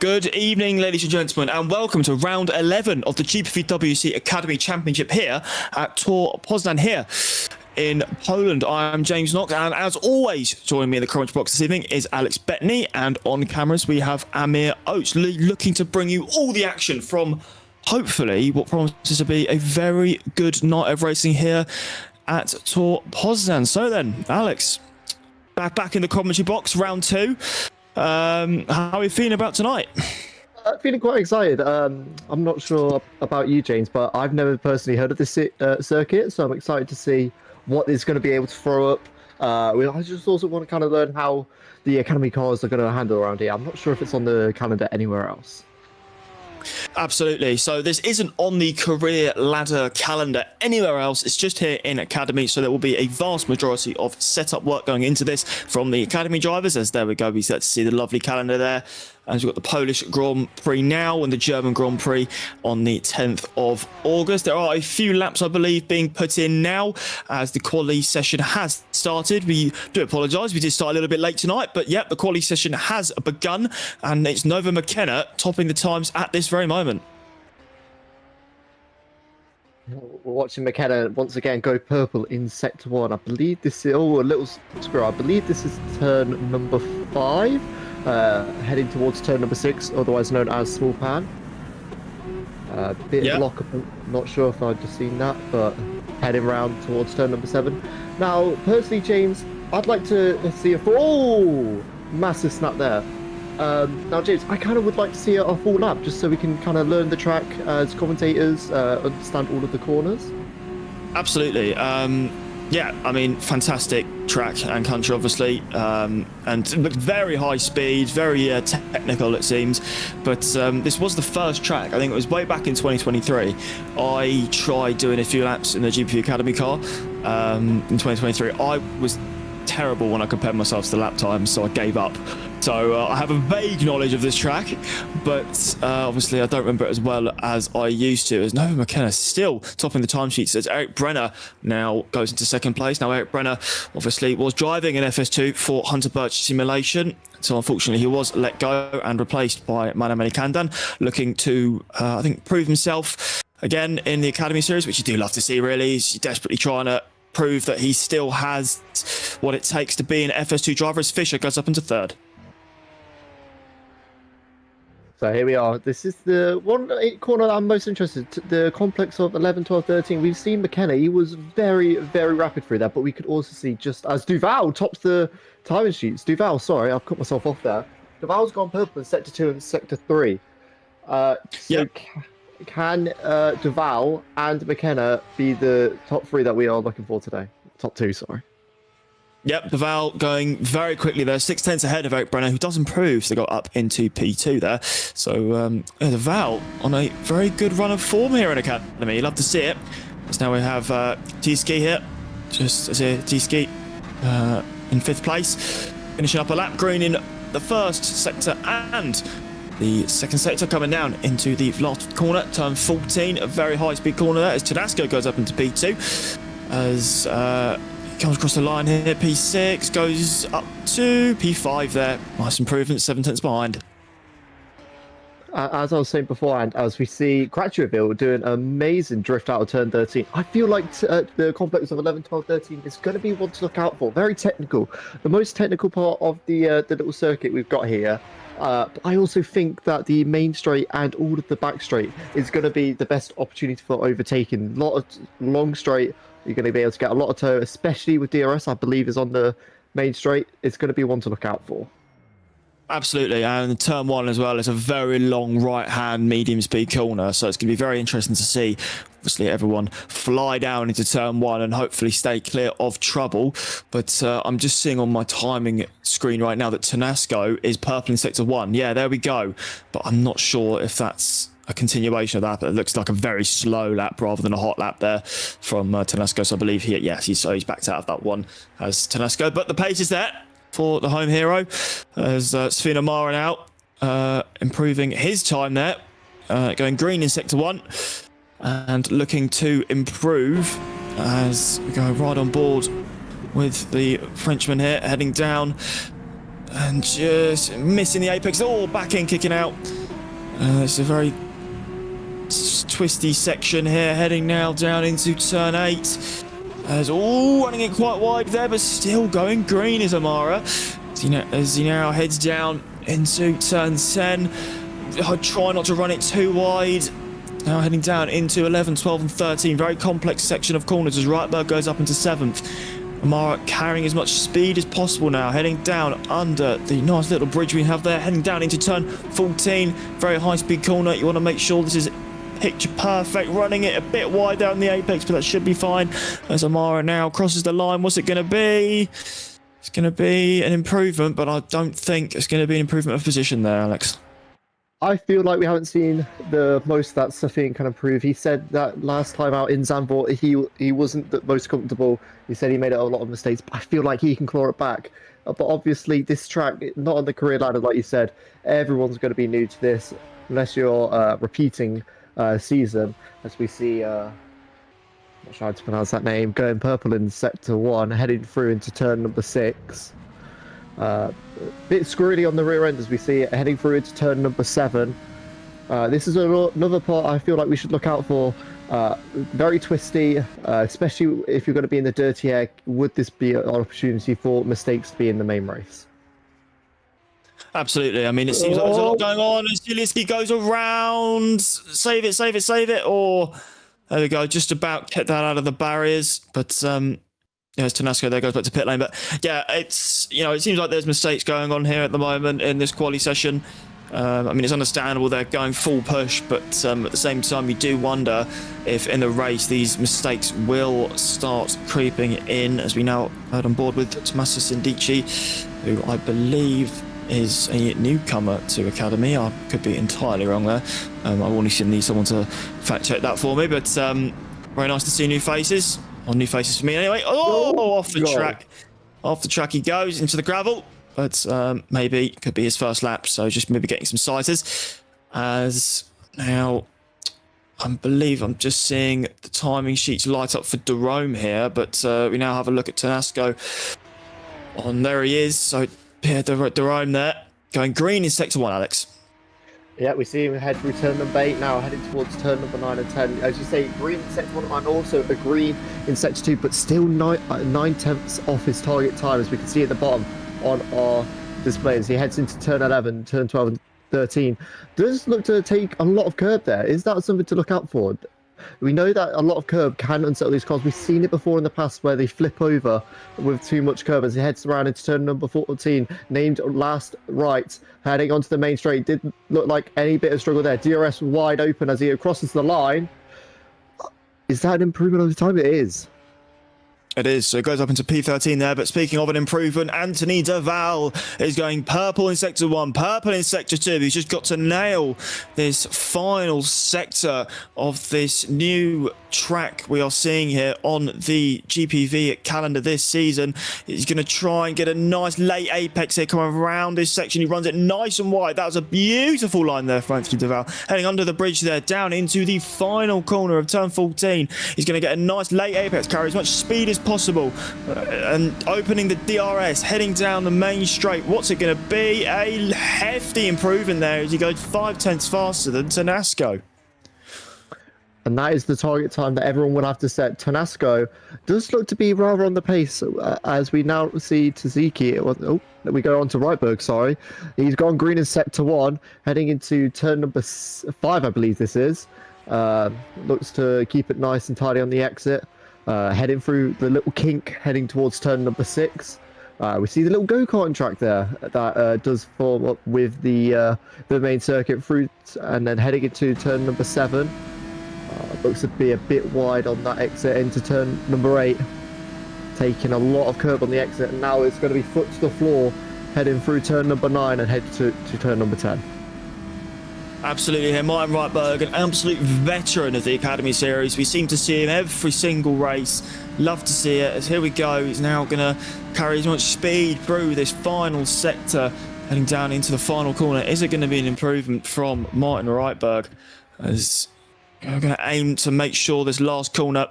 Good evening, ladies and gentlemen, and welcome to round 11 of the GPVWC Academy Championship here at Tor Poznan here in Poland. I am James Knox, and as always, joining me in the commentary box this evening is Bettany, and on cameras we have Amir Oates, looking to bring you all the action from hopefully what promises to be a very good night of racing here at Tor Poznan. So then, Alex, back in the commentary box, round 2. How are you feeling about tonight? Feeling quite excited. I'm not sure about you, James, but I've never personally heard of this circuit, so I'm excited to see what it's going to be able to throw up. I just also want to kind of learn how the Academy cars are going to handle around here. I'm not sure if it's on the calendar anywhere else. Absolutely. So this isn't on the career ladder calendar anywhere else. It's just here in Academy. So there will be a vast majority of setup work going into this from the Academy drivers. As there we go, we start to see the lovely calendar there. As we've got the Polish Grand Prix now and the German Grand Prix on the 10th of August. There are a few laps, I believe, being put in now as the quali session has started. We do apologise. We did start a little bit late tonight, but yep, the quali session has begun, and it's Nova McKenna topping the times at this very moment. We're watching McKenna once again go purple in sector 1. I believe this is, a little screw. I believe this is turn number 5. Heading towards turn number 6, otherwise known as small pan. Bit of lock up, not sure if I've just seen that, but heading round towards turn number 7. Now, personally, James, I'd like to see a massive snap there. Now, James, I kind of would like to see a full lap, just so we can kind of learn the track as commentators, understand all of the corners. Absolutely. Yeah, I mean, fantastic track and country, obviously, and very high speed, very technical, it seems. But this was the first track. I think it was way back in 2023. I tried doing a few laps in the GPV Academy car in 2023. I was terrible when I compared myself to the lap times, so I gave up. So I have a vague knowledge of this track, but obviously I don't remember it as well as I used to. As Nova McKenna still topping the timesheets, as Eric Brenner now goes into second place. Now, Eric Brenner obviously was driving an FS2 for Hunter Birch Simulation, so unfortunately he was let go and replaced by Manamani Kandan, looking to, I think, prove himself again in the Academy Series, which you do love to see, really. He's desperately trying to prove that he still has what it takes to be an FS2 driver, as Fisher goes up into third. So here we are. This is the one corner that I'm most interested in, the complex of 11, 12, 13. We've seen McKenna. He was very, very rapid through that, but we could also see just as Duval tops the timing sheets. Duval, sorry, I've cut myself off there. Duval's gone purple in sector 2 and sector 3. Can Duval and McKenna be the top 3 that we are looking for today? Top 2, sorry. Yep, the Val going very quickly there, 6 tenths ahead of Eric Brenner, who does improve, so they got up into P2 there. So the Val on a very good run of form here in Academy. You love to see it. So now we have T-Ski here, just as here, T-Ski in 5th place, finishing up a lap, green in the first sector and the second sector, coming down into the last corner, turn 14, a very high-speed corner there as Tedesco goes up into P2, as comes across the line here. P6 goes up to P5 there. Nice improvement, 7 tenths behind. As I was saying beforehand, as we see Cratchierville doing an amazing drift out of turn 13, I feel like the complex of 11, 12, 13 is going to be one to look out for. Very technical. The most technical part of the little circuit we've got here. But I also think that the main straight and all of the back straight is going to be the best opportunity for overtaking. A lot of long straight. You're going to be able to get a lot of toe, especially with DRS, I believe, is on the main straight. It's going to be one to look out for. Absolutely, and turn 1 as well is a very long right-hand medium-speed corner, so it's going to be very interesting to see, obviously, everyone fly down into turn 1 and hopefully stay clear of trouble. But I'm just seeing on my timing screen right now that Tedesco is purple in sector 1. Yeah, there we go, but I'm not sure if that's a continuation of that, but it looks like a very slow lap rather than a hot lap there from Tedesco. So I believe he's backed out of that one as Tedesco, but the pace is there for the home hero as Sven Amara now improving his time there, going green in sector 1 and looking to improve as we go right on board with the Frenchman here, heading down and just missing the apex. Back in, kicking out. It's a very twisty section here, heading now down into turn 8. As running it quite wide there, but still going green is Amara. As he now heads down into turn 10. I try not to run it too wide. Now heading down into 11, 12 and 13. Very complex section of corners as Reitberg goes up into 7th. Amara carrying as much speed as possible now, heading down under the nice little bridge we have there, heading down into turn 14. Very high speed corner. You want to make sure this is picture perfect, running it a bit wide down the apex, but that should be fine as Amara now crosses the line. What's it going to be? It's going to be an improvement, but I don't think it's going to be an improvement of position there, Alex. I feel like we haven't seen the most that Safin can improve. He said that last time out in Zandvoort, he wasn't the most comfortable. He said he made a lot of mistakes, but I feel like he can claw it back. But obviously this track, not on the career ladder like you said, everyone's going to be new to this unless you're repeating season, as we see not sure how to pronounce that name, going purple in sector 1, heading through into turn number 6. Bit squirrely on the rear end as we see it, heading through into turn number 7. This is another part I feel like we should look out for. Very twisty, especially if you're going to be in the dirty air. Would this be an opportunity for mistakes to be in the main race? Absolutely. I mean, it seems like there's a lot going on as Zielinski goes around. Save it, save it, save it. Or there we go. Just about kept that out of the barriers. But as Tedesco there goes back to pit lane. But yeah, it seems like there's mistakes going on here at the moment in this quali session. I mean, it's understandable they're going full push, but at the same time, you do wonder if in the race these mistakes will start creeping in, as we now heard on board with Tommaso Sindici, who I believe is a newcomer to Academy. I could be entirely wrong there. I will need someone to fact check that for me, but very nice to see new faces. Or new faces for me anyway. Off the track. Off the track he goes into the gravel. But maybe it could be his first lap, so just maybe getting some sizes. As now, I believe I'm just seeing the timing sheets light up for Derome here, but we now have a look at Tedesco. There he is. So Pierre Derome there, going green in sector 1, Alex. Yeah, we see him head through turn number 8 now, heading towards turn number 9 and 10. As you say, green in sector 1 and also a green in sector 2, but still 9 tenths off his target time, as we can see at the bottom on our display as he heads into turn 11, turn 12 and 13. Does look to take a lot of curb there. Is that something to look out for? We know that a lot of curb can unsettle these cars. We've seen it before in the past where they flip over with too much curb as he heads around into turn number 14, named last right, heading onto the main straight. Didn't look like any bit of struggle there. DRS wide open as he crosses the line. Is that an improvement over time? It is. It is, so it goes up into P13 there, but speaking of an improvement, Anthony Duval is going purple in Sector 1, purple in Sector 2. He's just got to nail this final sector of this new track we are seeing here on the GPV calendar this season. He's going to try and get a nice late apex here, coming around this section. He runs it nice and wide. That was a beautiful line there for Anthony Duval. Heading under the bridge there, down into the final corner of turn 14. He's going to get a nice late apex, carry as much speed as possible, and opening the DRS, heading down the main straight. What's it going to be? A hefty improvement there as he goes 5/10 faster than Tonasco. And that is the target time that everyone will have to set. Tonasco does look to be rather on the pace, as we now see Taziki. We go on to Reitberg, sorry. He's gone green in Sector 1, heading into turn number 5, I believe this is. Looks to keep it nice and tidy on the exit. Heading through the little kink, heading towards turn number 6. We see the little go-kart track there that does form up with the main circuit through, and then heading into turn number 7. Looks to be a bit wide on that exit into turn number 8. Taking a lot of curb on the exit, and now it's going to be foot to the floor, heading through turn number 9 and head to turn number 10. Absolutely here, Martin Reitberg, an absolute veteran of the Academy Series. We seem to see him every single race. Love to see it. As here we go, he's now going to carry as much speed through this final sector, heading down into the final corner. Is it going to be an improvement from Martin Reitberg? As we're going to aim to make sure this last corner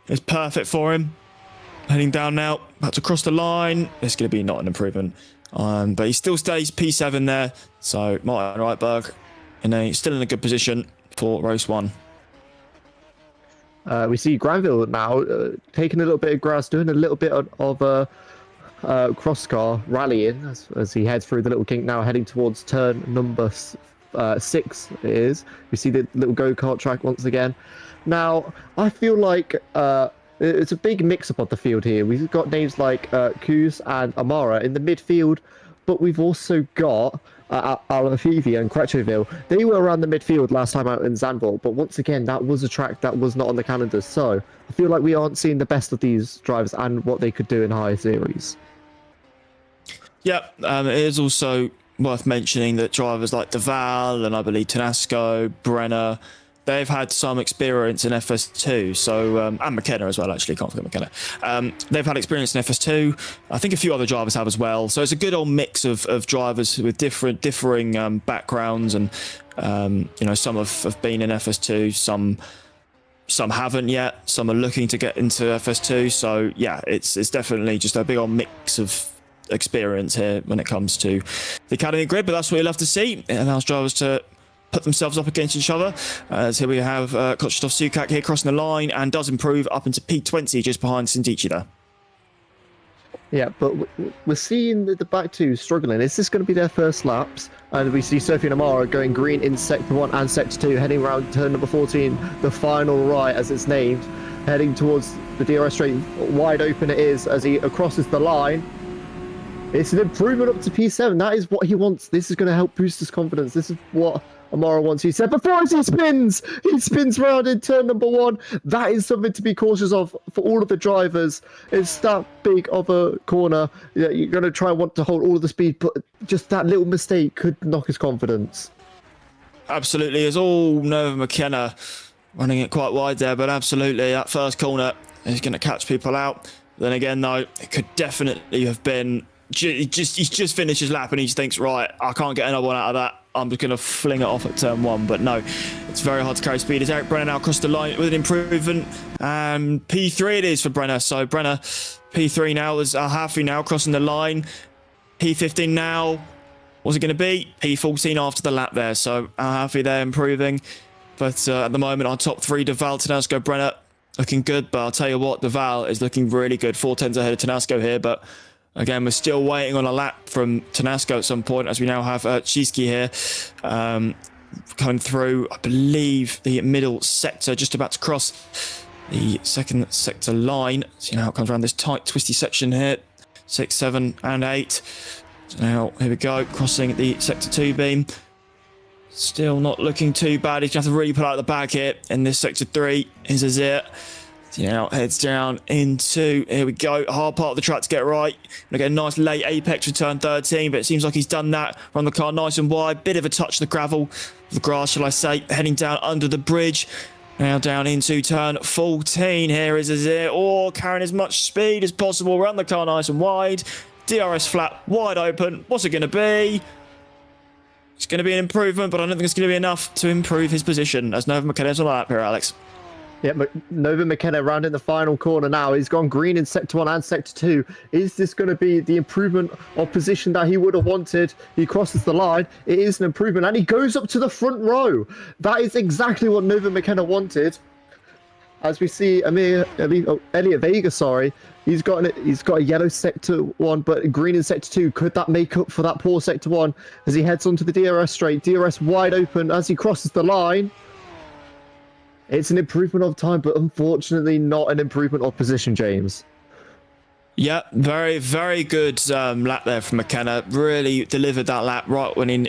is perfect for him. Heading down now, about to cross the line. It's going to be not an improvement, but he still stays P7 there. So Martin Reitberg still in a good position for race 1. We see Granville now taking a little bit of grass, doing a little bit of cross car rallying as he heads through the little kink now, heading towards turn number 6 it is. We see the little go-kart track once again. Now, I feel like it's a big mix-up on the field here. We've got names like Kuz and Amara in the midfield, but we've also got Alafivi and Crutcherville. They were around the midfield last time out in Zandvoort, but once again, that was a track that was not on the calendar. So I feel like we aren't seeing the best of these drivers and what they could do in higher series. Yeah, it is also worth mentioning that drivers like Duval and I believe Tonasco, Brenner, they've had some experience in FS2, so and McKenna as well, actually, can't forget McKenna. They've had experience in FS2. I think a few other drivers have as well. So it's a good old mix of drivers with differing backgrounds, and some have been in FS2, some haven't yet, some are looking to get into FS2. So yeah, it's definitely just a big old mix of experience here when it comes to the Academy grid, but that's what you love to see. It allows drivers to put themselves up against each other. As here we have Kochtov Sukak here crossing the line and does improve up into P20 just behind Sindici there. Yeah, but we're seeing the back two struggling. Is this going to be their first laps? And we see Sophie and Amara going green in Sector 1 and Sector 2, heading around turn number 14, the final right as it's named, heading towards the DRS straight. Wide open it is as he crosses the line. It's an improvement up to P7. That is what he wants. This is going to help boost his confidence. This is what Amara wants. He said before he spins round in turn number 1. That is something to be cautious of for all of the drivers. It's that big of a corner. Yeah, you're going to try and want to hold all of the speed, but just that little mistake could knock his confidence. Absolutely. It's all Nova McKenna running it quite wide there, but absolutely that first corner is going to catch people out. Then again, though, it could definitely have been he's just finished his lap and he just thinks, right, I can't get another one out of that. I'm just going to fling it off at turn 1. But no, it's very hard to carry speed. As Eric Brenner now across the line with an improvement. And P3 it is for Brenner. So Brenner, P3 now. There's Hafi now crossing the line. P15 now. What's it going to be? P14 after the lap there. So Hafi there improving. But at the moment, our top 3, Duval, Tonasco, Brenner, looking good. But I'll tell you what, Duval is looking really good. 4/10s ahead of Tonasco here. But again, we're still waiting on a lap from Tonasco at some point, as we now have Chiski here coming through, I believe, the middle sector, just about to cross the second sector line. See how it comes around this tight, twisty section here. 6, 7, and 8. So now, here we go, crossing the sector 2 beam. Still not looking too bad. He's going to have to really pull out the bag here in this sector 3. Is Azir. So now heads down into, here we go, hard part of the track to get right. Gonna get a nice late apex for turn 13, but it seems like he's done that. Run the car nice and wide, bit of a touch of the gravel, the grass, shall I say, heading down under the bridge. Now down into turn 14. Here is Azir, carrying as much speed as possible. Run the car nice and wide. DRS flat, wide open. What's it going to be? It's going to be an improvement, but I don't think it's going to be enough to improve his position. As Nova McKenna's on the lap here, Alex. Yeah, Nova McKenna round in the final corner now. He's gone green in Sector 1 and Sector 2. Is this going to be the improvement of position that he would have wanted? He crosses the line. It is an improvement, and he goes up to the front row. That is exactly what Nova McKenna wanted. As we see Elliot Vega, sorry, he's got a yellow Sector 1, but green in Sector 2. Could that make up for that poor Sector 1 as he heads onto the DRS straight? DRS wide open as he crosses the line. It's an improvement of time, but unfortunately not an improvement of position, James. Yeah, very, very good lap there from McKenna. Really delivered that lap right when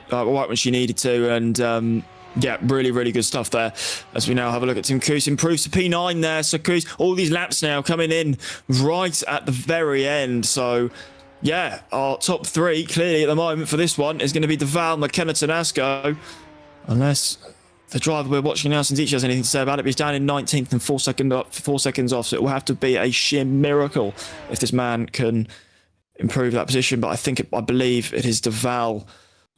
she needed to, and yeah, really, really good stuff there. As we now have a look at Tim Koos, improves to P9 there. So Koos, all these laps now coming in right at the very end. So yeah, our top three clearly at the moment for this one is going to be Deval, McKenna, Tanasco, unless the driver we're watching now, since each has anything to say about it, but he's down in 19th and 4 seconds off, so it will have to be a sheer miracle if this man can improve that position. But I believe it is Deval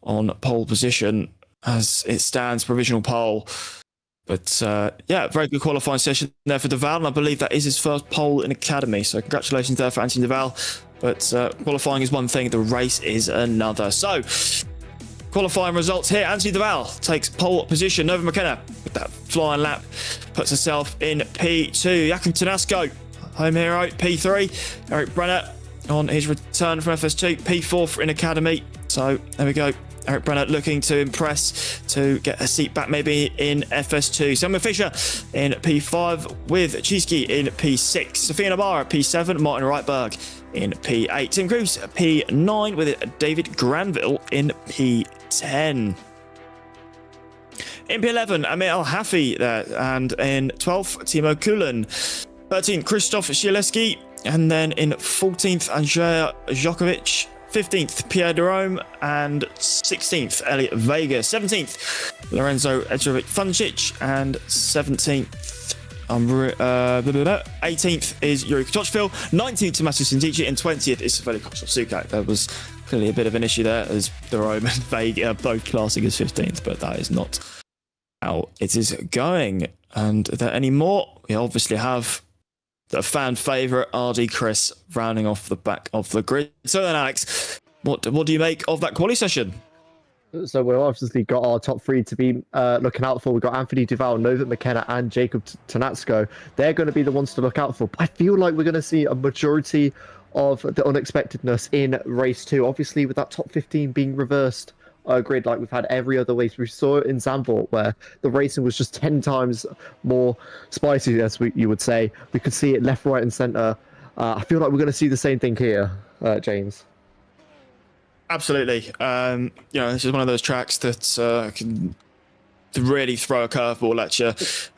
on pole position as it stands, provisional pole. But yeah, very good qualifying session there for Deval, and I believe that is his first pole in Academy, so congratulations there for Anthony Deval. But qualifying is one thing, the race is another. So qualifying results here. Anthony Deval takes pole position. Nova McKenna with that flying lap puts herself in P2. Jakob Tanasco, home hero, P3. Eric Brenner on his return from FS2, P4 in Academy. So there we go. Eric Brenner looking to impress to get a seat back maybe in FS2. Samuel Fisher in P5 with Cheesky in P6. Sophia Navarra P7. Martin Reitberg in P8. Tim Koos P9 with David Granville in P10. In P11, Amir Al-Hafi there, and in 12th, Timo Kulen. 13th, Krzysztof Sielewski, and then in 14th, Andrzej Djokovic. 15th, Pierre Derome, and 16th, Elliot Vega. 17th, Lorenzo Edrovic-Funcic, and 18th is Yuri Kotochvil. 19th, Tommaso Sindici, and 20th is Saveli Koksov-Sukak. There was clearly a bit of an issue there, as Derome and Vega both classing as 15th, but that is not how it is going. And are there any more? We obviously have the fan favourite RD Chris rounding off the back of the grid. So then, Alex, what do you make of that quali session? So we've obviously got our top three to be looking out for. We've got Anthony Deval, Nova McKenna, and Jakob Tanasco. They're going to be the ones to look out for. But I feel like we're going to see a majority of the unexpectedness in race 2. Obviously, with that top 15 being reversed grid like we've had every other race. We saw it in Zandvoort where the racing was just 10 times more spicy, as you would say. We could see it left, right, and centre. I feel like we're going to see the same thing here, James. Absolutely. This is one of those tracks that can really throw a curveball at you,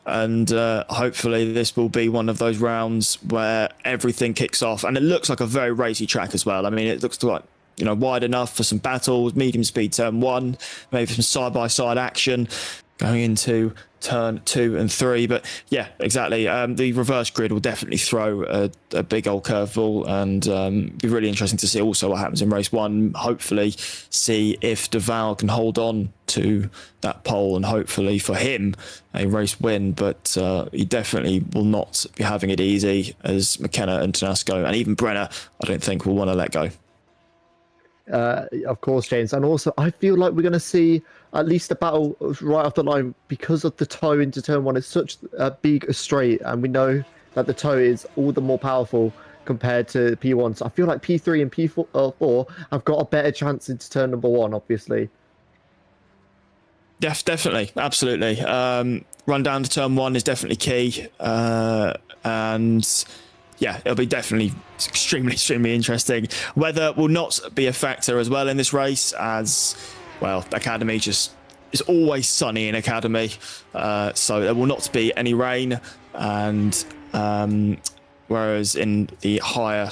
and hopefully this will be one of those rounds where everything kicks off. And it looks like a very racy track as well. I mean, it looks like, wide enough for some battles, medium speed turn 1, maybe some side-by-side action going into turn 2 and 3. But yeah, exactly. The reverse grid will definitely throw a big old curveball, and be really interesting to see also what happens in race 1. Hopefully see if Deval can hold on to that pole, and hopefully for him a race win. But he definitely will not be having it easy, as McKenna and Tanasco and even Brenner I don't think will want to let go. Of course, James. And also, I feel like we're going to see at least a battle right off the line because of the toe into turn 1. It's such a big straight, and we know that the toe is all the more powerful compared to P1. So I feel like P3 and P4 have got a better chance into turn number 1, obviously. Definitely. Absolutely. Run down to turn 1 is definitely key. And yeah, it'll be definitely extremely interesting. Weather will not be a factor as well in this race, as well, Academy just is always sunny in Academy, so there will not be any rain, and whereas in the higher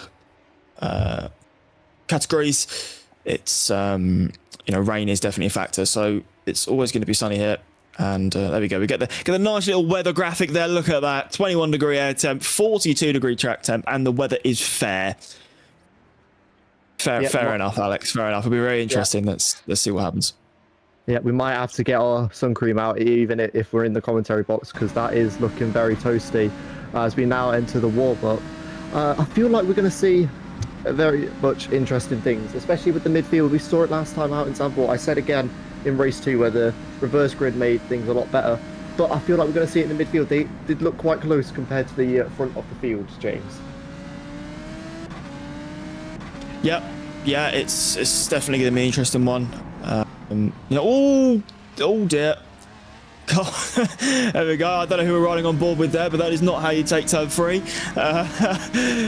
categories, it's rain is definitely a factor. So it's always going to be sunny here. And there we go. We get the nice little weather graphic there. Look at that. 21 degree air temp, 42 degree track temp, and the weather is fair. Fair enough, Alex. Fair enough. It'll be very interesting. Yeah. Let's see what happens. Yeah, we might have to get our sun cream out even if we're in the commentary box, because that is looking very toasty as we now enter the warm-up. I feel like we're going to see very much interesting things, especially with the midfield. We saw it last time out in Zandvoort. I said again in race 2 where the reverse grid made things a lot better, but I feel like we're going to see it in the midfield. They did look quite close compared to the front of the field, James. Yep. Yeah, it's definitely going to be an interesting one. Oh dear. God. There we go. I don't know who we're riding on board with there, but that is not how you take turn 3. Martin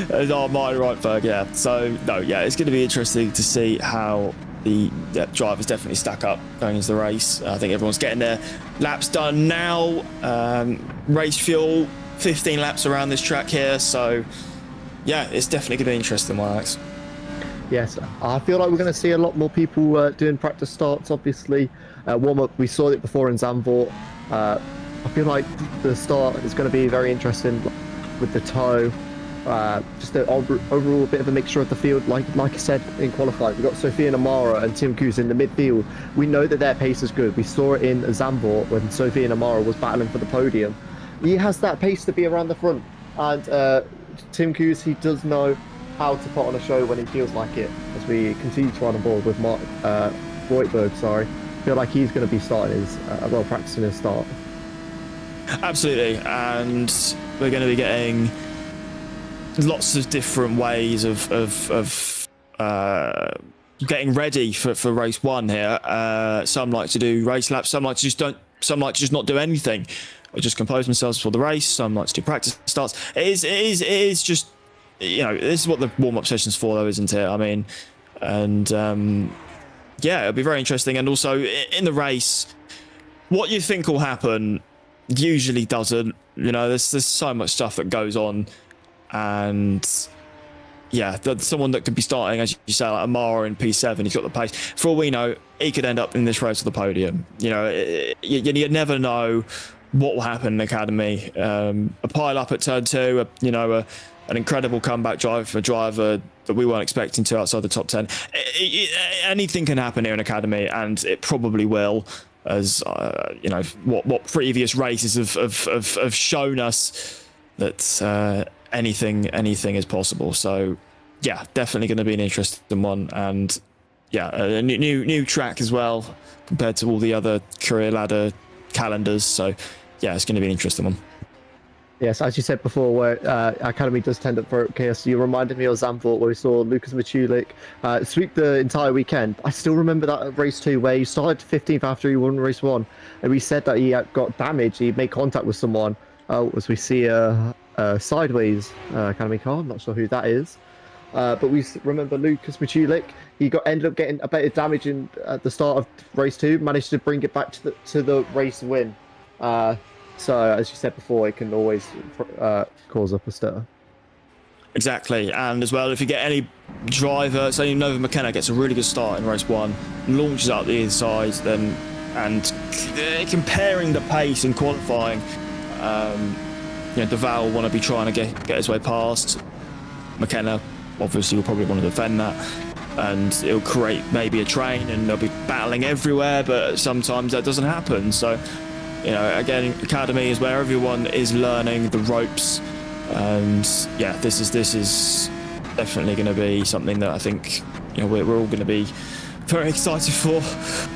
Reitberg, yeah. So, no, yeah, it's going to be interesting to see how the drivers definitely stack up going into the race. I think everyone's getting their laps done now. Race fuel, 15 laps around this track here. So, yeah, it's definitely going to be an interesting one, Alex. Yes, I feel like we're going to see a lot more people doing practice starts, obviously. Warm-up, we saw it before in Zandvoort. I feel like the start is going to be very interesting with the tow. Just an overall bit of a mixture of the field. Like I said in qualifying, we've got Sophia Namara and Tim Koos in the midfield. We know that their pace is good. We saw it in Zandvoort when Sophia Namara was battling for the podium. He has that pace to be around the front. And Tim Koos, he does know how to put on a show when he feels like it, as we continue to run on board with Reutberg, I feel like he's going to be starting practicing his start. Absolutely, and we're going to be getting lots of different ways of getting ready for race 1 here. Some like to do race laps, some like to just not do anything, or just compose themselves for the race. Some like to do practice starts. It is just, this is what the warm-up session's for, though, isn't it? I mean, and yeah, it'll be very interesting. And also in the race, what you think will happen usually doesn't. There's so much stuff that goes on, and yeah, someone that could be starting, as you say, like Amar in P7, he's got the pace. For all we know, he could end up in this race to the podium. You never know what will happen in the academy. A pile up at turn 2, an incredible comeback drive for a driver that we weren't expecting to outside the top 10. Anything can happen here in academy, and it probably will, as what previous races have shown us, that anything is possible. So yeah, definitely going to be an interesting one, and yeah, a new track as well compared to all the other career ladder calendars. So yeah, it's going to be an interesting one. Yes, as you said before, where Academy does tend to throw chaos. You reminded me of Zandvoort, where we saw Lucas Michulik sweep the entire weekend. I still remember that at race 2, where he started 15th after he won race 1, and we said that he got damaged. He made contact with someone, as we see a sideways Academy car. I'm not sure who that is, but we remember Lucas Michulik. He ended up getting a bit of damage at the start of race 2, managed to bring it back to the race win. So, as you said before, it can always cause up a stir. Exactly, and as well, if you get any driver, say Nova McKenna gets a really good start in race 1, launches out the inside, and comparing the pace in qualifying, Deval will want to be trying to get his way past. McKenna obviously will probably want to defend that, and it'll create maybe a train, and they'll be battling everywhere, but sometimes that doesn't happen. So, again, Academy is where everyone is learning the ropes, and yeah, this is definitely going to be something that I think we're all going to be very excited for.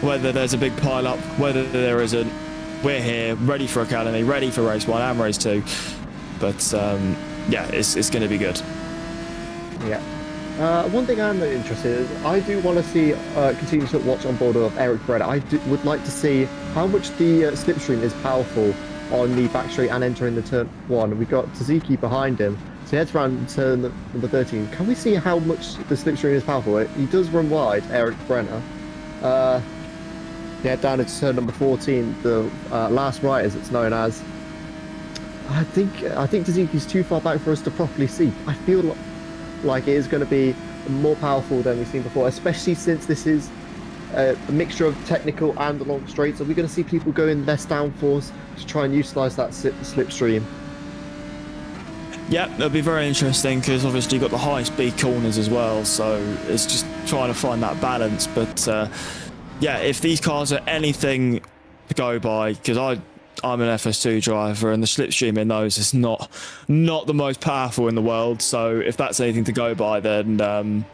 Whether there's a big pile up, whether there isn't, we're here, ready for Academy, ready for race 1 and race 2. But yeah, it's going to be good. Yeah. One thing I'm interested in is I do want to see continue to watch on board of Eric Breda. I would like to see how much the slipstream is powerful on the back straight and entering the turn 1. We've got Taziki behind him, so he heads around turn number 13. Can we see how much the slipstream is powerful? He does run wide, Eric Brenner. Yeah, down into turn number 14, the last right as it's known as. I think Tazuki's too far back for us to properly see. I feel like it is going to be more powerful than we've seen before, especially since this is a mixture of technical and the long straights. Are we going to see people go in less downforce to try and utilise that slipstream? Yeah, it'll be very interesting because obviously you've got the high speed corners as well, so it's just trying to find that balance. But yeah, if these cars are anything to go by, because I'm an FS2 driver and the slipstream in those is not the most powerful in the world, so if that's anything to go by, then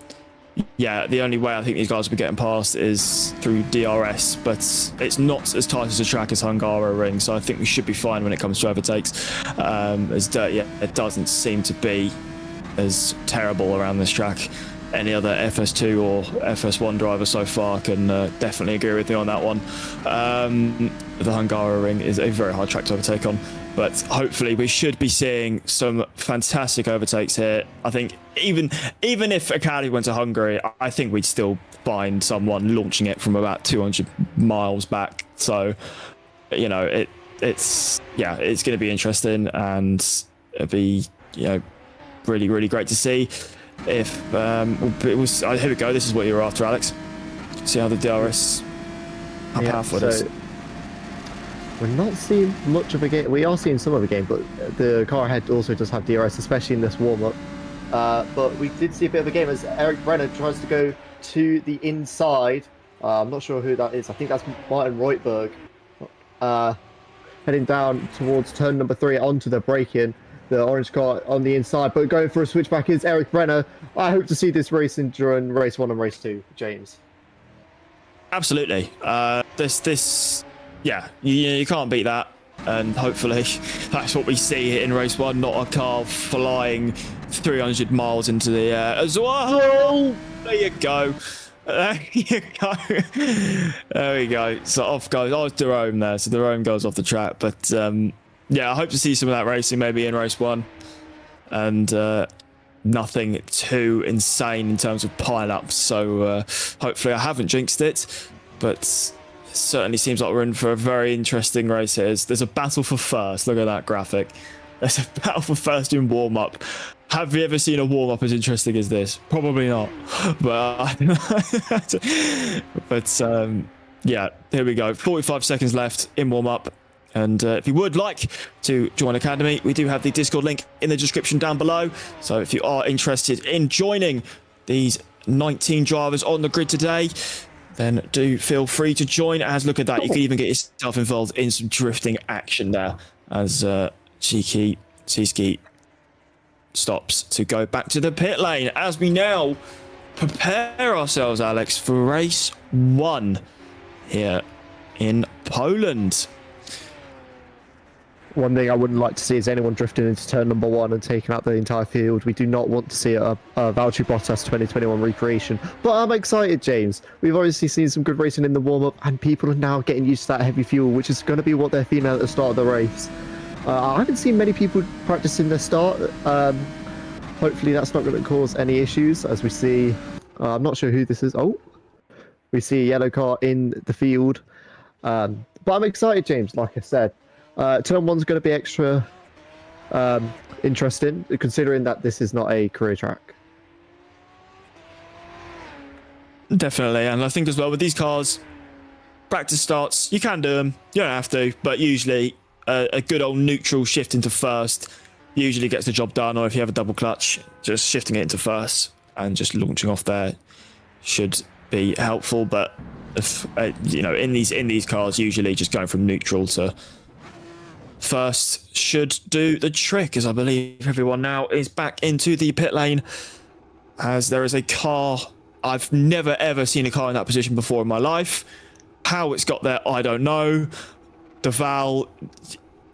yeah, the only way I think these guys will be getting past is through DRS, but it's not as tight as a track as Hungaroring, so I think we should be fine when it comes to overtakes. Yeah, it doesn't seem to be as terrible around this track. Any other FS2 or FS1 driver so far can definitely agree with me on that one. The Hungaroring is a very hard track to overtake on, but hopefully we should be seeing some fantastic overtakes here. I think even if Academy went to Hungary, I think we'd still find someone launching it from about 200 miles back. So, you know, it's going to be interesting, and it'll be, you know, really, really great to see. If it was, here we go. This is what you were after, Alex. See how the DRS, how powerful it is. We're not seeing much of a game. We are seeing some of a game, but the car ahead also does have DRS, especially in this warm-up. But we did see a bit of a game as Eric Brenner tries to go to the inside. I'm not sure who that is. I think that's Martin Reutberg. Heading down towards turn number 3 onto the break-in. The orange car on the inside, but going for a switchback is Eric Brenner. I hope to see this racing during race 1 and race 2, James. Absolutely. Yeah, you can't beat that, and hopefully that's what we see in race 1, not a car flying 300 miles into the air as well. There you go. There you go. There we go. So off goes. Oh, it's Jerome there. So Jerome goes off the track, but yeah, I hope to see some of that racing maybe in race 1, and nothing too insane in terms of pile-ups. So hopefully I haven't jinxed it, but it certainly seems like we're in for a very interesting race here. There's a battle for first. Look at that graphic. There's a battle for first in warm-up. Have you ever seen a warm-up as interesting as this? Probably not. But yeah, here we go. 45 seconds left in warm-up. And if you would like to join Academy, we do have the Discord link in the description down below. So if you are interested in joining these 19 drivers on the grid today, then do feel free to join. As look at that, you can even get yourself involved in some drifting action there as Cheeky Seaski stops to go back to the pit lane as we now prepare ourselves, Alex, for race 1 here in Poland. One thing I wouldn't like to see is anyone drifting into turn number 1 and taking out the entire field. We do not want to see a Valtteri Bottas 2021 recreation. But I'm excited, James. We've obviously seen some good racing in the warm-up, and people are now getting used to that heavy fuel, which is going to be what they're feeling at the start of the race. I haven't seen many people practicing their start. Hopefully that's not going to cause any issues, as we see... I'm not sure who this is. Oh, we see a yellow car in the field. But I'm excited, James, like I said. Turn 1's going to be extra interesting, considering that this is not a career track. Definitely, and I think as well with these cars, practice starts, you can do them, you don't have to, but usually a good old neutral shift into first usually gets the job done, or if you have a double clutch, just shifting it into first and just launching off there should be helpful. But if you know, in these cars, usually just going from neutral to first should do the trick, as I believe everyone now is back into the pit lane, as there is a car. I've never ever seen a car in that position before in my life. How it's got there, I don't know. Deval,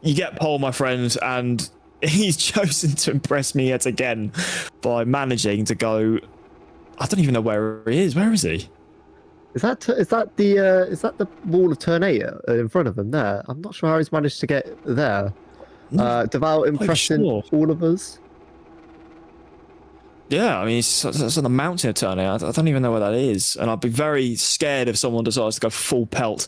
you get pole, my friend, and he's chosen to impress me yet again by managing to go. I don't even know where he is. Where is he? Is that the wall of turn 8 in front of him there? I'm not sure how he's managed to get there. Deval impressing all of us. Yeah, I mean, it's on the mountain of turn 8. I don't even know where that is, and I'd be very scared if someone decides to go full pelt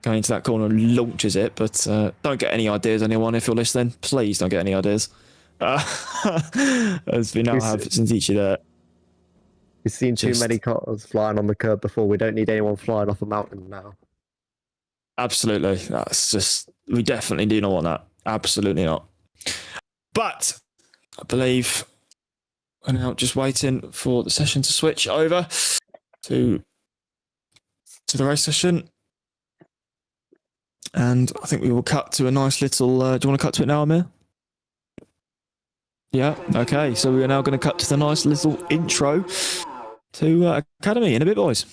going into that corner and launches it. But don't get any ideas, anyone, if you're listening. Please don't get any ideas. As we now have Sindici there. We've seen too many cars flying on the curb before. We don't need anyone flying off a mountain now. Absolutely. That's just, we definitely do not want that. Absolutely not. But I believe we're now just waiting for the session to switch over to the race session. And I think we will cut to a nice little... do you want to cut to it now, Amir? Yeah, okay. So we are now going to cut to the nice little intro to Academy in a bit, boys.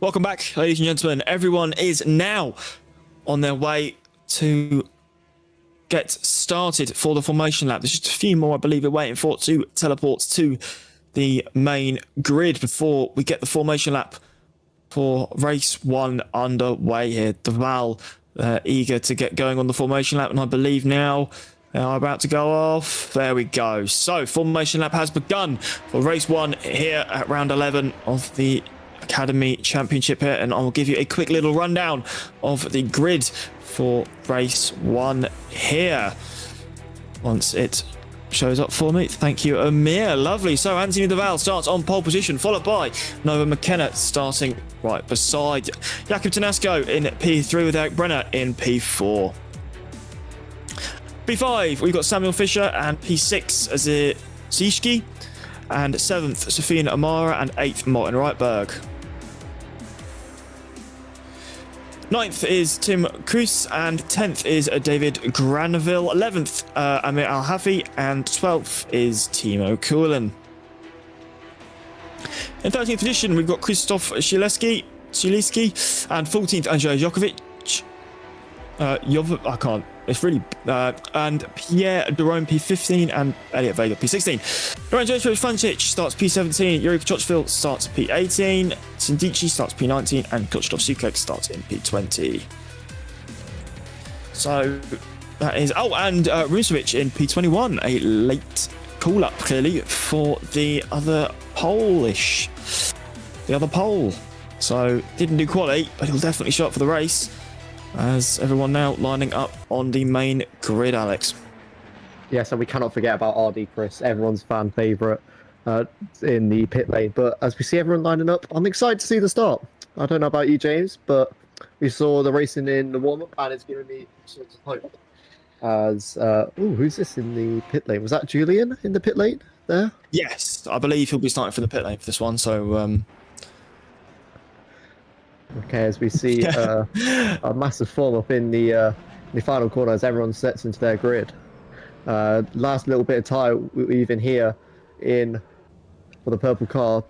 Welcome back, ladies and gentlemen. Everyone is now on their way to get started for the formation lap. There's just a few more, I believe, we're waiting for to teleport to the main grid before we get the formation lap for race 1 underway here. Deval eager to get going on the formation lap, and I believe now they are about to go off. There we go. So formation lap has begun for race 1 here at round 11 of the Academy Championship here, and I'll give you a quick little rundown of the grid for race 1 here once it shows up for me. Thank you, Amir. Lovely. So Anthony Deval starts on pole position, followed by Nova McKenna starting right beside Jakub Tanasco in P3 with Eric Brenner in P4. P5, we've got Samuel Fisher, and P6 as a Sishki, and 7th Sofia Amara, and 8th Martin Reitberg. 9th is Tim Cruz, and 10th is David Granville. 11th, Amir Al-Hafi, and 12th is Timo Kulen. In 13th position, we've got Krzysztof Sileski, and 14th, Andrzej Jokovic. I can't. It's really... and Pierre Durome P15, and Elliot Vega P16. Lorenzo Francic starts P17, Yuri Kochville starts P18, Sindici starts P19, and Kochtov Sukek starts in P20. So that is... Oh, and Rusovic in P21, a late call-up, clearly, for the other Polish. The other Pole. So, didn't do quali, but he'll definitely show up for the race. As everyone now lining up on the main grid, Alex. Yeah, so we cannot forget about RD Chris, everyone's fan favourite in the pit lane. But as we see everyone lining up, I'm excited to see the start. I don't know about you, James, but we saw the racing in the warm-up, and it's giving me sorts of hope. As, who's this in the pit lane? Was that Julian in the pit lane there? Yes, I believe he'll be starting for the pit lane for this one, so... Okay, as we see a massive form up in the final corner as everyone sets into their grid. Last little bit of tire even here in for the purple car.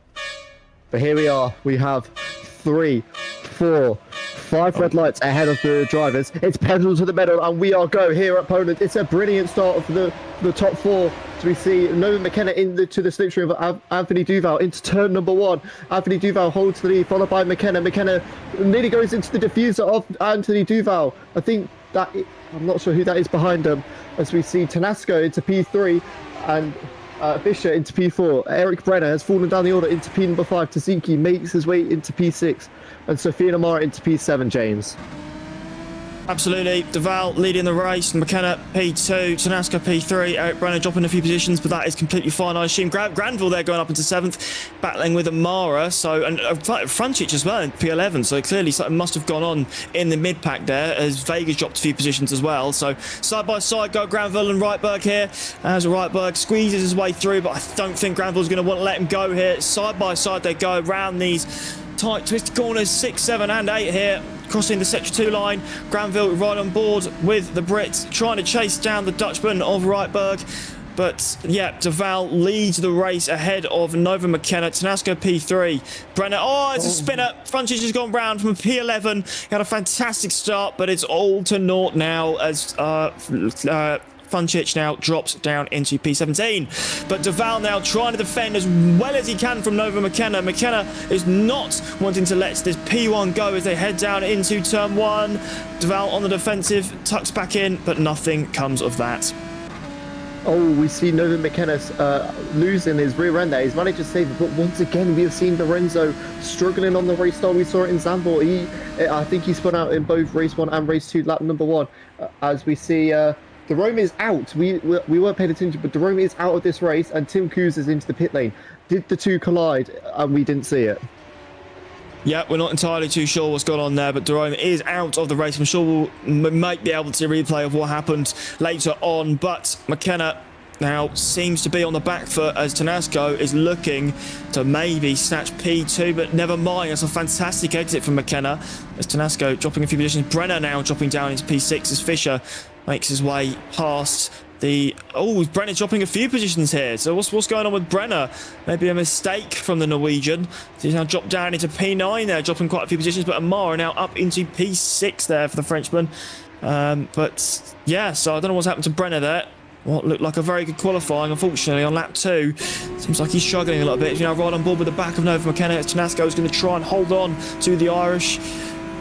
But here we are. We have 3, 4, 5 red lights ahead of the drivers. It's pedal to the metal, and we are go here at Poland. It's a brilliant start of the top 4. So we see Nova McKenna to the slipstream of Anthony Duval into turn number 1. Anthony Duval holds the lead, followed by McKenna. McKenna nearly goes into the diffuser of Anthony Duval. I think that... I'm not sure who that is behind him. As we see Tanasco into P3 and Fisher into P4. Eric Brenner has fallen down the order into P number 5. Taziki makes his way into P6. And Sofia Amara into P7, James. Absolutely. Deval leading the race. McKenna P2, Tanasco P3, Eric Brenner dropping a few positions, but that is completely fine. I assume Granville there going up into 7th, battling with Amara. So, and Francic as well in P11. So clearly something must have gone on in the mid pack there, as Vegas dropped a few positions as well. So side by side go Granville and Reitberg here, as Reitberg squeezes his way through, but I don't think Granville's going to want to let him go here. Side by side they go around these tight twisted corners, 6, 7 and 8 here. crossing the Sector 2 line. Granville right on board with the Brits, trying to chase down the Dutchman of Reitberg. But yeah, Duval leads the race ahead of Nova McKenna. Tanasco P3. Brenner, oh, it's a spinner. Funchich has gone round from P11. He had a fantastic start, but it's all to naught now as Funchich now drops down into P17. But Duval now trying to defend as well as he can from Nova McKenna. McKenna is not wanting to let this P1 go as they head down into turn 1. Duval on the defensive, tucks back in, but nothing comes of that. Oh, we see Nova McKenna losing his rear end there. He's managed to save it, but once again, we have seen Lorenzo struggling on the race start. We saw it in Zandvoort. I think he spun out in both race 1 and race 2, lap number 1. As we see, Derome is out. We weren't paying attention, but Derome is out of this race, and Tim Coos is into the pit lane. Did the two collide, and we didn't see it? Yeah, we're not entirely too sure what's going on there, but Derome is out of the race. I'm sure we might be able to replay of what happened later on, but McKenna now seems to be on the back foot as Tanasco is looking to maybe snatch P2, but never mind. That's a fantastic exit from McKenna as Tanasco dropping a few positions. Brenner now dropping down into P6 as Fisher makes his way past the... Oh, Brenner dropping a few positions here. So what's going on with Brenner? Maybe a mistake from the Norwegian. He's now dropped down into P9 there, dropping quite a few positions, but Amir now up into P6 there for the Frenchman. But yeah, so I don't know what's happened to Brenner there. What looked like a very good qualifying, unfortunately, on lap 2. Seems like he's struggling a little bit. You know, right on board with the back of Nova McKenna. Tanasco is going to try and hold on to the Irish.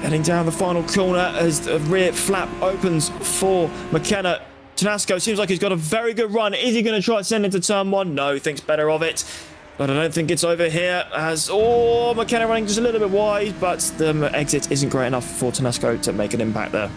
Heading down the final corner as the rear flap opens for McKenna. Tanasco seems like he's got a very good run. Is he going to try to send into turn 1? No, he thinks better of it. But I don't think it's over here as... Oh, McKenna running just a little bit wide, but the exit isn't great enough for Tanasco to make an impact there.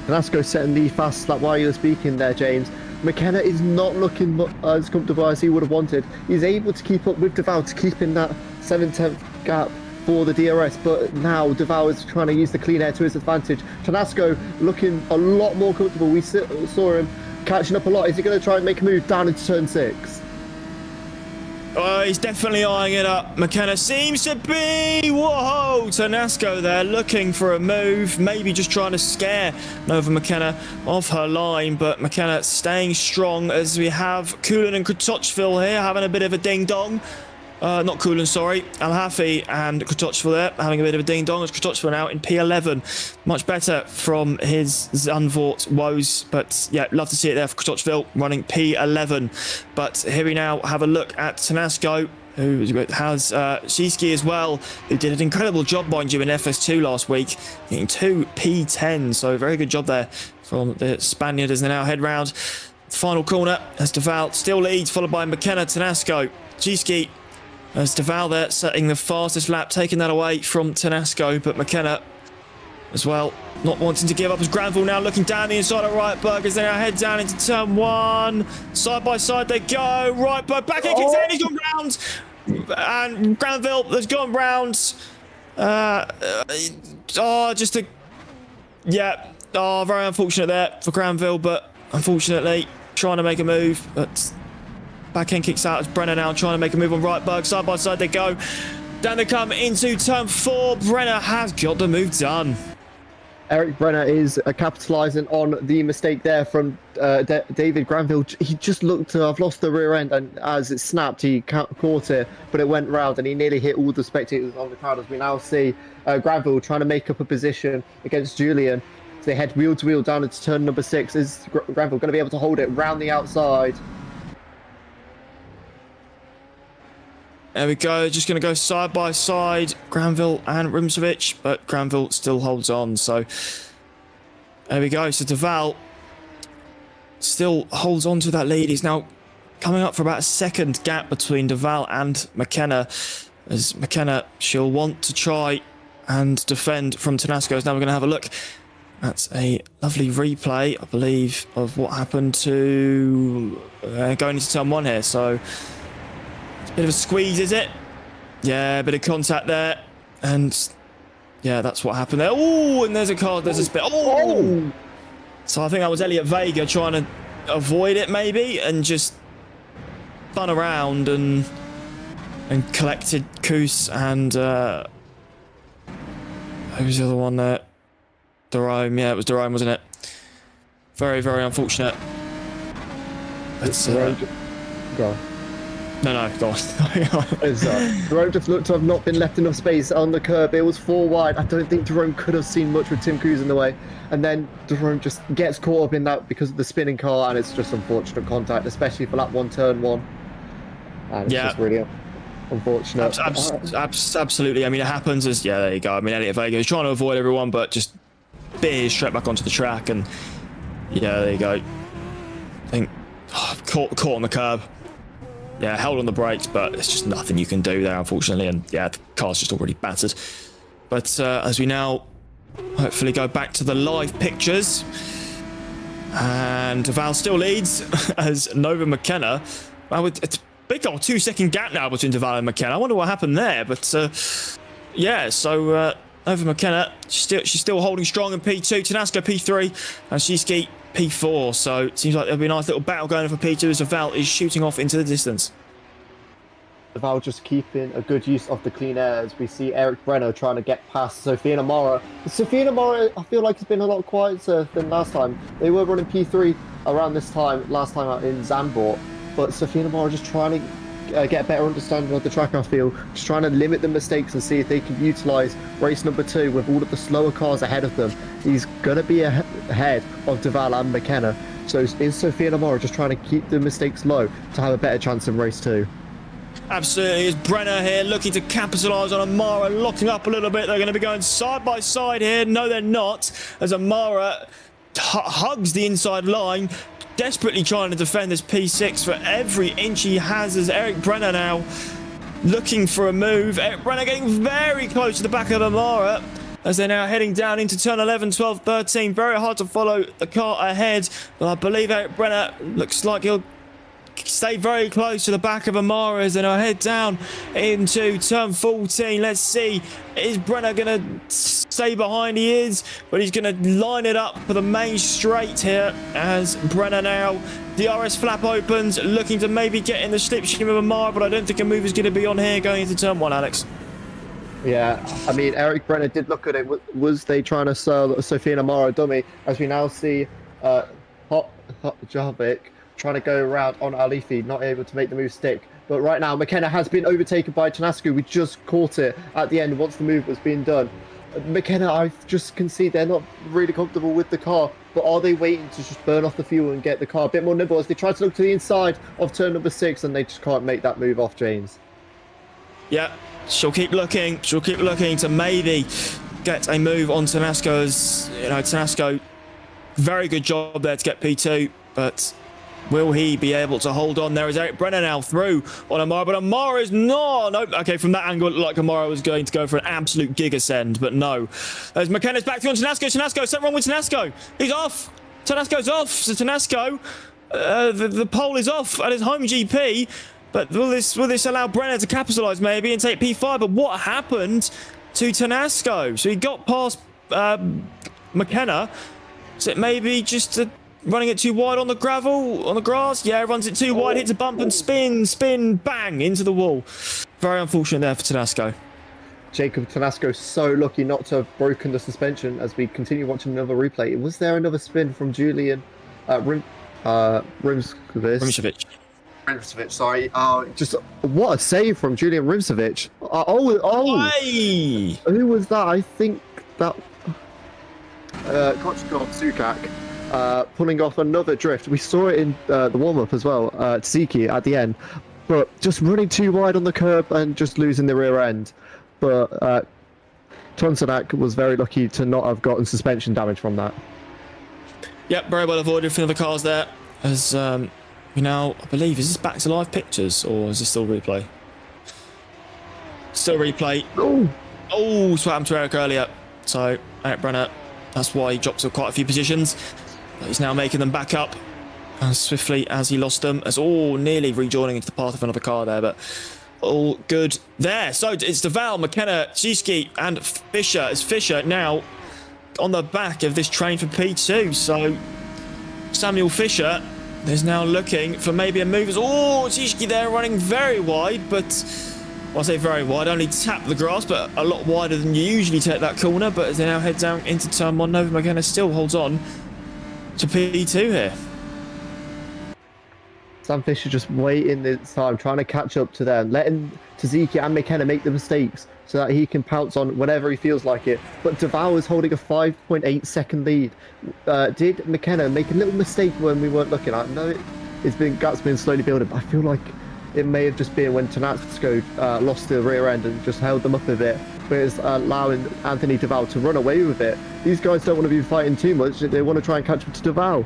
Tanasco setting the fast lap while you were speaking there, James. McKenna is not looking as comfortable as he would have wanted. He's able to keep up with Duval to keep in that 7/10 gap for the DRS, but now Duval is trying to use the clean air to his advantage. Tanasco looking a lot more comfortable. We saw him catching up a lot. Is he going to try and make a move down into turn 6? Oh, he's definitely eyeing it up. McKenna seems to be... Whoa! Tanasco there looking for a move. Maybe just trying to scare Nova McKenna off her line. But McKenna staying strong as we have Kulin and Kratochvil here having a bit of a ding-dong. Not Kulin, sorry. Al-Hafi and Kratochvil there having a bit of a ding-dong as Kratochvil now in P11. Much better from his Zandvoort woes. But yeah, love to see it there for Kratochvil running P11. But here we now have a look at Tanasco, who has Shiski as well, who did an incredible job, mind you, in FS2 last week, getting 2 P10. So very good job there from the Spaniard as they now head round. Final corner as Duval still leads, followed by McKenna, Tanasco, Shiski. As Duval there setting the fastest lap, taking that away from Tanasco, but McKenna as well, not wanting to give up as Granville now looking down the inside of Reitberg as they now head down into turn 1. Side by side they go. Reitberg back in, kicks in, he's gone round. And Granville has gone round. Very unfortunate there for Granville, but unfortunately trying to make a move, but back end kicks out as Brenner now trying to make a move on Reitberg. Side by side they go. Down they come into turn 4. Brenner has got the move done. Eric Brenner is capitalising on the mistake there from David Granville. He just looked to have lost the rear end, and as it snapped, he caught it, but it went round, and he nearly hit all the spectators on the crowd. As we now see Granville trying to make up a position against Julian. So they head wheel to wheel down into turn number 6. Is Granville going to be able to hold it round the outside? There we go, just going to go side by side, Granville and Rimsevich, but Granville still holds on, so there we go. So Duval still holds on to that lead. He's now coming up for about a second gap between Duval and McKenna, as McKenna, she'll want to try and defend from Tanasco. Now we're going to have a look at a lovely replay, I believe, of what happened to going into turn 1 here, so... Bit of a squeeze, is it? Yeah, a bit of contact there. And yeah, that's what happened there. Oh, and there's a car, there's a spit. Oh! So I think that was Elliot Vega trying to avoid it maybe and just spun around and collected Koos and Who was the other one there? Durham, yeah, it was Durham, wasn't it? Very, very unfortunate. It's go on. No, go on. Jerome just looked to have not been left enough space on the curb. It was 4 wide. I don't think Jerome could have seen much with Tim Cruz in the way. And then Jerome just gets caught up in that because of the spinning car, and it's just unfortunate contact, especially for lap 1, turn 1. And it's just really unfortunate. Absolutely. I mean, it happens as, yeah, there you go. I mean, Elliot Vega is trying to avoid everyone, but just veers straight back onto the track, and yeah, there you go. I think caught on the curb. Yeah, held on the brakes, but there's just nothing you can do there, unfortunately. And yeah, the car's just already battered. But as we now hopefully go back to the live pictures, and Val still leads as Nova McKenna. Well, it's a big old 2-second gap now between Val and McKenna. I wonder what happened there, but yeah, so Nova McKenna, she's still holding strong in P2, Tanasco P3, and Shiski P4, so it seems like there'll be a nice little battle going for P2 as Val is shooting off into the distance. Val just keeping a good use of the clean air as we see Eric Brenner trying to get past Sophia Namara. Sophia Namara, I feel like it's been a lot quieter than last time. They were running P3 around this time, last time out in Zandvoort, but Sophia Namara just trying to get a better understanding of the track, I feel. Just trying to limit the mistakes and see if they can utilise race number 2 with all of the slower cars ahead of them. He's going to be ahead of Deval and McKenna. So is Sophia Namara just trying to keep the mistakes low to have a better chance in race 2? Absolutely. Is Brenner here looking to capitalise on Amara, locking up a little bit. They're going to be going side by side here. No, they're not, as Amara hugs the inside line, desperately trying to defend this P6 for every inch he has, as Eric Brenner now looking for a move. Eric Brenner getting very close to the back of Amara as they're now heading down into turn 11, 12, 13. Very hard to follow the car ahead, but I believe Eric Brenner looks like he'll stay very close to the back of Amara as they now head down into turn 14. Let's see, is Brenner going to stay behind? He is, but he's going to line it up for the main straight here as Brenner now, DRS flap opens, looking to maybe get in the slipstream of Amara, but I don't think a move is going to be on here going into turn 1, Alex. Yeah, I mean, Eric Brenner did look at it. Was they trying to sell Sophia Amara a dummy? As we now see Hot Jarvik trying to go around on Alifi, not able to make the move stick. But right now, McKenna has been overtaken by Tanascu. We just caught it at the end once the move was being done. McKenna, I just can see they're not really comfortable with the car, but are they waiting to just burn off the fuel and get the car a bit more nimble as they try to look to the inside of turn number 6 and they just can't make that move off James? Yeah, she'll keep looking to maybe get a move on Tanasco's, Tanasco, very good job there to get P2, but will he be able to hold on? There is Eric Brenner now through on Amara, but Amara is not. Nope. Okay, from that angle, it looked like Amara was going to go for an absolute gig ascend, but no. As McKenna's back to on Tanasco. Tanasco, something wrong with Tanasco. He's off. Tanasco's off. So Tanasco, the pole is off at his home GP, but will this allow Brenner to capitalise maybe and take P5? But what happened to Tanasco? So he got past McKenna. So it maybe just running it too wide on the gravel, on the grass. Yeah, runs it too wide, hits a bump and spin, bang, into the wall. Very unfortunate there for Tanasco. Jacob Tanasco so lucky not to have broken the suspension as we continue watching another replay. Was there another spin from Julian Rimsevich, sorry. Just what a save from Julian Rimsevich. Who was that? I think that Kochkov Sukak. Pulling off another drift. We saw it in the warm-up as well, Tsiki at the end, but just running too wide on the curb and just losing the rear end. But Tonsanak was very lucky to not have gotten suspension damage from that. Yep, very well avoided from the cars there. As we now, I believe, is this back to live pictures or is this still replay? Still replay. Oh, so what happened to Eric earlier. So Eric Brenner, that's why he dropped to quite a few positions. But he's now making them back up as swiftly as he lost them, as nearly rejoining into the path of another car there, but all good there. So it's Deval, McKenna, Shiski and Fisher, as Fisher now on the back of this train for P2. So Samuel Fisher is now looking for maybe a move. Shiski there running very wide, but well, I say very wide, only tap the grass, but a lot wider than you usually take that corner. But as they now head down into turn 1, Nova McKenna still holds on to P2 here. Sam Fisher just waiting this time, trying to catch up to them, letting Taziki and McKenna make the mistakes so that he can pounce on whenever he feels like it. But Duval is holding a 5.8 second lead. Did McKenna make a little mistake when we weren't looking? I know gap's been slowly building, but I feel like it may have just been when Tanatsko lost the rear end and just held them up a bit, but it's allowing Anthony Duval to run away with it. These guys don't want to be fighting too much. They want to try and catch up to Duval.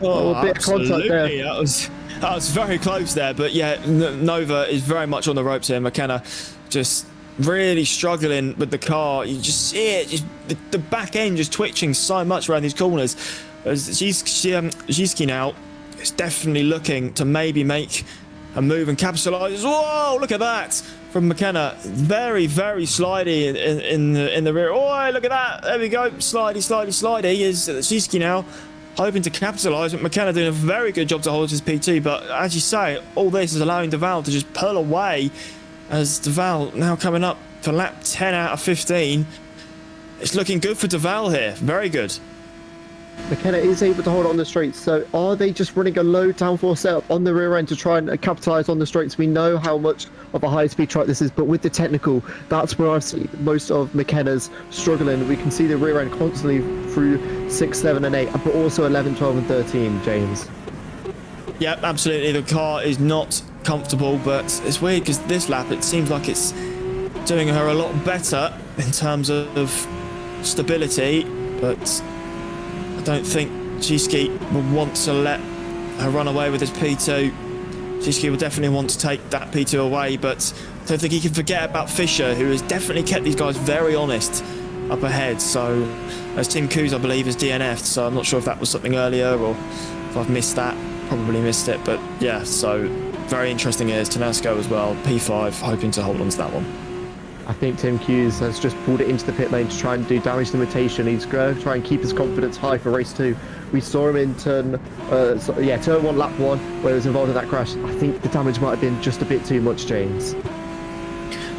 Oh, a bit absolutely. of contact there. That was very close there, but yeah, Nova is very much on the ropes here. McKenna just really struggling with the car. You just see it, just the back end just twitching so much around these corners. Zizki now is definitely looking to maybe make a move and capitalise. Whoa, look at that from McKenna. Very, very slidey in the rear. Oh, look at that. There we go. Slidey. Is Zizki now hoping to capitalise, but McKenna doing a very good job to hold his P2. But as you say, all this is allowing Duval to just pull away, as Duval now coming up for lap 10 out of 15. It's looking good for Duval here. Very good. McKenna is able to hold on the straights, so are they just running a low downforce setup on the rear end to try and capitalise on the straights? We know how much of a high-speed track this is, but with the technical, that's where I've seen most of McKenna's struggling. We can see the rear end constantly through 6, 7 and 8, but also 11, 12 and 13, James. Yep, absolutely. The car is not comfortable, but it's weird because this lap, it seems like it's doing her a lot better in terms of stability, but I don't think Zizki will want to let her run away with his P2. Zizki will definitely want to take that P2 away, but I don't think he can forget about Fisher, who has definitely kept these guys very honest up ahead. So, as Tim Coos, I believe, has DNF'd, so I'm not sure if that was something earlier or if I've missed that. Probably missed it, but yeah, so very interesting here is Tanasco as well. P5, hoping to hold on to that one. I think Tim Hughes has just pulled it into the pit lane to try and do damage limitation. He's going to try and keep his confidence high for race 2. We saw him in turn 1, lap 1, where he was involved in that crash. I think the damage might have been just a bit too much, James.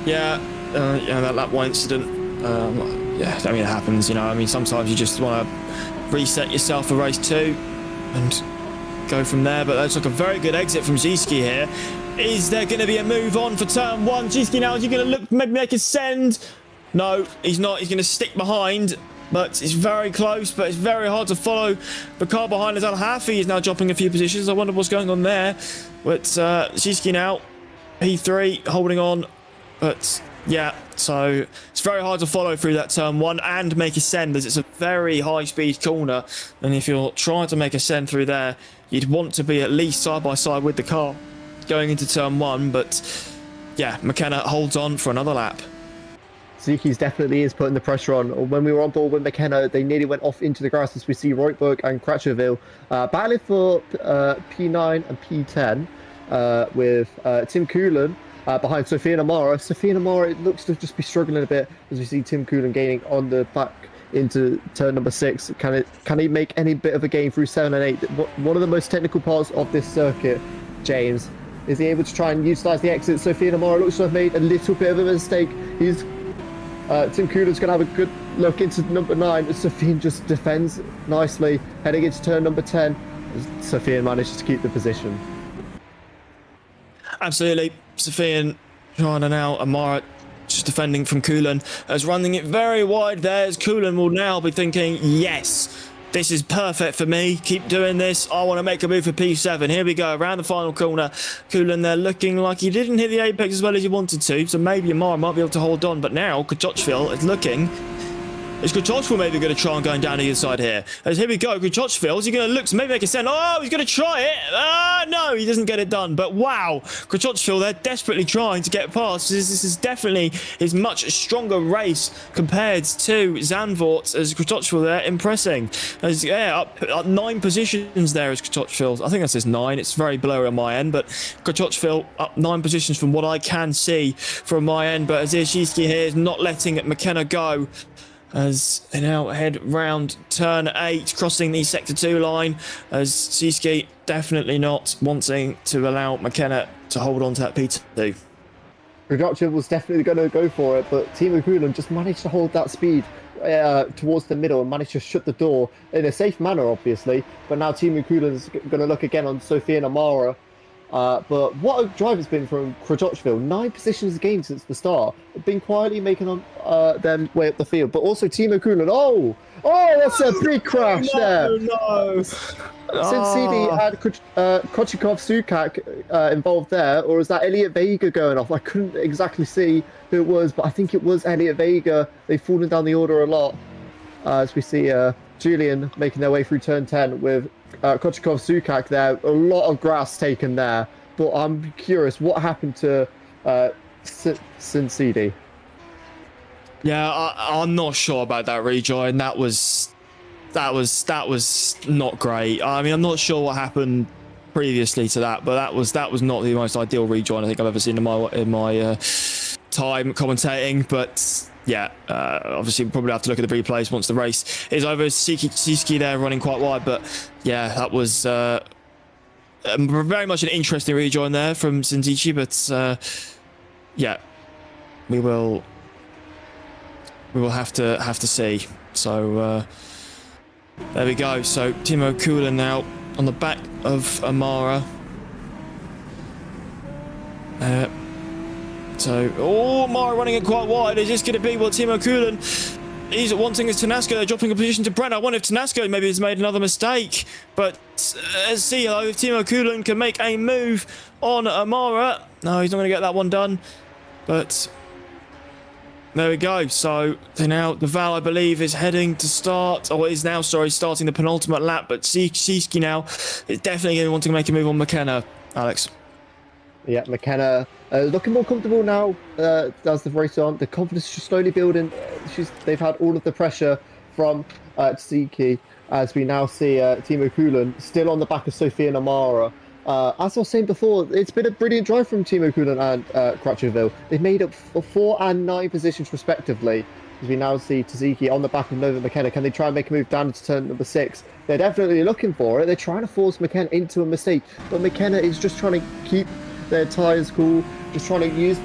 Yeah, that lap 1 incident. Yeah, I mean, it happens, you know. I mean, sometimes you just want to reset yourself for race 2 and go from there. But that's like a very good exit from Zizki here. Is there going to be a move on for turn 1? Zizki now, is he going to look, maybe make a send? No, he's not. He's going to stick behind, but it's very close, but it's very hard to follow. The car behind is Al-Hafi is now dropping a few positions. I wonder what's going on there. But Zizki now, P3, holding on. But yeah, so it's very hard to follow through that turn 1 and make a send, as it's a very high-speed corner. And if you're trying to make a send through there, you'd want to be at least side by side with the car going into turn 1, but yeah, McKenna holds on for another lap. Zuki's definitely is putting the pressure on. When we were on board with McKenna, they nearly went off into the grass, as we see Reutberg and Cratcherville battling for P9 and P10 with Tim Coolan behind Sophia and Amara. Sophia and Amara, it looks to just be struggling a bit, as we see Tim Coolan gaining on the back into turn number 6. Can he make any bit of a gain through 7 and 8? One of the most technical parts of this circuit, James. Is he able to try and utilise the exit? Sophia Namara looks to have made a little bit of a mistake. Tim Coolan's going to have a good look into number 9. Sophia just defends nicely, heading into turn number 10. Sophia manages to keep the position. Absolutely. Sophia trying to now, Amara just defending from Coolan, as running it very wide there, as Coolan will now be thinking, yes, this is perfect for me. Keep doing this. I want to make a move for P7. Here we go, around the final corner. Coolan there looking like he didn't hit the apex as well as he wanted to, so maybe Amara might be able to hold on. But now Kuchochville is looking. Is Kuchochville maybe going to try and going down the inside here? As here we go, Kuchochville, is he going to look to maybe make a send? Oh, he's going to try it. No, he doesn't get it done. But wow, Kuchochville, they're desperately trying to get past. This is definitely his much stronger race compared to Zandvoort, as Kuchochville there impressing. As yeah, up 9 positions there as Kuchochville. I think that says 9. It's very blurry on my end, but Kuchochville up 9 positions from what I can see from my end. But Azir here is not letting McKenna go, as they now head round turn 8, crossing the sector 2 line, as Zizki definitely not wanting to allow McKenna to hold on to that P2. Production was definitely going to go for it, but Timo Kulan just managed to hold that speed towards the middle and managed to shut the door in a safe manner, obviously. But now Timo Kulan's going to look again on Sofia and Amara. But what a drive it's been from Krajocville. 9 positions a game since the start. Been quietly making on them way up the field. But also Timo Kulan. Oh, that's a big crash there. No. Since CD had Kochikov Sukak involved there, or is that Elliot Vega going off? I couldn't exactly see who it was, but I think it was Elliot Vega. They've fallen down the order a lot. As we see Julian making their way through turn 10 with Kochikov Sukak there. A lot of grass taken there. But I'm curious, what happened to Sin CD? Yeah, I'm not sure about that rejoin. That was not great. I mean, I'm not sure what happened previously to that, but that was not the most ideal rejoin I think I've ever seen in my time commentating. But yeah, obviously we'll probably have to look at the replays once the race is over. Siski there running quite wide, but yeah, that was very much an interesting rejoin there from Sinzici. But yeah, we will have to see. So there we go. So Timo Kulan now on the back of Amara. Amara running it quite wide. Is this going to be what Timo Kulan is wanting as Tanasco? They're dropping a position to Brent. I wonder if Tanasco maybe has made another mistake. But let's see though if Timo Kulan can make a move on Amara. No, he's not going to get that one done. But there we go. So now the Val, I believe, is heading to start, or is now, sorry, starting the penultimate lap. But Siski now is definitely going to want to make a move on McKenna, Alex. Yeah, McKenna looking more comfortable now as the race on. The confidence is slowly building. They've had all of the pressure from Tsiki, as we now see Timo Kulan still on the back of Sofia and Amara. As I was saying before, it's been a brilliant drive from Timo Kulan and Krajocville. They've made up 4 and 9 positions respectively. As we now see Tziki on the back of Nova McKenna. Can they try and make a move down into turn number 6? They're definitely looking for it. They're trying to force McKenna into a mistake, but McKenna is just trying to keep their tyres cool, just trying to use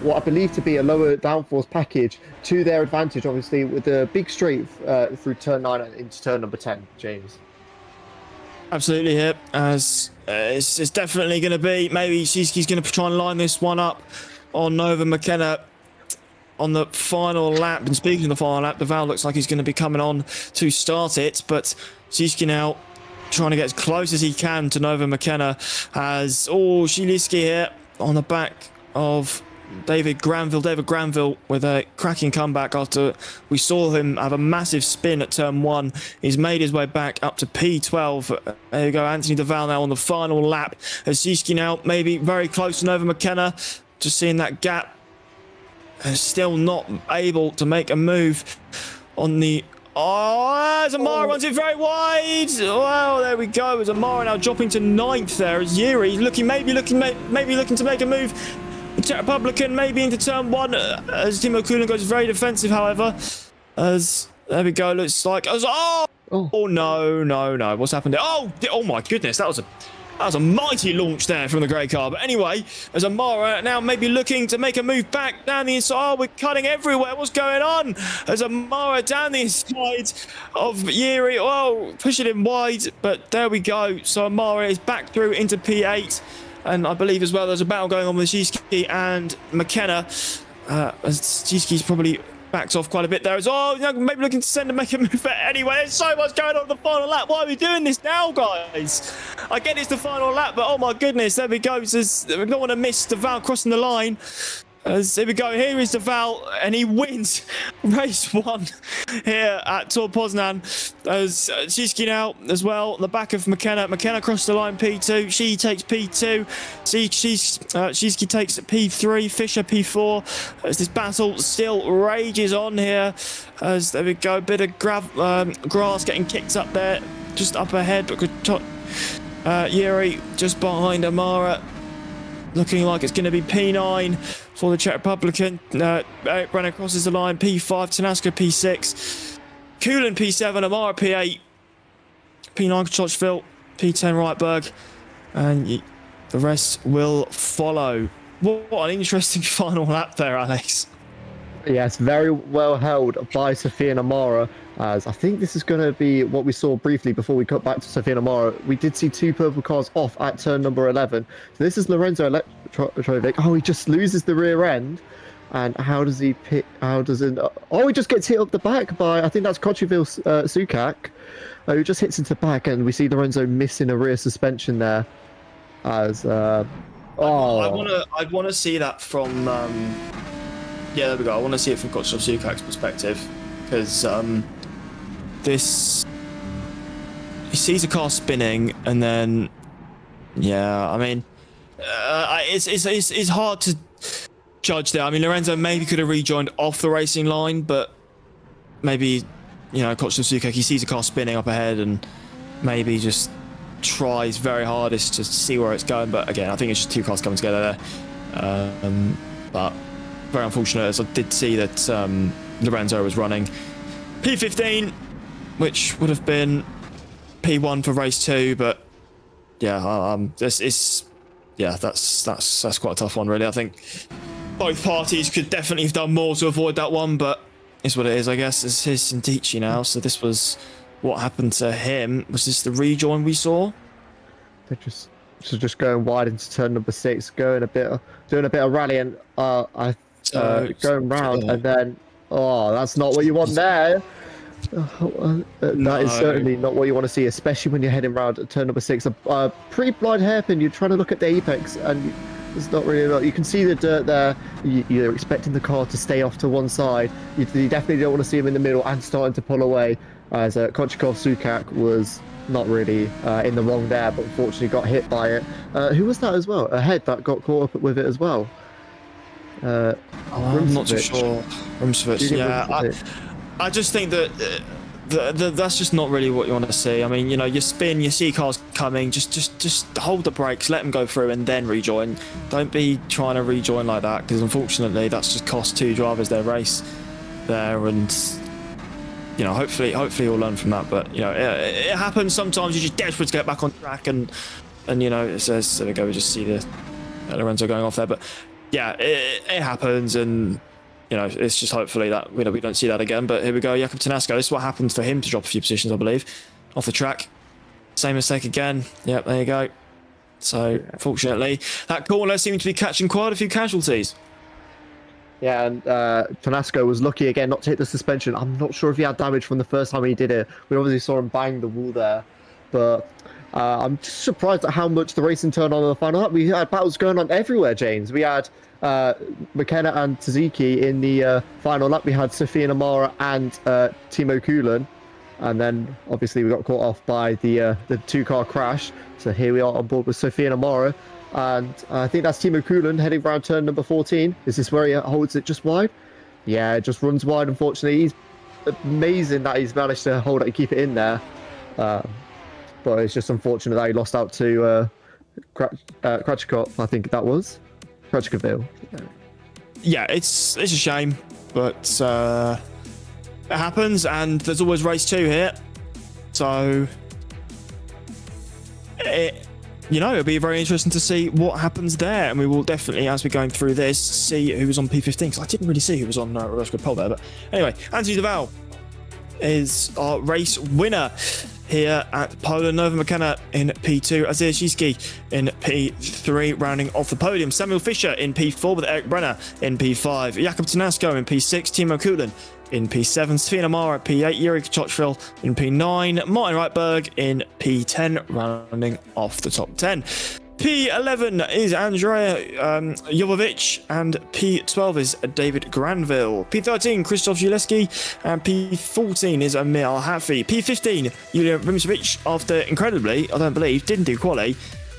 what I believe to be a lower downforce package to their advantage, obviously, with a big straight through turn 9 and into turn number 10, James. Absolutely here, as it's definitely going to be, maybe Shiski's going to try and line this one up on Nova McKenna on the final lap. And speaking of the final lap, the Val looks like he's going to be coming on to start it, but Shiski now trying to get as close as he can to Nova McKenna, as Shiliski here on the back of David Granville with a cracking comeback after we saw him have a massive spin at turn 1. He's made his way back up to P12. There you go, Anthony Duval now on the final lap, as Siski now maybe very close to Nova McKenna, just seeing that gap, still not able to make a move on the as Amara runs it very wide. Wow, there we go. As Amara now dropping to 9th there, as Yuri maybe looking to make a move. The Czech Republican maybe into turn 1 as Timo Kulan goes very defensive, however. As there we go, looks like no. What's happened there? Oh my goodness, that was a mighty launch there from the grey car. But anyway, as Amara now maybe looking to make a move back down the inside. We're cutting everywhere. What's going on? As Amara down the inside of Yuri. Pushing him wide. But there we go. So Amara is back through into P8. And I believe as well there's a battle going on with Shiski and McKenna. As Shiski's probably backed off quite a bit there as well. Maybe looking to make a move. But anyway, there's so much going on in the final lap. Why are we doing this now, guys? I get it's the final lap, but oh my goodness, there we go. We don't want to miss the Val crossing the line. As here we go, here is the Val, and he wins race 1 here at Tour Poznan. As Shiski now as well on the back of McKenna. McKenna crossed the line P2. She takes P2. Shiski takes P3. Fisher P4. As this battle still rages on here. As there we go, a bit of grass getting kicked up there, just up ahead. But Yuri just behind Amara. Looking like it's going to be P9 for the Czech Republican. Eric Brenner crosses the line. P5, Tanaska P6. Kulan P7, Amara P8. P9, Kochocville. P10, Reitberg. And the rest will follow. What an interesting final lap there, Alex. Yes, very well held by Sophia Namara. As I think this is going to be what we saw briefly before we cut back to Sophia Namara. We did see 2 purple cars off at turn number 11. So this is Lorenzo Electrovic. Oh, he just loses the rear end. And how does he pick? How does it? Oh, he just gets hit up the back by, I think that's Kocheville Sukak, who just hits into the back. And we see Lorenzo missing a rear suspension there. As I want to see that from. Yeah, there we go. I want to see it from Kocheville Sukak's perspective, because this, he sees a car spinning, and then yeah, I mean, it's hard to judge there. I mean, Lorenzo maybe could have rejoined off the racing line, but maybe, you know, Kocheville Sukak, he sees a car spinning up ahead and maybe just tries very hardest to see where it's going. But again, I think it's just 2 cars coming together there. But very unfortunate, as I did see that Lorenzo was running P15, which would have been P1 for race 2. But yeah, that's quite a tough one, really. I think both parties could definitely have done more to avoid that one, but it's what it is, I guess. It's his Sintici now, so this was what happened to him. Was this the rejoin we saw? They're just going wide into turn number 6, doing a bit of rallying, going round, and then that's not what you want there. That is certainly not what you want to see, especially when you're heading round at turn number 6. A pretty blind hairpin. You're trying to look at the apex, and it's not really a lot. You can see the dirt there. You're expecting the car to stay off to one side. You definitely don't want to see him in the middle and starting to pull away, as Kocheville Sukak was not really in the wrong there, but unfortunately got hit by it. Who was that as well? A head that got caught up with it as well. I'm not too sure. Rumsovich, yeah. I just think that that's just not really what you want to see. I mean, you know, you spin, you see cars coming, just hold the brakes, let them go through, and then rejoin. Don't be trying to rejoin like that, because unfortunately that's just cost 2 drivers their race there. And you know, hopefully you'll learn from that. But you know, it happens sometimes. You're just desperate to get back on track, and you know, it says, there we go. We just see the Lorenzo going off there, but yeah, it happens, and you know, it's just hopefully that we don't see that again. But here we go, Jakub Tanasko. This is what happens for him to drop a few positions, I believe, off the track. Same mistake again. Yep, there you go. So unfortunately, that corner seemed to be catching quite a few casualties. Yeah, and Tanasko was lucky again not to hit the suspension. I'm not sure if he had damage from the first time he did it. We obviously saw him bang the wall there, but I'm just surprised at how much the racing turned on in the final lap. We had battles going on everywhere, James. We had McKenna and Taziki in the final lap. We had Sophia Namara and Timo Kulan, and then obviously we got caught off by the 2-car crash. So here we are on board with Sophia Namara, and I think that's Timo Kulan heading around turn number 14. Is this where he holds it just wide? Yeah, it just runs wide, unfortunately. He's amazing that he's managed to hold it and keep it in there. But it's just unfortunate that he lost out to Krachikov, I think that was. Krachkoville. Yeah, it's a shame, but it happens, and there's always race 2 here. So, it'll be very interesting to see what happens there, and we will definitely, as we're going through this, see who was on P15, because I didn't really see who was on reverse grid pole there. But anyway, Anthony Duval is our race winner here at Poland. Nova McKenna in P2, Azir Shiski in P3, rounding off the podium. Samuel Fisher in P4 with Eric Brenner in P5. Jakub Tanasko in P6, Timo Kulan in P7, Sofia Namara at P8, Yuri Kocheville in P9, Martin Reitberg in P10, rounding off the top 10. P11 is Andrea Jovovich, and P12 is David Granville. P13, Krzysztof Zaleski, and P14 is Amir Al-Hafi. P15, Julian Rimsevich, after incredibly, I don't believe, didn't do quali,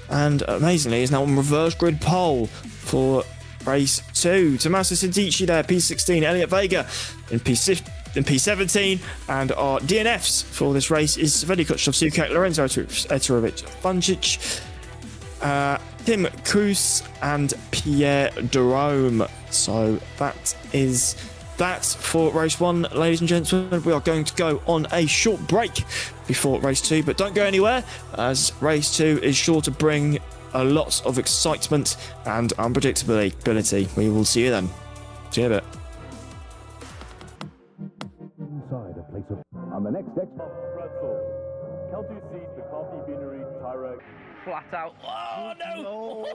and amazingly is now on reverse grid pole for race 2. Tommaso Sintici there, P16, Elliot Vega in P17, and our DNFs for this race is Sveti Kocheville Sukak, Lorenzo Eterovic Funčić, Tim Kus and Pierre Derome. So that is that for race 1, ladies and gentlemen. We are going to go on a short break before race 2, but don't go anywhere, as race 2 is sure to bring a lot of excitement and unpredictability. We will see you then. See you in a bit. Inside a place of... On the next pretzels. Kelty seat, the coffee beanery, Tyrek. Flat out. Oh no!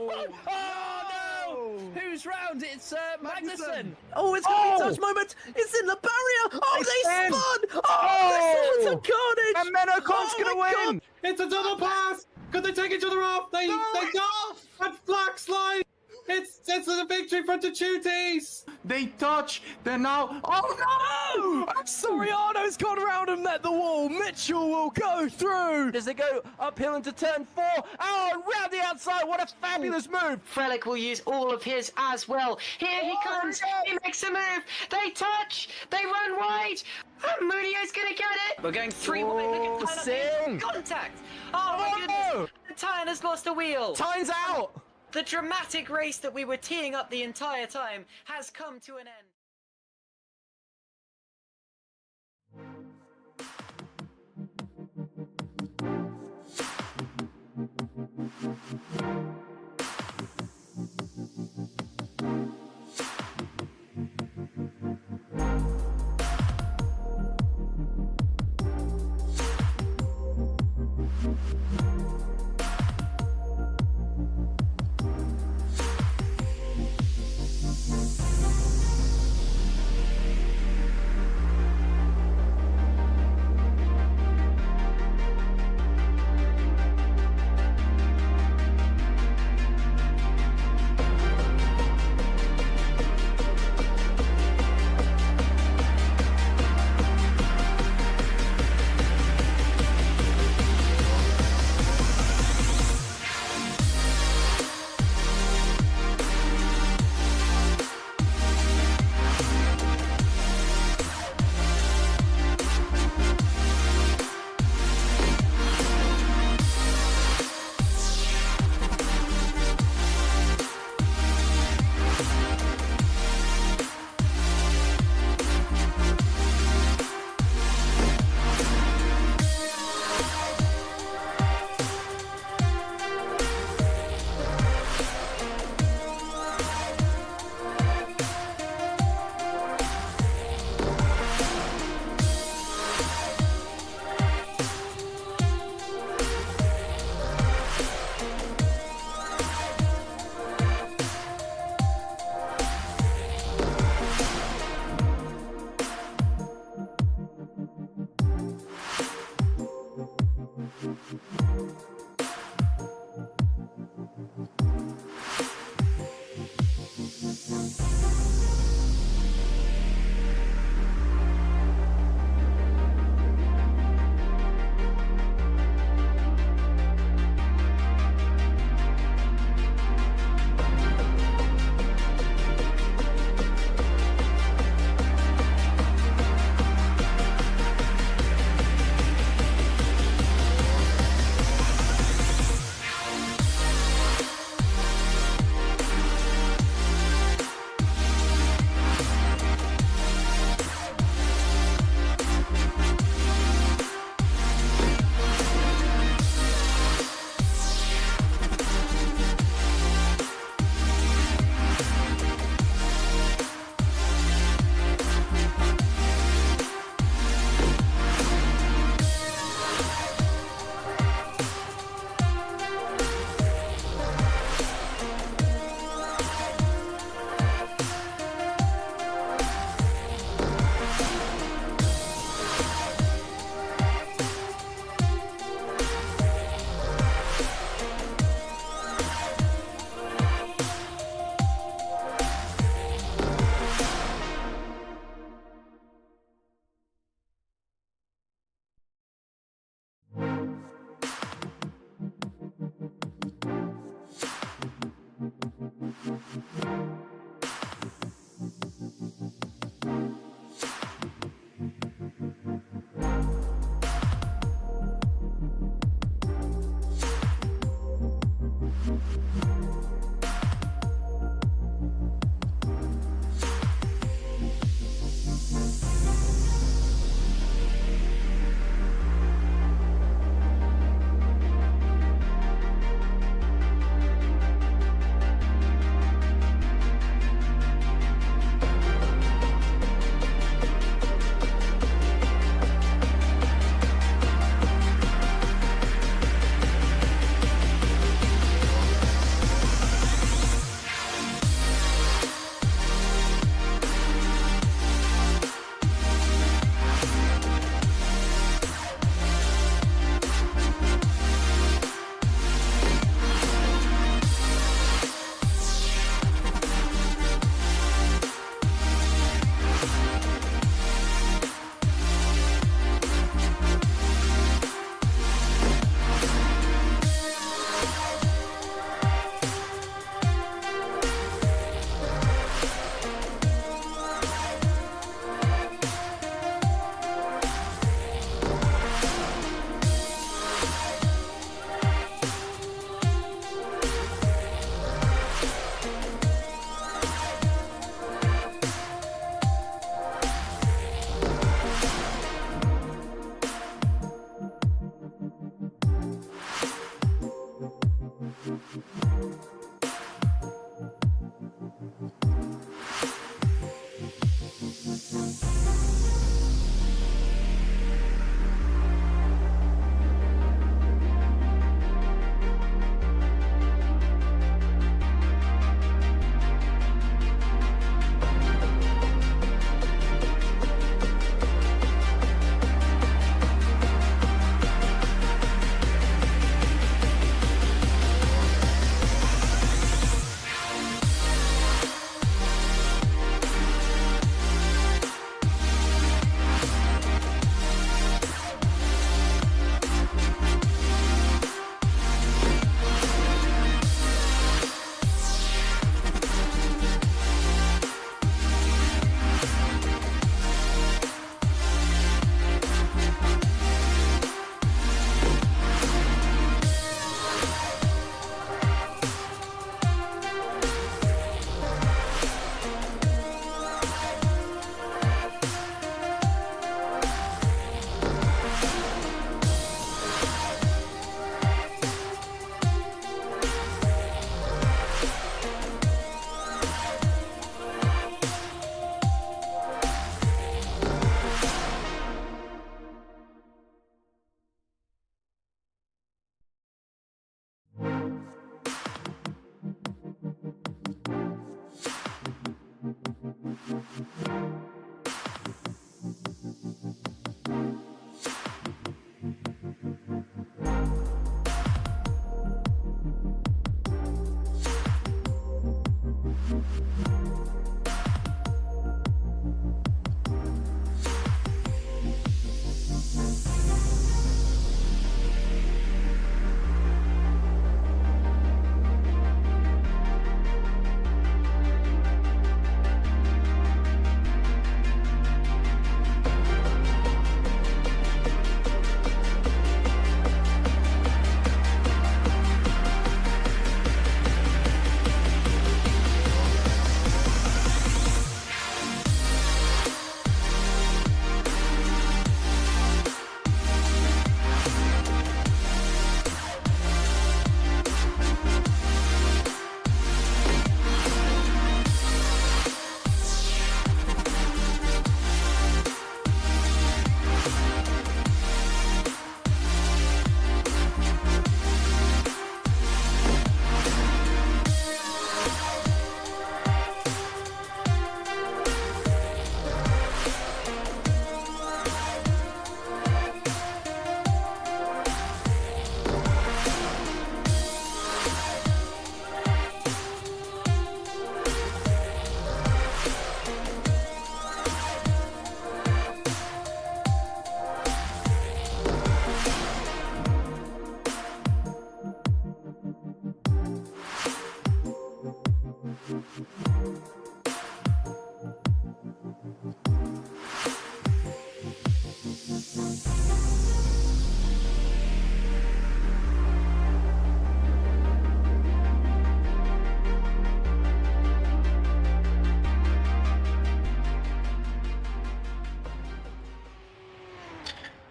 Oh no! Who's round? It's Magnussen. Oh, it's going to be a touch moment. It's in the barrier. Oh, they spun. Oh, this is a carnage. And Menokov's Oh gonna my win. God. It's a double pass! Could they take each other off? They don't! And flag slide! It's a victory for the Tuties! They touch, they're now... Oh no! Soriano's gone around and met the wall. Mitchell will go through. As they go uphill into turn 4. Oh, and round the outside. What a fabulous move. Frelick will use all of his as well. Here he comes. He makes a move. They touch. They run wide. And Munio's gonna get it. We're going 3 wide. Look at Sing. contact. Oh my goodness. The Tyne has lost a wheel. Time's out. The dramatic race that we were teeing up the entire time has come to an end.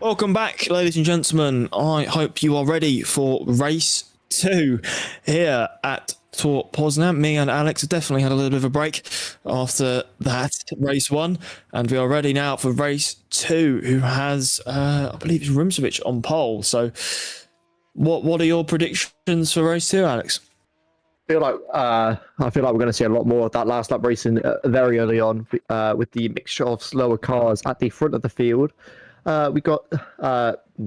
Welcome back, ladies and gentlemen. I hope you are ready for race 2 here at Tour Poznan. Me and Alex have definitely had a little bit of a break after that race 1, and we are ready now for race 2, who has, I believe, it's Rumsovic on pole. So, what are your predictions for race 2, Alex? I feel like we're going to see a lot more of that last lap racing very early on with the mixture of slower cars at the front of the field. We got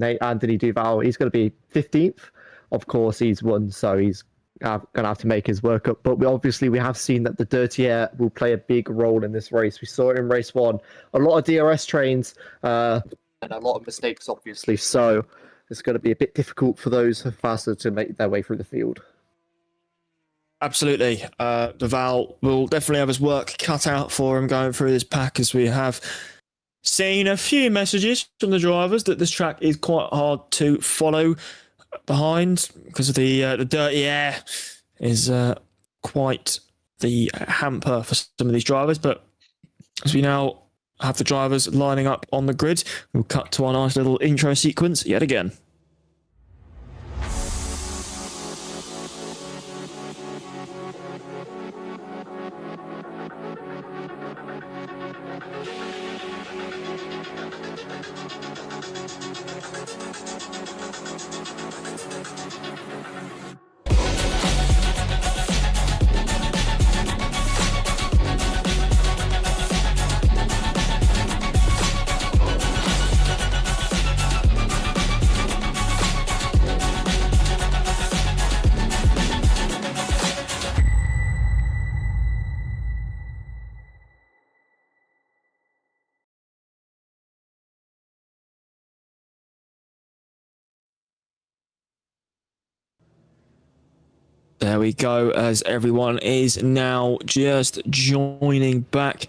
Anthony Duval. He's going to be 15th. Of course, he's won, so he's going to have to make his work up. But we have seen that the dirty air will play a big role in this race. We saw it in race 1. A lot of DRS trains and a lot of mistakes, obviously. So it's going to be a bit difficult for those faster to make their way through the field. Absolutely. Duval will definitely have his work cut out for him going through this pack, as we have seen a few messages from the drivers that this track is quite hard to follow behind because of the dirty air is quite the hamper for some of these drivers. But as we now have the drivers lining up on the grid, we'll cut to our nice little intro sequence yet again. There we go, as everyone is now just joining back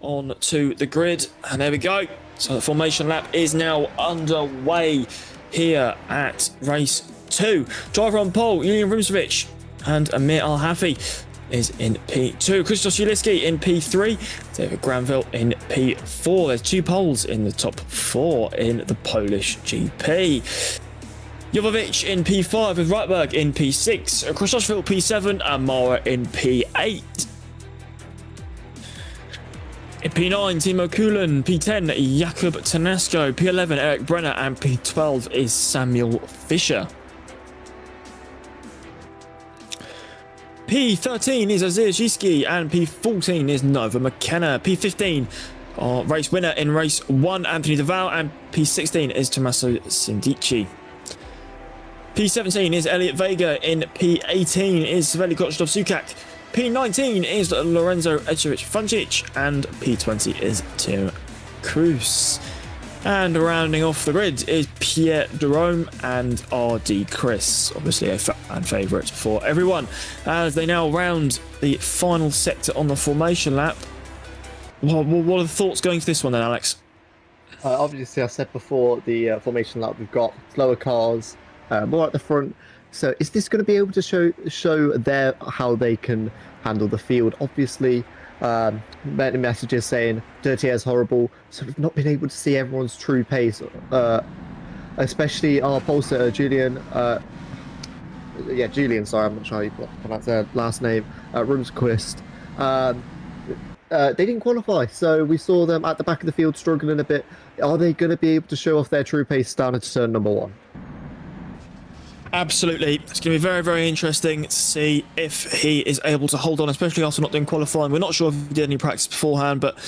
onto the grid. And there we go. So the formation lap is now underway here at race 2. Driver on pole, Julian Rumsovic and Amir Al-Hafi is in P2. Christos Uliski in P3. David Granville in P4. There's 2 poles in the top 4 in the Polish GP. Jovovic in P5 with Reitberg in P6, Krzysztof P7 and Mara in P8. In P9, Timo Kulan, P10, Jakub Tanasko, P11, Eric Brenner, and P12 is Samuel Fischer. P13 is Azir Zhiski, and P14 is Nova McKenna. P15, race winner in race 1, Anthony Duval, and P16 is Tommaso Sindici. P17 is Elliot Vega. In P18 is Sveli Kochtov-Sukak. P19 is Lorenzo Echevich-Funcic. And P20 is Tim Cruz. And rounding off the grid is Pierre Jerome and RD Chris. Obviously a fan favourite for everyone. As they now round the final sector on the formation lap. What are the thoughts going to this one then, Alex? Obviously, I said before the formation lap, we've got slower cars, more at the front. So is this going to be able to show how they can handle the field? Obviously, many messages saying dirty air is horrible, so we've not been able to see everyone's true pace, especially our pole setter Julian. Julian. Sorry, I'm not sure how you pronounce their last name. Rumsquist. They didn't qualify, so we saw them at the back of the field struggling a bit. Are they going to be able to show off their true pace down at turn number 1? Absolutely. It's going to be very, very interesting to see if he is able to hold on, especially after not doing qualifying. We're not sure if he did any practice beforehand, but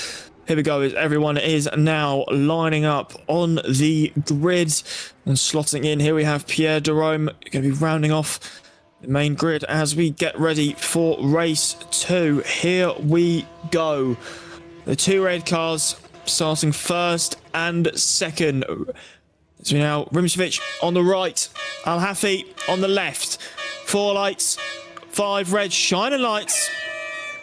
here we go. Everyone is now lining up on the grid and slotting in. Here we have Pierre Jerome going to be rounding off the main grid as we get ready for race 2. Here we go. The 2 red cars starting first and second. So now Rumsovic on the right, Al-Hafi on the left. 4 lights, 5 red shining lights.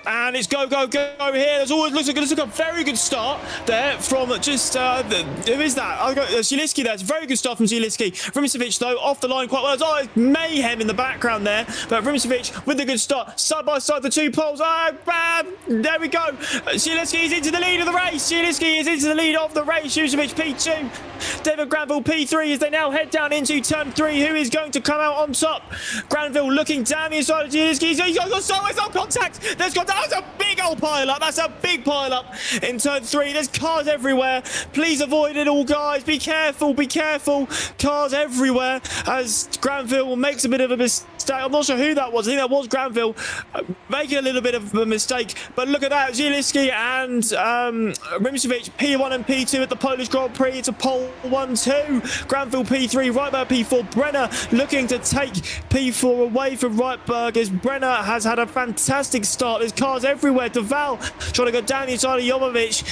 And it's go here. There's always looks like a very good start there from just who is that? I've got Zielinski there. It's a very good start from Zielinski. Rimcevic though off the line quite well. Oh, it's mayhem in the background there, but Rimcevic with a good start side by side the two poles. Oh, bam! There we go. Zielinski is into the lead of the race. Zielinski is into the lead of the race. Rimcevic P2. David Granville P3 as they now head down into turn 3. Who is going to come out on top? Granville looking down the inside of Zielinski. He's got so contact. There's got that's a big old pile up. That's a big pile up in turn 3. There's cars everywhere. Please avoid it all, guys. Be careful. Be careful. Cars everywhere as Granville makes a bit of a mistake. I'm not sure who that was. I think that was Granville making a little bit of a mistake. But look at that. Zielinski and Rimcevic P1 and P2 at the Polish Grand Prix. It's a pole 1-2. Granville P3. Reitberg P4. Brenner looking to take P4 away from Reitberg as Brenner has had a fantastic start. There's cars everywhere. Deval trying to go down the inside of Jovovic.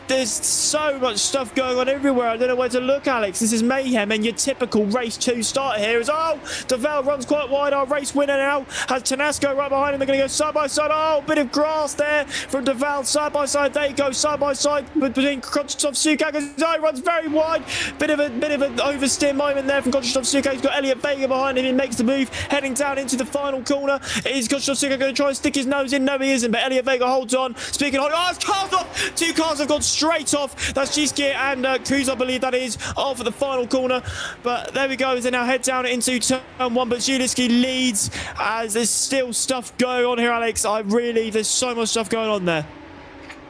There's so much stuff going on everywhere. I don't know where to look, Alex. This is mayhem, and your typical race 2 start here is Deval runs quite wide. Our race winner now has Tanasco right behind him. They're going to go side by side. Oh, bit of grass there from Deval. Side by side they go. Side by side between Konchitov Sukak. Oh, runs very wide. Bit of an oversteer moment there from Konchitov Sukak. He's got Elliot Vega behind him. He makes the move, heading down into the final corner. Is Konchitov Sukak going to try and stick his nose in? No, he isn't. But Elliot Vega holds on. Speaking of, it's cars off. 2 cars have gone straight off. That's Giskier and Cruz, I believe that is, off at the final corner. But there we go. As they now head down into turn 1. But Zielinski leads as there's still stuff going on here, Alex. There's so much stuff going on there.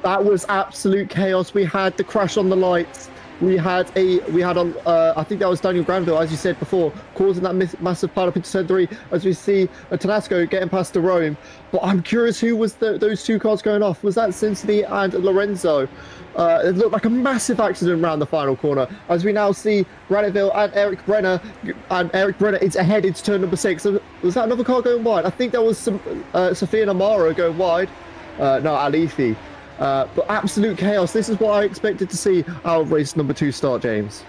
That was absolute chaos. We had the crash on the lights. We had I think that was Daniel Granville, as you said before, causing that massive pile up into turn 3. As we see Tanasco getting past the Rome. But I'm curious, who was those 2 cars going off? Was that Cincinnati and Lorenzo? It looked like a massive accident around the final corner. As we now see Granville and Eric Brenner, is ahead into turn number 6. Was that another car going wide? I think that was some Sofia and Amara going wide. No, Alifi. But absolute chaos. This is what I expected to see our race number 2 start, James.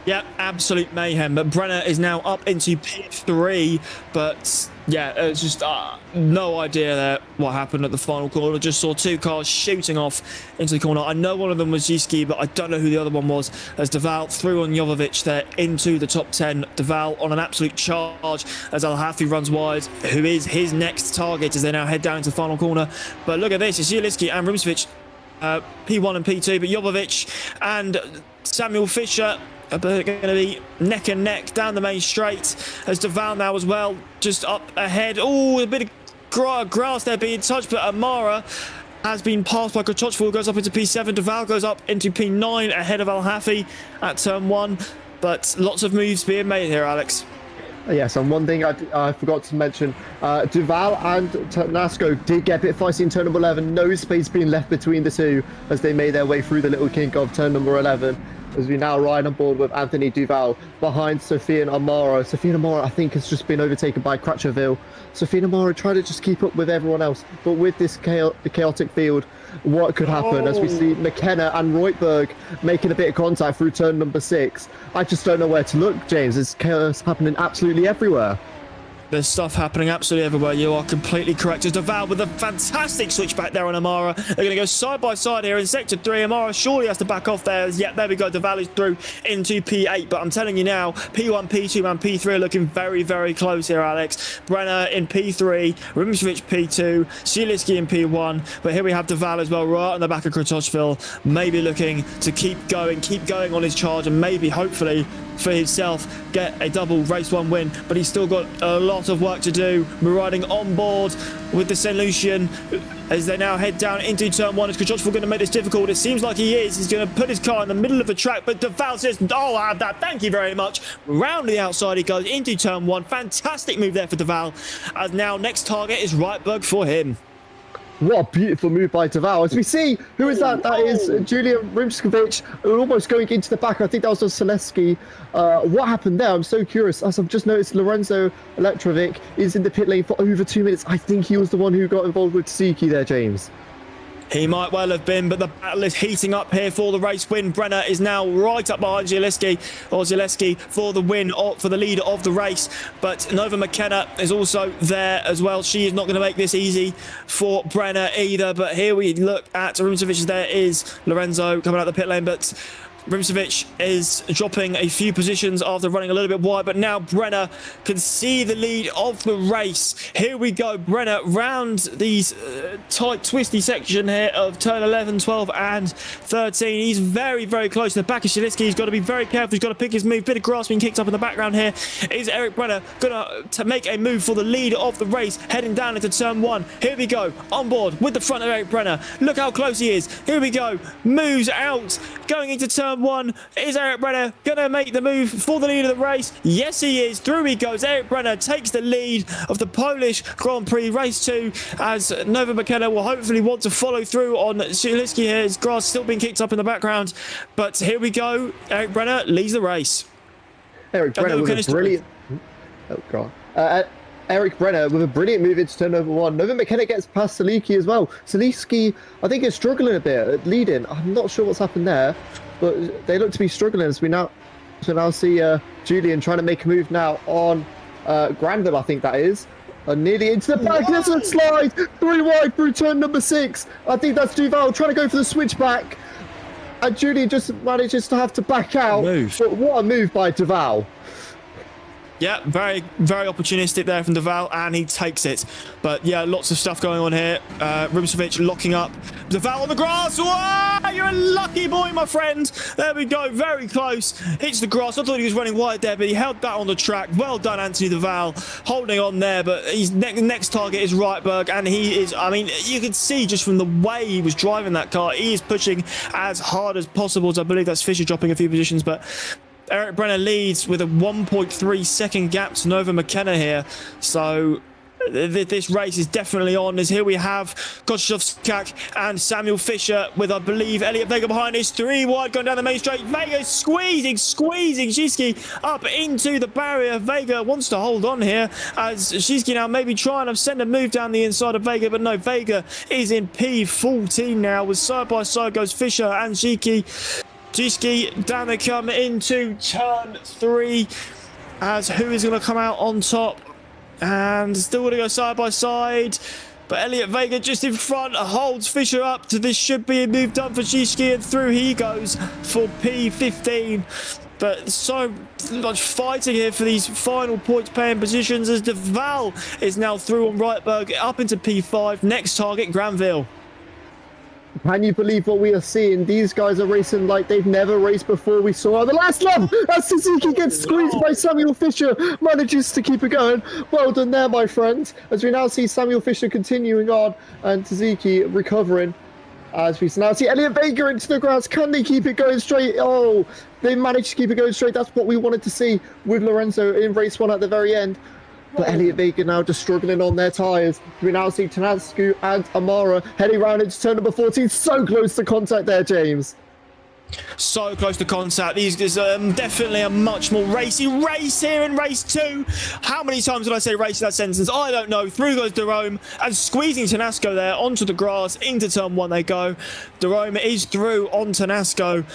Yeah, absolute mayhem. But Brenner is now up into P3. But yeah, it's just no idea there what happened at the final corner. Just saw 2 cars shooting off into the corner. I know one of them was Giski, but I don't know who the other one was. As Deval threw on Jovovic there into the top 10. Deval on an absolute charge as Al-Hafi runs wide, who is his next target as they now head down to the final corner. But look at this. It's Zielinski and Rimcevic, P1 and P2. But Jovovic and Samuel Fisher are going to be neck and neck down the main straight as Deval now as well just up ahead. Oh, a bit of grass there being touched, but Amara has been passed by Kotochville, goes up into P7. Deval goes up into P9 ahead of Al-Hafi at turn 1, but lots of moves being made here, Alex. Yes, and one thing I forgot to mention, Deval and Tanasco did get a bit feisty in turn number 11. No space being left between the 2 as they made their way through the little kink of turn number 11. As we now ride on board with Anthony Duval behind Sofia and Amara. Sofia and Amara, I think, has just been overtaken by Crutcherville. Sofia and Amara trying to just keep up with everyone else. But with this chaotic field, what could happen as we see McKenna and Reutberg making a bit of contact through turn number 6. I just don't know where to look, James. There's chaos happening absolutely everywhere. There's stuff happening absolutely everywhere. You are completely correct. As Deval with a fantastic switchback there on Amara. They're going to go side by side here in sector 3. Amara surely has to back off there. Yeah, there we go. Deval is through into P8. But I'm telling you now, P1, P2 and P3 are looking very, very close here, Alex. Brenner in P3, Rimcevic P2, Zielinski in P1. But here we have Deval as well, right on the back of Kratochville. Maybe looking to keep going on his charge and maybe, hopefully, for himself, get a double race 1 win. But he's still got a lot of work to do. We're riding on board with the St. Lucian as they now head down into turn 1. Is Kochochville going to make this difficult? It seems like he is. He's going to put his car in the middle of the track, but Deval says, oh, I have that. Thank you very much. Round the outside he goes into turn 1. Fantastic move there for Deval. As now next target is Reitberg for him. What a beautiful move by Deval. As we see, who is that? That is Julian Rimskovic, almost going into the back. I think that was Selesky. What happened there? I'm so curious. As I've just noticed, Lorenzo Elektrovic is in the pit lane for over 2 minutes. I think he was the one who got involved with Tsuki there, James. He might well have been, but the battle is heating up here for the race win. Brenner is now right up behind Zielinski for the win, for the lead of the race. But Nova McKenna is also there as well. She is not going to make this easy for Brenner either. But here we look at Rimcevic. There is Lorenzo coming out the pit lane, but Rimcevic is dropping a few positions after running a little bit wide, but now Brenner can see the lead of the race. Here we go. Brenner round these tight, twisty section here of turn 11, 12, and 13. He's very, very close to the back of Zielinski. He's got to be very careful. He's got to pick his move. Bit of grass being kicked up in the background here. Is Eric Brenner going to make a move for the lead of the race, heading down into turn 1? Here we go. On board with the front of Eric Brenner. Look how close he is. Here we go. Moves out. Going into turn 1. Is Eric Brenner going to make the move for the lead of the race? Yes, he is. Through he goes. Eric Brenner takes the lead of the Polish Grand Prix Race 2, as Nova McKenna will hopefully want to follow through on Zielinski here. His grass still being kicked up in the background. But here we go. Eric Brenner leads the race. Eric Brenner with a brilliant... Oh, God. Eric Brenner with a brilliant move into turn number 1. Nova McKenna gets past Zielinski as well. Zielinski, I think, is struggling a bit at leading. I'm not sure what's happened there, but they look to be struggling as we now see Julian trying to make a move now on Granville, I think that is. Nearly into the back. There's a slide. 3 wide through turn number 6. I think that's Duval trying to go for the switchback. And Julian just manages to have to back out. But what a move by Duval. Yeah, very, very opportunistic there from Duval, and he takes it. But yeah, lots of stuff going on here. Rimcevic locking up. Duval on the grass. Whoa, you're a lucky boy, my friend. There we go, very close. Hits the grass. I thought he was running wide there, but he held that on the track. Well done, Anthony Duval, holding on there. But his next target is Reitberg, and he is, I mean, you could see just from the way he was driving that car, he is pushing as hard as possible. So I believe that's Fisher dropping a few positions, but Eric Brenner leads with a 1.3 second gap to Nova McKenna here. So this race is definitely on, as here we have Koczykak and Samuel Fisher with, I believe, Elliot Vega behind us. 3 wide going down the main straight. Vega squeezing Shiski up into the barrier. Vega wants to hold on here, as Shiski now maybe trying to send a move down the inside of Vega, but no, Vega is in P14 now, with side by side goes Fisher and Shiski. Down they come into turn 3, as who is going to come out on top, and still going to go side by side, but Elliot Vega just in front holds Fisher up to this should be a move done for Shiski, and through he goes for P15. But so much fighting here for these final points paying positions, as Duval is now through on Reitberg up into P5. Next target, Granville. Can you believe what we are seeing? These guys are racing like they've never raced before. We saw the last lap as Suzuki gets squeezed by Samuel Fisher, manages to keep it going. Well done there, my friends, as we now see Samuel Fisher continuing on and Suzuki recovering. As we now see Elliot Vega into the grass. Can they keep it going straight? Oh, they managed to keep it going straight. That's what we wanted to see with Lorenzo in race 1 at the very end. But Elliot Vega now just struggling on their tyres. We now see Tanascu and Amara heading round into turn number 14. So close to contact there, James. So close to contact. These is definitely a much more racy race here in race 2. How many times did I say race in that sentence? I don't know. Through goes Derome and squeezing Tanasco there onto the grass. Into turn 1 they go. Derome is through on Tanasco,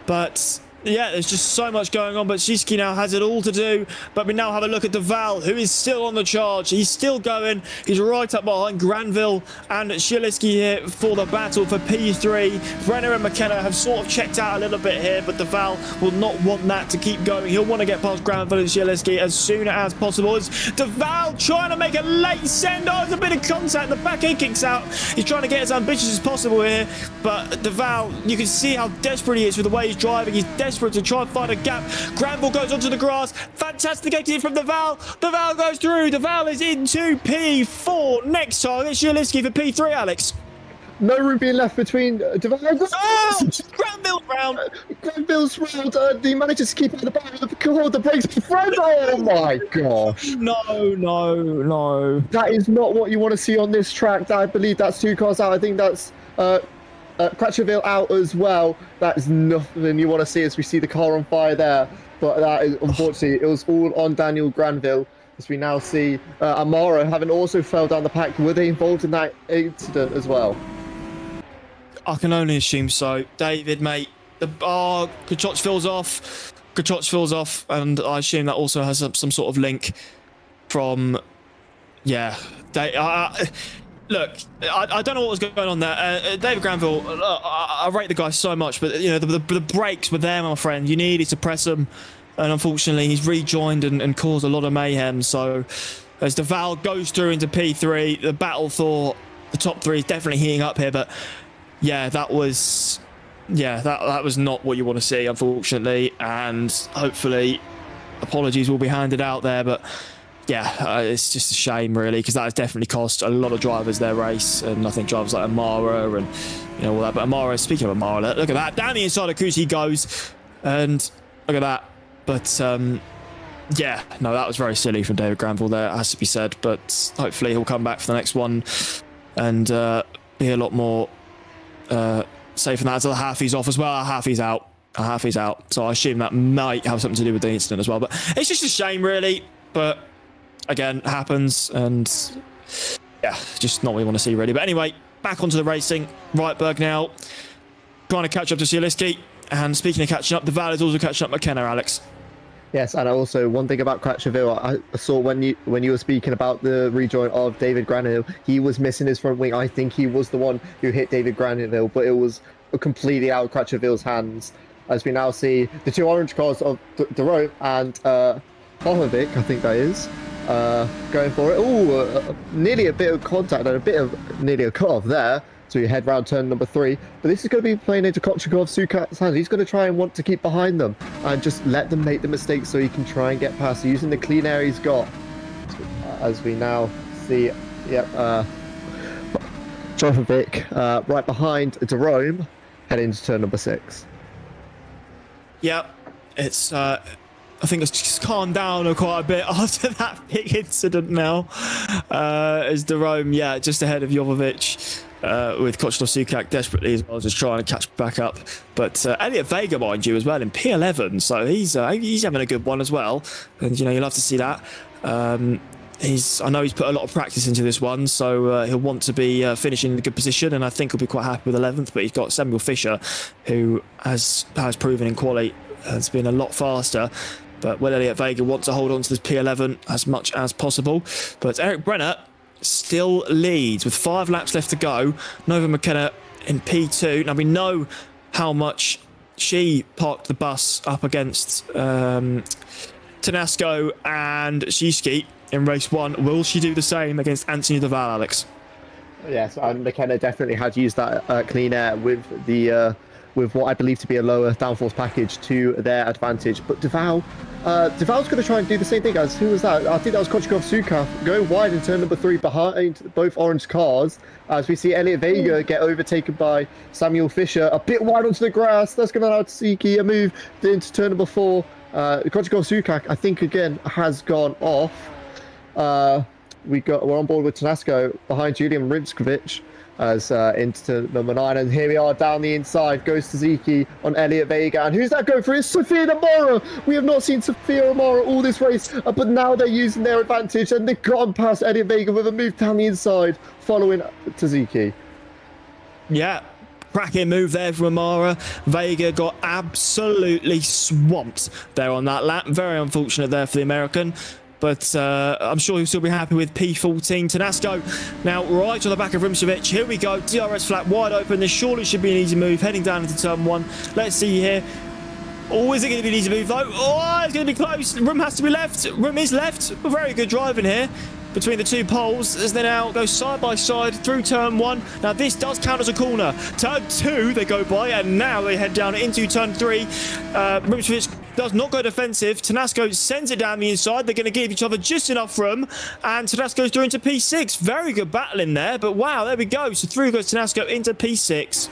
but yeah, there's just so much going on, but Shiski now has it all to do. But we now have a look at Duval, who is still on the charge. He's still going. He's right up behind Granville and Zielinski here for the battle for P3. Brenner and McKenna have sort of checked out a little bit here, but Duval will not want that to keep going. He'll want to get past Granville and Zielinski as soon as possible. It's Duval trying to make a late send. Oh, there's a bit of contact. The back end kicks out. He's trying to get as ambitious as possible here, but Duval, you can see how desperate he is for the way he's driving. He's desperate to try and find a gap. Granville goes onto the grass. Fantastic exit from Duval. Duval goes through. Duval is into P4. Next target, Zielinski for P3, Alex. No room being left between Duval. Oh! Granville round. Granville's round. He manages to keep it at the back of the brakes. Oh my gosh. No. That is not what you want to see on this track. I believe that's 2 cars out. I think that's Crutcherville out as well. That is nothing you want to see as we see the car on fire there. But that is, unfortunately, it was all on Daniel Granville. As we now see Amara having also fell down the pack. Were they involved in that incident as well? I can only assume so. David, mate, Kachok feels off. Kachok feels off, and I assume that also has some sort of link from, yeah. Look, I don't know what was going on there. David Granville, I rate the guy so much, but you know the brakes were there, my friend. You needed to press them, and unfortunately, he's rejoined and caused a lot of mayhem. So, as Deval goes through into P3, the battle for the top 3 is definitely heating up here. But yeah, that was not what you want to see, unfortunately, and hopefully, apologies will be handed out there, but. Yeah, it's just a shame, really, because that has definitely cost a lot of drivers their race, and I think drivers like Amara and all that. But Amara, speaking of Amara, look at that, down the inside of Cruz he goes, and look at that. But yeah, no, that was very silly from David Granville there, it has to be said. But hopefully he'll come back for the next one and be a lot more safe in that. So the half he's off as well, half he's out, So I assume that might have something to do with the incident as well. But it's just a shame, really. But again, happens, and yeah, just not what we want to see, really. But anyway, back onto the racing. Reitberg now trying to catch up to Sialiski, and speaking of catching up, the Val is also catching up McKenna, Alex. Yes, and also one thing about Crutcherville, I saw when you were speaking about the rejoin of David Granville, he was missing his front wing. I think he was the one who hit David Granville, but it was completely out of Crutcherville's hands. As we now see the 2 orange cars of Derome and Pohovic, I think that is. Going for it. Oh, nearly a bit of contact and a bit of nearly a cut off there. So you head round turn number 3. But this is going to be playing into Kochikov Sukat's hands. He's going to try and want to keep behind them and just let them make the mistakes so he can try and get past using the clean air he's got. As we now see, Jovovic right behind Derome heading into turn number 6. Yep, it's I think it's just calmed down quite a bit after that big incident now. As Derome, yeah, just ahead of Jovovic, with Kochikov Sukak desperately as well, just trying to catch back up. But Elliot Vega, mind you, as well in P11, so he's having a good one as well. And you'll have to see that. I know he's put a lot of practice into this one, so he'll want to be finishing in a good position, and I think he'll be quite happy with 11th. But he's got Samuel Fisher, who has proven in quali has been a lot faster. But will Elliot Vega want to hold on to this P11 as much as possible? But Eric Brenner still leads with 5 laps left to go. Nova McKenna in P2. Now we know how much she parked the bus up against Tanasco and Shiski in race 1. Will she do the same against Anthony Deval, Alex? Yes, and McKenna definitely had used that clean air with the with what I believe to be a lower downforce package to their advantage. But Deval's going to try and do the same thing as, who was that? I think that was Kochikov Sukaf going wide in turn number 3 behind both orange cars. As we see Elliot Vega get overtaken by Samuel Fisher, a bit wide onto the grass. That's going to allow Tsiki a move into turn number 4. Kochikov Sukak, I think, again, has gone off. We're on board with Tanasco behind Julian Rimskovic as into number 9, and here we are down the inside. Goes to Ziki on Elliot Vega, and who's that going for? It's Sophia Amara. We have not seen Sophia Amara all this race, but now they're using their advantage, and they've gone past Elliot Vega with a move down the inside, following to Ziki. Yeah, cracking move there from Amara. Vega got absolutely swamped there on that lap. Very unfortunate there for the American. But I'm sure he'll still be happy with P14. Tanasco now right on the back of Rimsovic. Here we go. DRS flat wide open. This surely should be an easy move heading down into turn 1. Let's see here. Oh, is it going to be an easy move though? Oh, it's going to be close. Rim has to be left. Rim is left. Very good driving here between the 2 poles as they now go side by side through turn 1. Now this does count as a corner. Turn 2 they go by, and now they head down into turn 3. Rimsovic does not go defensive. Tanasco sends it down the inside. They're going to give each other just enough room, and Tanasco's through into P6. Very good battle in there, but wow, there we go. So through goes Tanasco into P6.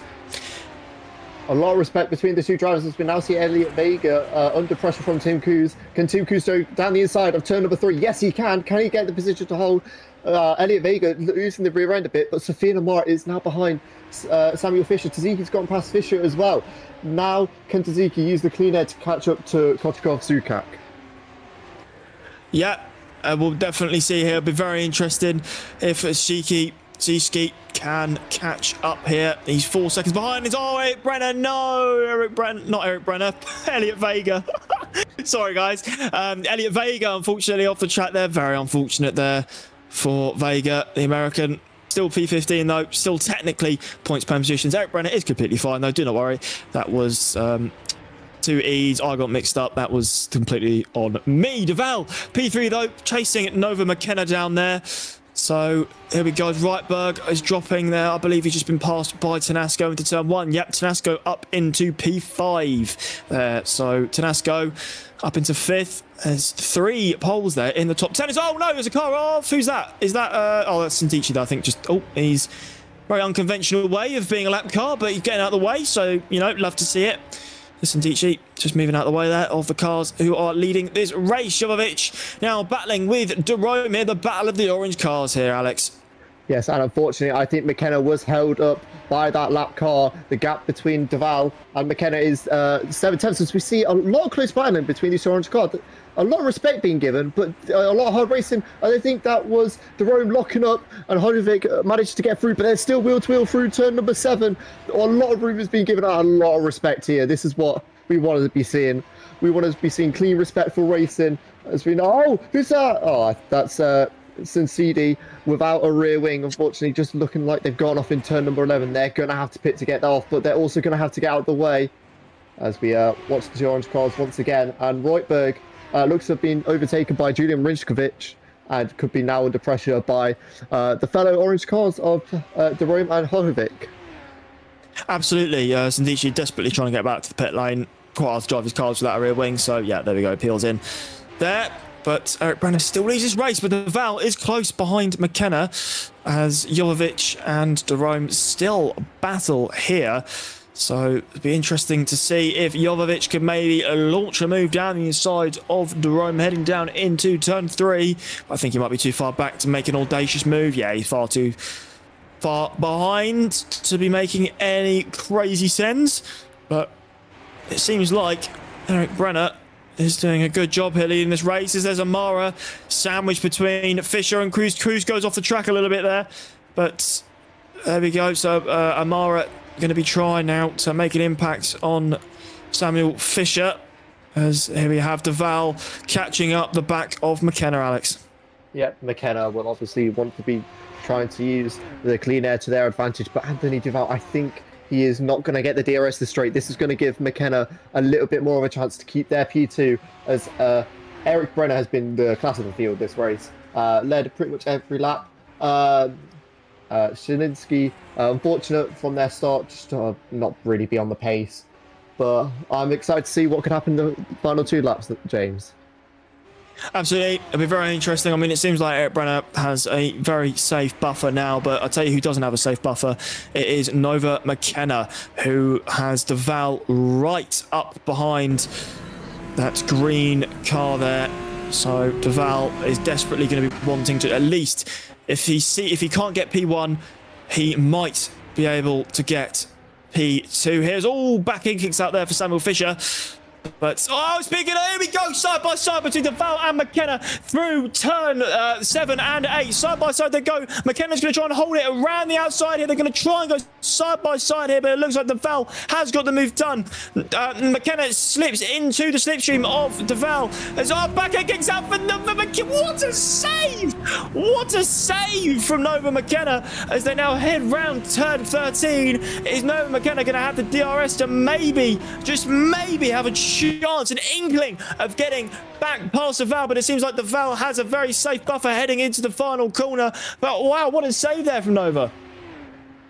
A lot of respect between the 2 drivers as we now see Elliot Vega under pressure from Tim Coos. Can Tim Coos go down the inside of turn number 3? Yes, he can. Can he get the position to hold Elliot Vega losing the rear end a bit? But Sophia Amara is now behind Samuel Fisher. Taziki's gone past Fisher as well. Now can Taziki use the clean air to catch up to Kochikov Sukak? Yeah, we'll definitely see here. It'll be very interesting if Shiki Zeski can catch up here. He's 4 seconds behind. It's Eric Brenner. No, not Eric Brenner. Elliot Vega. Sorry, guys. Elliot Vega, unfortunately, off the track there. Very unfortunate there for Vega, the American. Still P15 though. Still technically points per positions. Eric Brenner is completely fine though. Do not worry. That was 2 E's. I got mixed up. That was completely on me. Deval P3 though, chasing Nova McKenna down there. So here we go. Reitberg is dropping there. I believe he's just been passed by Tanasco into turn 1. Yep, Tanasco up into P5 there. So Tanasco up into 5th. There's 3 poles there in the top 10. Oh no, there's a car off. Who's that? Is that oh, that's Sintici though. I think just he's very unconventional way of being a lap car, but he's getting out of the way, so you know, love to see it. Sintici just moving out of the way there of the cars who are leading this race. Jovovich now battling with Jerome here, the battle of the orange cars here, Alex. Yes, and unfortunately, I think McKenna was held up by that lap car. The gap between Deval and McKenna is 7 tenths. As we see a lot of close battling between these orange cars. A lot of respect being given, but a lot of hard racing. I don't think that was Jerome locking up, and Hodovic managed to get through, but they're still wheel-to-wheel through turn number 7. A lot of room is being given out, a lot of respect here. This is what we wanted to be seeing. We wanted to be seeing clean, respectful racing. As we know, oh, who's that? Oh, that's Sincidi without a rear wing, unfortunately, just looking like they've gone off in turn number 11. They're going to have to pit to get that off, but they're also going to have to get out of the way as we watch the orange cars once again. And Reutberg looks to have been overtaken by Julian Rinchkovic and could be now under pressure by the fellow orange cars of Jerome and Hodovic. Absolutely. Sindici desperately trying to get back to the pit lane. Quite hard to drive his cars without a rear wing, so yeah, there we go. Peels in there. But Eric Brenner still leads his race, but the Val is close behind McKenna as Jovovich and Jerome still battle here. So it'll be interesting to see if Jovovich can maybe launch a move down the inside of Jerome heading down into turn 3. I think he might be too far back to make an audacious move. Yeah, he's far too far behind to be making any crazy sense. But it seems like Eric Brenner is doing a good job here leading this race. As there's Amara sandwiched between Fisher and Cruz. Cruz goes off the track a little bit there. But there we go. So Amara going to be trying now to make an impact on Samuel Fisher. As here we have Deval catching up the back of McKenna, Alex. Yeah, McKenna will obviously want to be trying to use the clean air to their advantage. But Anthony Deval, I think he is not going to get the DRS this straight. This is going to give McKenna a little bit more of a chance to keep their P2, as Eric Brenner has been the class of the field this race. Led pretty much every lap. Shininsky, unfortunate from their start, just not really be on the pace. But I'm excited to see what could happen in the final 2 laps, James. Absolutely. It'll be very interesting. I mean, it seems like Eric Brenner has a very safe buffer now, but I'll tell you who doesn't have a safe buffer. It is Nova McKenna, who has Deval right up behind that green car there. So Deval is desperately going to be wanting to, at least, if he can't get P1, he might be able to get P2. Here's all back in kicks out there for Samuel Fisher. But, oh, speaking of, here we go, side by side between Deval and McKenna through turn 7 and 8. Side by side they go. McKenna's going to try and hold it around the outside here. They're going to try and go side by side here, but it looks like Deval has got the move done. McKenna slips into the slipstream of Deval. As our back end kicks out for Nova McKenna. What a save! What a save from Nova McKenna as they now head round turn 13. Is Nova McKenna going to have the DRS to maybe, just maybe, have a chance, an inkling of getting back past the Val, but it seems like the Val has a very safe buffer heading into the final corner. But wow, what a save there from Nova.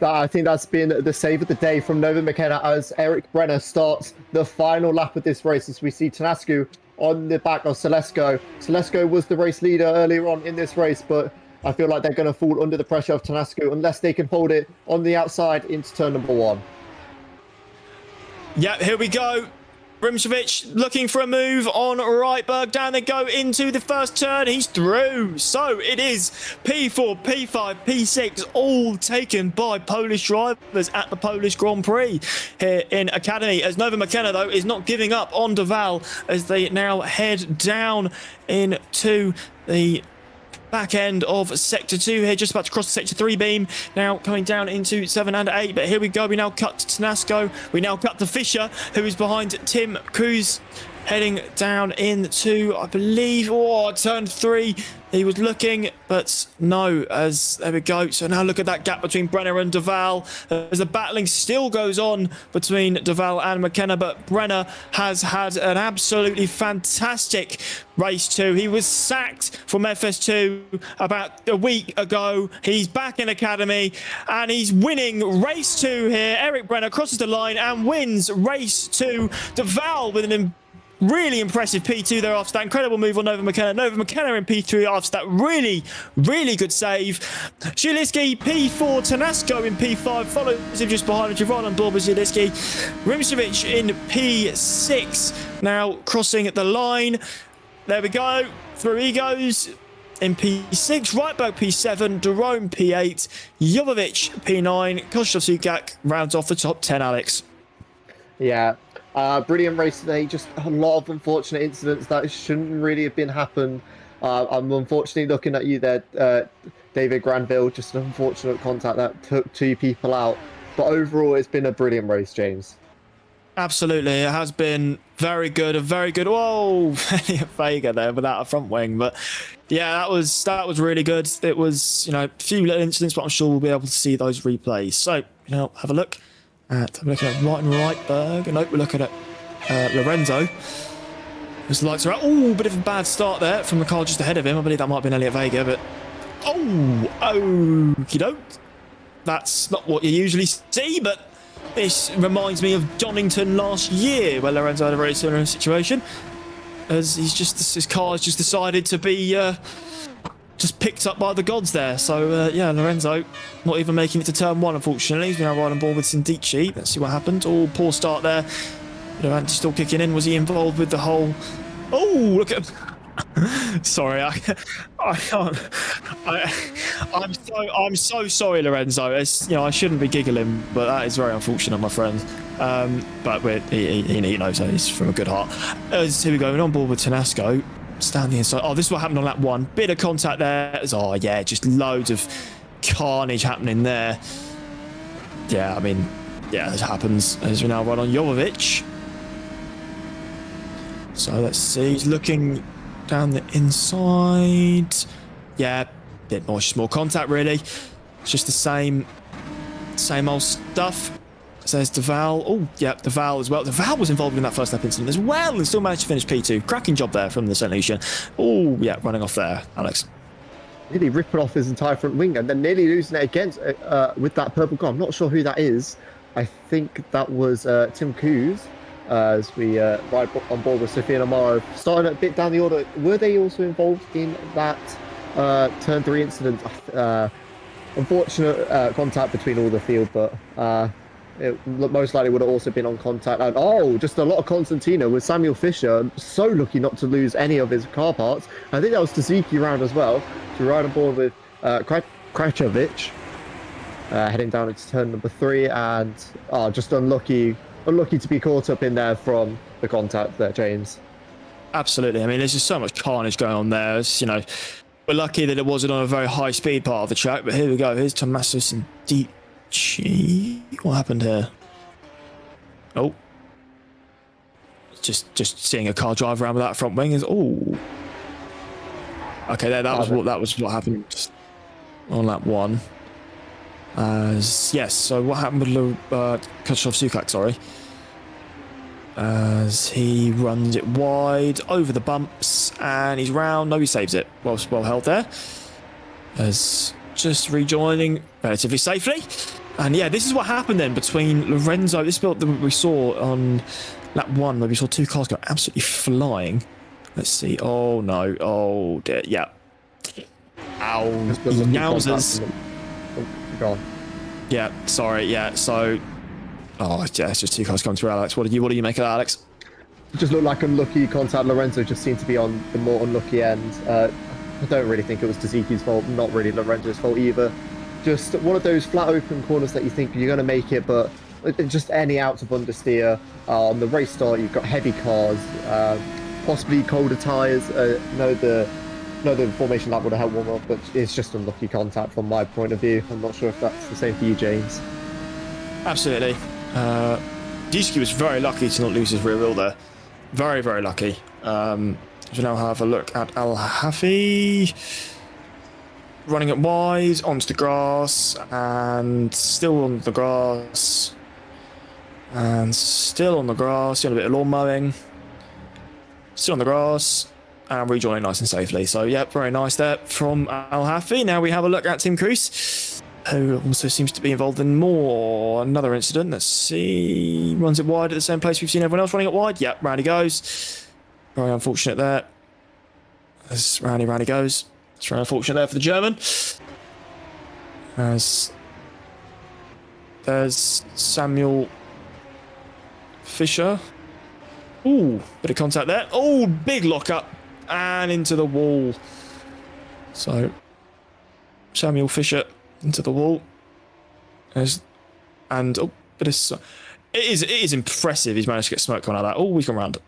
I think that's been the save of the day from Nova McKenna as Eric Brenner starts the final lap of this race, as we see Tanascu on the back of Selesco. Selesco was the race leader earlier on in this race, but I feel like they're going to fall under the pressure of Tanascu unless they can hold it on the outside into turn number 1. Yeah, here we go. Rimsevich looking for a move on Reitberg. Down they go into the first turn. He's through. So it is P4, P5, P6, all taken by Polish drivers at the Polish Grand Prix here in Academy. As Nova McKenna, though, is not giving up on Deval as they now head down into the back end of Sector 2 here, just about to cross the Sector 3 beam. Now coming down into 7 and 8, but here we go. We now cut to Tenasco. We now cut to Fisher, who is behind Tim Cruz, heading down into, I believe, turn 3. He was looking, but no, as there we go. So now look at that gap between Brenner and Duval, as the battling still goes on between Duval and McKenna, but Brenner has had an absolutely fantastic race 2. He was sacked from FS2 about a week ago. He's back in Academy, and he's winning race 2 here. Eric Brenner crosses the line and wins race 2. Duval with an really impressive P2 there after that incredible move on Nova McKenna. Nova McKenna in P3 after that really, really good save. Zielinski P4, Tenasco in P5, follows him just behind him. Javon on board with Zielinski. Rimsevich in P6, now crossing the line. There we go. Through he goes in P6. Reitberg P7, Jerome P8, Jovovich P9, Koshov Sukak rounds off the top 10, Alex. Yeah. Brilliant race today. Just a lot of unfortunate incidents that shouldn't really have been happened. I'm unfortunately looking at you there, David Granville. Just an unfortunate contact that took 2 people out. But overall, it's been a brilliant race, James. Absolutely, it has been very good. A very good. Whoa, Vega there without a front wing, but yeah, that was really good. It was, a few little incidents, but I'm sure we'll be able to see those replays. So, have a look. We're looking at Martin Reitberg, and we're looking at Lorenzo. As the lights are out. Oh, bit of a bad start there from the car just ahead of him. I believe that might have been Elliot Vega, but okie doke. That's not what you usually see, but this reminds me of Donington last year, where Lorenzo had a very similar situation. As his car has just decided to be just picked up by the gods there. So, yeah, Lorenzo not even making it to turn 1, unfortunately. He's now riding on board with Sindici. Let's see what happened. Oh, poor start there. Anti still kicking in. Was he involved with the whole... Oh, look at... Sorry, I can't. I'm so sorry, Lorenzo. I shouldn't be giggling, but that is very unfortunate, my friend. But he knows that he's from a good heart. Here we go. We're on board with Tenasco. Stand the inside. Oh, this is what happened on lap 1. Bit of contact there. Oh, yeah, just loads of carnage happening there. Yeah, I mean, yeah, this happens as we now run on Jovovich. So let's see. He's looking down the inside. Yeah, bit more contact, really. It's just the same old stuff. Says Duval. Oh, yeah, Duval as well. Duval was involved in that first lap incident as well and still managed to finish P2. Cracking job there from the St. Lucian. Oh, yeah, running off there, Alex. Nearly ripping off his entire front wing and then nearly losing it against with that purple car. I'm not sure who that is. I think that was Tim Coos as we ride on board with Sophia and Amaro. Starting a bit down the order. Were they also involved in that turn 3 incident? Unfortunate contact between all the field, but... it most likely would have also been on contact. And just a lot of Constantino with Samuel Fisher. So lucky not to lose any of his car parts. I think that was Tsuzuki round as well. To ride on board with Krachovich, heading down into turn number 3, and just unlucky to be caught up in there from the contact there, James. Absolutely. I mean, there's just so much carnage going on there. It's, we're lucky that it wasn't on a very high speed part of the track. But here we go. Here's Tommaso Sindici. What happened here? Oh, just seeing a car drive around with that front wing is okay. That was what happened on lap 1. Yes. So what happened with Koshov Sukak? Sorry, as he runs it wide over the bumps and he's round. No, he saves it. Well held there. As just rejoining relatively safely. And yeah, this is what happened then between Lorenzo. This build that we saw on lap 1, where we saw 2 cars go absolutely flying. Let's see. Oh no. Oh dear. Yeah. Ow. Yowzers. Go on. Yeah. Sorry. Yeah. So. Oh yeah. It's just 2 cars coming through, Alex. What do you make of that, Alex? It just looked like unlucky contact. Lorenzo just seemed to be on the more unlucky end. I don't really think it was Tsuzuki's fault. Not really Lorenzo's fault either. Just one of those flat open corners that you think you're going to make it, but just any out of understeer. On the race start, you've got heavy cars, possibly colder tyres. The know the formation lap would have helped warm up, but it's just unlucky contact from my point of view. I'm not sure if that's the same for you, James. Absolutely. Duski was very lucky to not lose his rear wheel there. Very, very lucky. We now have a look at Al Hafi. Running it wide, onto the grass, and still on the grass. And still on the grass, doing a bit of lawn mowing. Still on the grass, and rejoining nice and safely. So, yeah, very nice there from Al Hafi. Now we have a look at Tim Cruz, who also seems to be involved in another incident. Let's see. Runs it wide at the same place we've seen everyone else running it wide. Yep, round he goes. Very unfortunate there. As round he goes. It's very unfortunate there for the German. As there's Samuel Fisher. Ooh, bit of contact there. Oh, big lock up and into the wall. So Samuel Fisher into the wall. Bit of it is impressive. He's managed to get smoke coming out of that. Oh, he's gone round.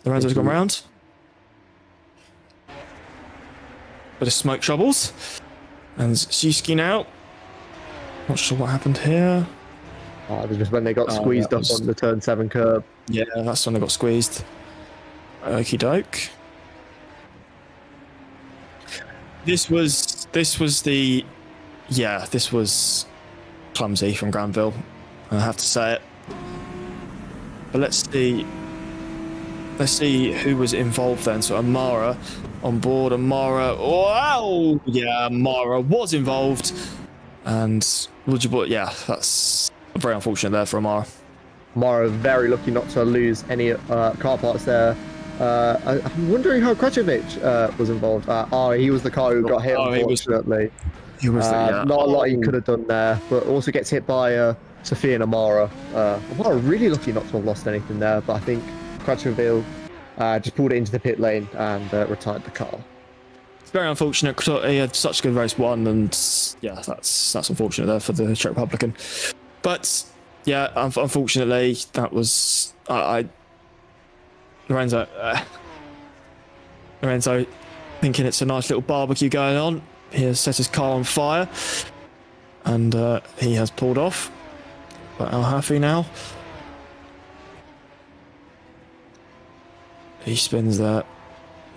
Lorenzo's gone round. Bit of smoke troubles. And Shiski now. Not sure what happened here. Just when they got squeezed up on the turn 7 curb. Yeah, that's when they got squeezed. Okie doke. This was clumsy from Granville. I have to say it. But let's see who was involved then. So Amara on board. Amara, wow, yeah, Amara was involved, and that's very unfortunate there for Amara. Amara very lucky not to lose any car parts there. I'm wondering how Krajovic was involved. He was the car who got hit, unfortunately. He was not a lot he could have done there, but also gets hit by Sophia and Amara. Amara really lucky not to have lost anything there, but I think Krajovic just pulled it into the pit lane and retired the car. It's very unfortunate. He had such a good race one, and yeah, that's unfortunate there for the Czech Republican. But yeah, unfortunately, that was Lorenzo thinking it's a nice little barbecue going on. He has set his car on fire, and he has pulled off. But Al Hafi now. He spins that,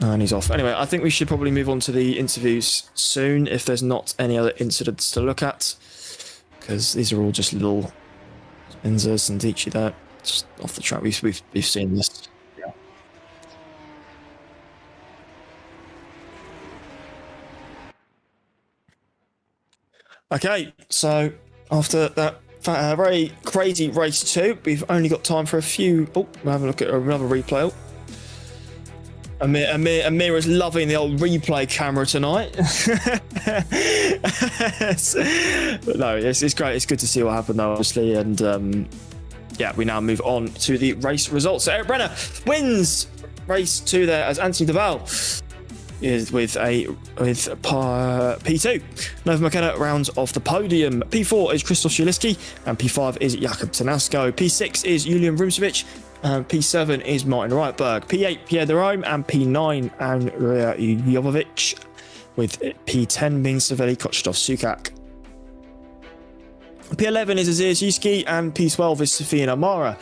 and he's off. Anyway, I think we should probably move on to the interviews soon, if there's not any other incidents to look at, because these are all just little spinzers and Dici there, just off the track. We've seen this. Yeah. Okay, so after that very crazy race 2, we've only got time for a few. Oh, we'll have a look at another replay. Amir is loving the old replay camera tonight. But no, it's great. It's good to see what happened though, obviously. And yeah, we now move on to the race results. So Eric Brenner wins race 2 there as Anthony Duval is with P2. Nova McKenna rounds off the podium. P4 is Krzysztof Szyliski and P5 is Jakub Tanasko. P6 is Julian Rumcevic. P7 is Martin Reitberg, P8 Pierre de Rome, and P9 Andrea Jovovic, with P10 being Savelli Kochtov Sukak. P11 is Azir Zizki, and P12 is Sofia Amara.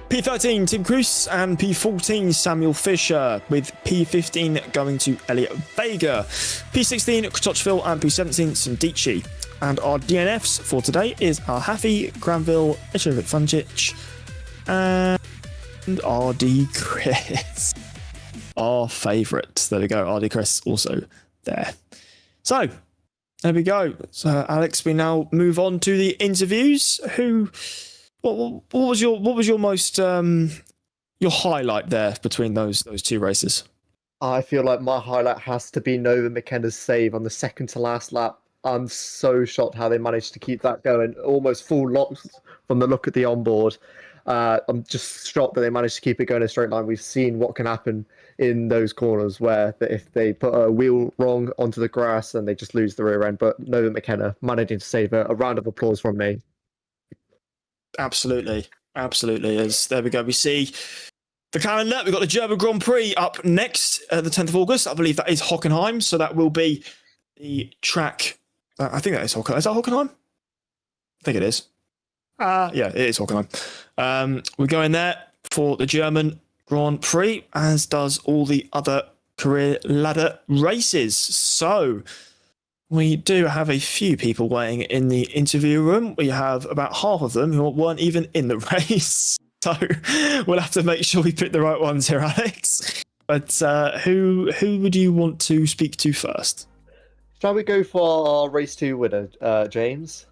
P13 Tim Cruz, and P14 Samuel Fisher, with P15 going to Elliot Vega. P16 Kratochville, and P17 Sindici. And our DNFs for today is Al Hafi, Granville, Mitrovic Fungic, and RD Chris, our favourite. There we go, RD Chris also there. So there we go. So Alex, we now move on to the interviews. What was your most your highlight there between those 2 races? I feel like my highlight has to be Nova McKenna's save on the second to last lap. I'm so shocked how they managed to keep that going, almost full locks from the look at the onboard. I'm just shocked that they managed to keep it going in a straight line. We've seen what can happen in those corners where if they put a wheel wrong onto the grass and they just lose the rear end. But Nova McKenna managing to save a round of applause from me. Absolutely. As there we go. We see the calendar, we've got the German Grand Prix up next, the 10th of August. I believe that is Hockenheim, so that will be the track. I think that is Hockenheim. Is that Hockenheim? I think it is. Yeah, it is Hockenheim. We're going there for the German Grand Prix, as does all the other career ladder races. So we do have a few people waiting in the interview room. We have about half of them who weren't even in the race. So we'll have to make sure we pick the right ones here, Alex. But who would you want to speak to first? Shall we go for our race 2 winner, James?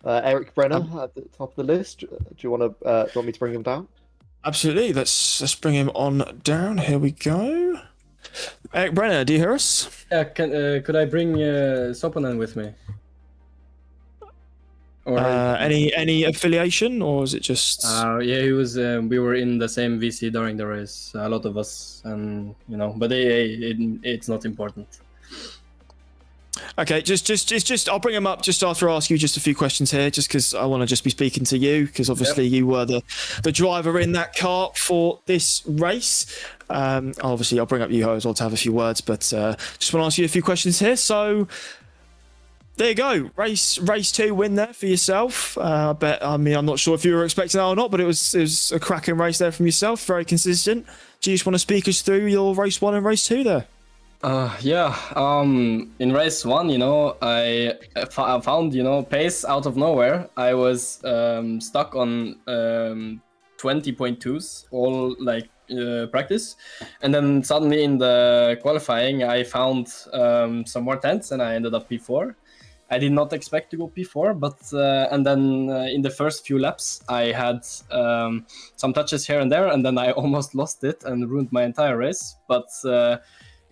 Eric Brenner at the top of the list. Do you want me to bring him down? Absolutely. Let's bring him on down. Here we go. Eric Brenner, do you hear us? Yeah, could I bring Soponen with me? Or any affiliation, or is it just? Yeah, he was. We were in the same VC during the race. A lot of us, and but it's not important. Okay, just I'll bring him up just after I ask you just a few questions here, just because I want to just be speaking to you, because obviously you were the driver in that car for this race. Obviously I'll bring up you as well to have a few words, but just want to ask you a few questions here. So there you go, race 2 win there for yourself. I'm not sure if you were expecting that or not, but it was a cracking race there from yourself, very consistent. Do you just want to speak us through your race 1 and race 2 there? In race 1, I found, pace out of nowhere. I was stuck on 20.2s, all practice. And then suddenly in the qualifying, I found some more tenths and I ended up P4. I did not expect to go P4, but and then in the first few laps, I had some touches here and there, and then I almost lost it and ruined my entire race. But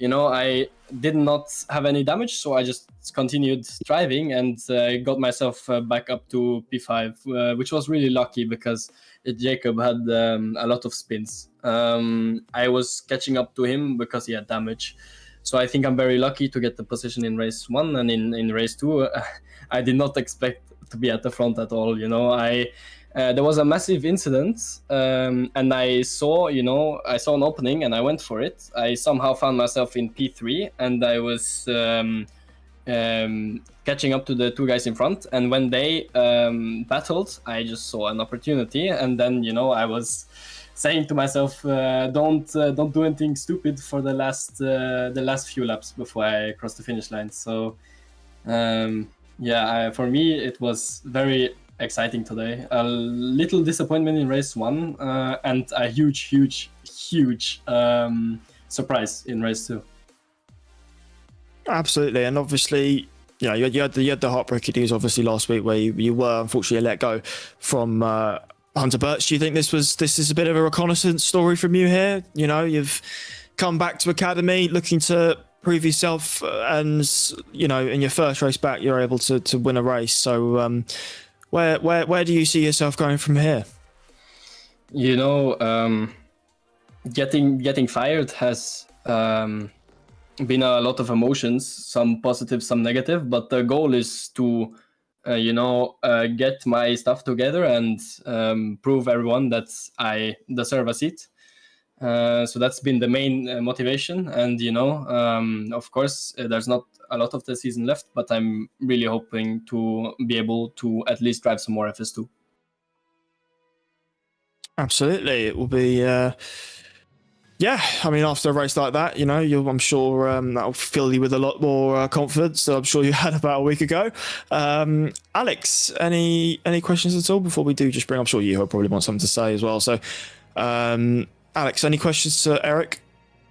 I did not have any damage, so I just continued driving and got myself back up to P5, which was really lucky because Jacob had a lot of spins. I was catching up to him because he had damage. So I think I'm very lucky to get the position in race 1, and in race 2, I did not expect to be at the front at all. There was a massive incident, and I saw an opening, and I went for it. I somehow found myself in P3, and I was catching up to the 2 guys in front. And when they battled, I just saw an opportunity, and then I was saying to myself, don't do anything stupid for the last few laps before I cross the finish line. So for me it was very exciting today. A little disappointment in race 1 and a huge surprise in race 2. Absolutely, and obviously you had the heartbreaking news obviously last week where you were unfortunately let go from Hunter Birch. Do you think this is a bit of a reconnaissance story from you here? You've come back to Academy looking to prove yourself, and in your first race back you're able to win a race. So where do you see yourself going from here? Getting fired has been a lot of emotions, some positive, some negative, but the goal is to get my stuff together and prove everyone that I deserve a seat. So that's been the main motivation. And, of course, there's not a lot of the season left, but I'm really hoping to be able to at least drive some more FS2. Absolutely. It will be... after a race like that, I'm sure that'll fill you with a lot more confidence than I'm sure you had about a week ago. Alex, any questions at all before we do just bring? I'm sure you probably want something to say as well. So, Alex, any questions to Eric?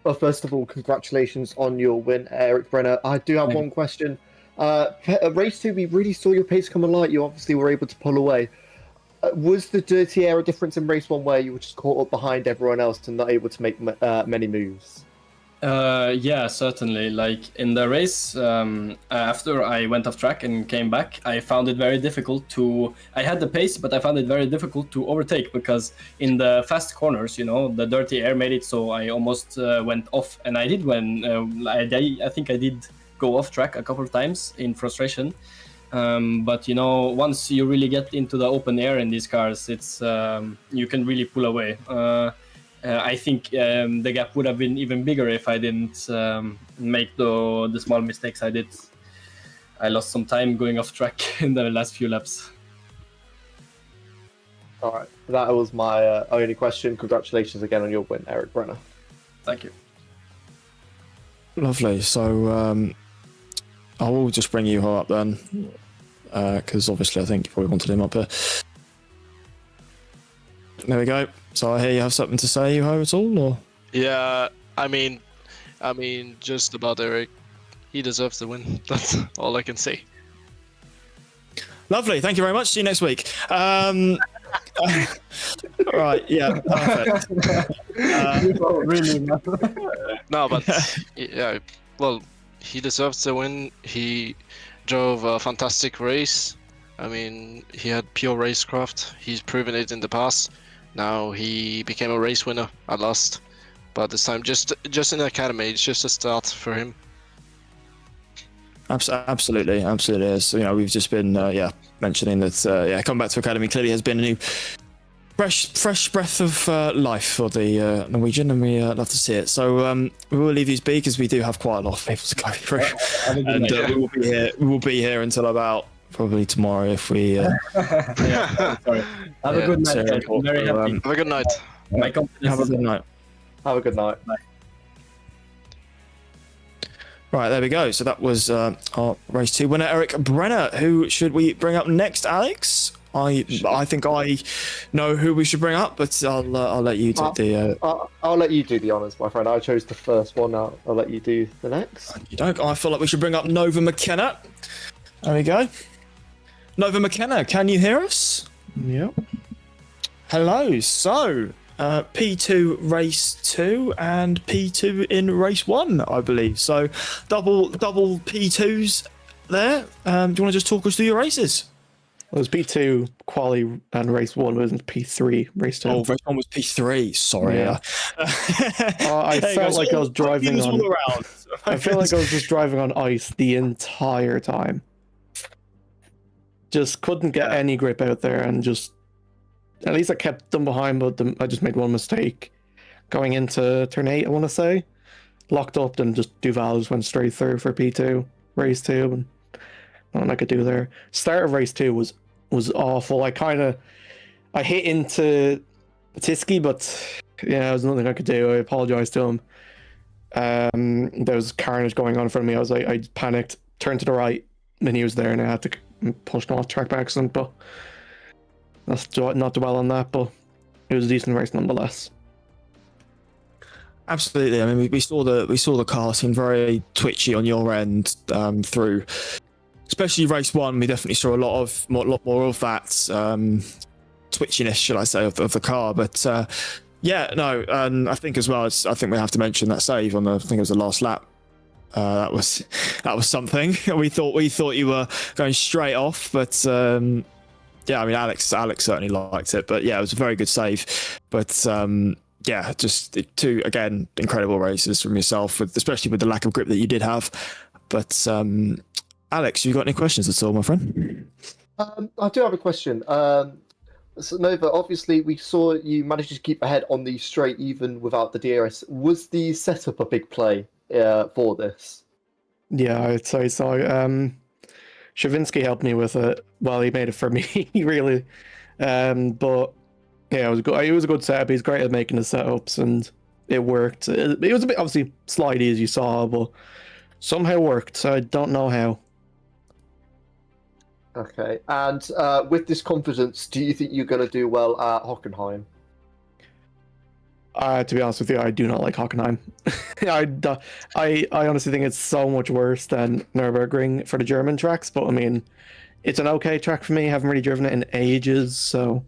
Well, first of all, congratulations on your win, Eric Brenner. I do have one question. Race 2, we really saw your pace come alight. You obviously were able to pull away. Was the dirty air a difference in race 1 where you were just caught up behind everyone else and not able to make many moves? Yeah, certainly. Like in the race, after I went off track and came back, I found it very difficult I had the pace, but I found it very difficult to overtake because in the fast corners, the dirty air made it so I almost went off. And I did I think I did go off track a couple of times in frustration. But once you really get into the open air in these cars, it's you can really pull away. I think the gap would have been even bigger if I didn't make the small mistakes I did. I lost some time going off track in the last few laps. All right, that was my only question. Congratulations again on your win, Eric Brenner. Thank you. Lovely. So I will just bring Yuho up then, because obviously I think you probably wanted him up here. There we go. So I hear you have something to say, Yuho, at all, or? Yeah, I mean, just about Eric. He deserves the win. That's all I can say. Lovely. Thank you very much. See you next week. Right. Yeah. Perfect. Really? No, but yeah, well, he deserves the win. He drove a fantastic race. I mean, he had pure racecraft. He's proven it in the past. Now he became a race winner at last. But this time, just in the academy, it's just a start for him. Absolutely. As you know, we've just been mentioning that coming back to academy clearly has been a new fresh breath of life for the Norwegian, and we love to see it. So we will leave these be because we do have quite a lot of people to go through, and we will be here until about probably tomorrow if we. Sorry. Have a good night. Guys. I'm very happy. Have a good night. Have a good night. Have a good night. Bye. Right, there we go. So that was our race 2 winner, Eric Brenner. Who should we bring up next, Alex? I think I know who we should bring up, but I'll let you take the. I'll let you do the honours, my friend. I chose the first one. I'll let you do the next. You don't. I feel like we should bring up Nova McKenna. There we go. Nova McKenna, can you hear us? Yep. Hello. So. P2 race 2 and P2 in race 1, I believe. So double P2s there. Do you want to just talk us through your races? It was P2 quali and race 1 was P3 race 2. Oh, race 1 was P3. Sorry. Yeah. I felt like I was driving on. I feel like I was just driving on ice the entire time. Just couldn't get any grip out there, and just. At least I kept them behind, but I just made one mistake. Going into turn 8, I want to say. Locked up, and just Duval just went straight through for P2, race 2, and nothing I could do there. Start of race 2 was awful. I hit into Tiski, but yeah, there was nothing I could do. I apologized to him. There was carnage going on in front of me. I panicked, turned to the right, and he was there, and I had to push him off track by accident, but let's not dwell on that, but it was a decent race nonetheless. Absolutely. I mean, we saw the car seem very twitchy on your end through, especially race 1. We definitely saw a lot more of that twitchiness, should I say, of the car. But I think as well. I think we have to mention that save on I think it was the last lap. That was something. We thought you were going straight off, but. Yeah, I mean, Alex certainly liked it, but yeah, it was a very good save. But just 2 again incredible races from yourself, especially with the lack of grip that you did have. But Alex, you got any questions at all, my friend? I do have a question. So Nova, obviously, we saw you managed to keep ahead on the straight even without the DRS. Was the setup a big play for this? Yeah, I'd say so. Shavinsky helped me with it. Well, he made it for me, really. But yeah, it was good. It was a good setup. He's great at making the setups, and it worked. It was a bit obviously slidey as you saw, but somehow worked. So I don't know how. Okay, and with this confidence, do you think you're going to do well at Hockenheim? To be honest with you, I do not like Hockenheim. I honestly think it's so much worse than Nürburgring for the German tracks, but I mean, it's an okay track for me. I haven't really driven it in ages, so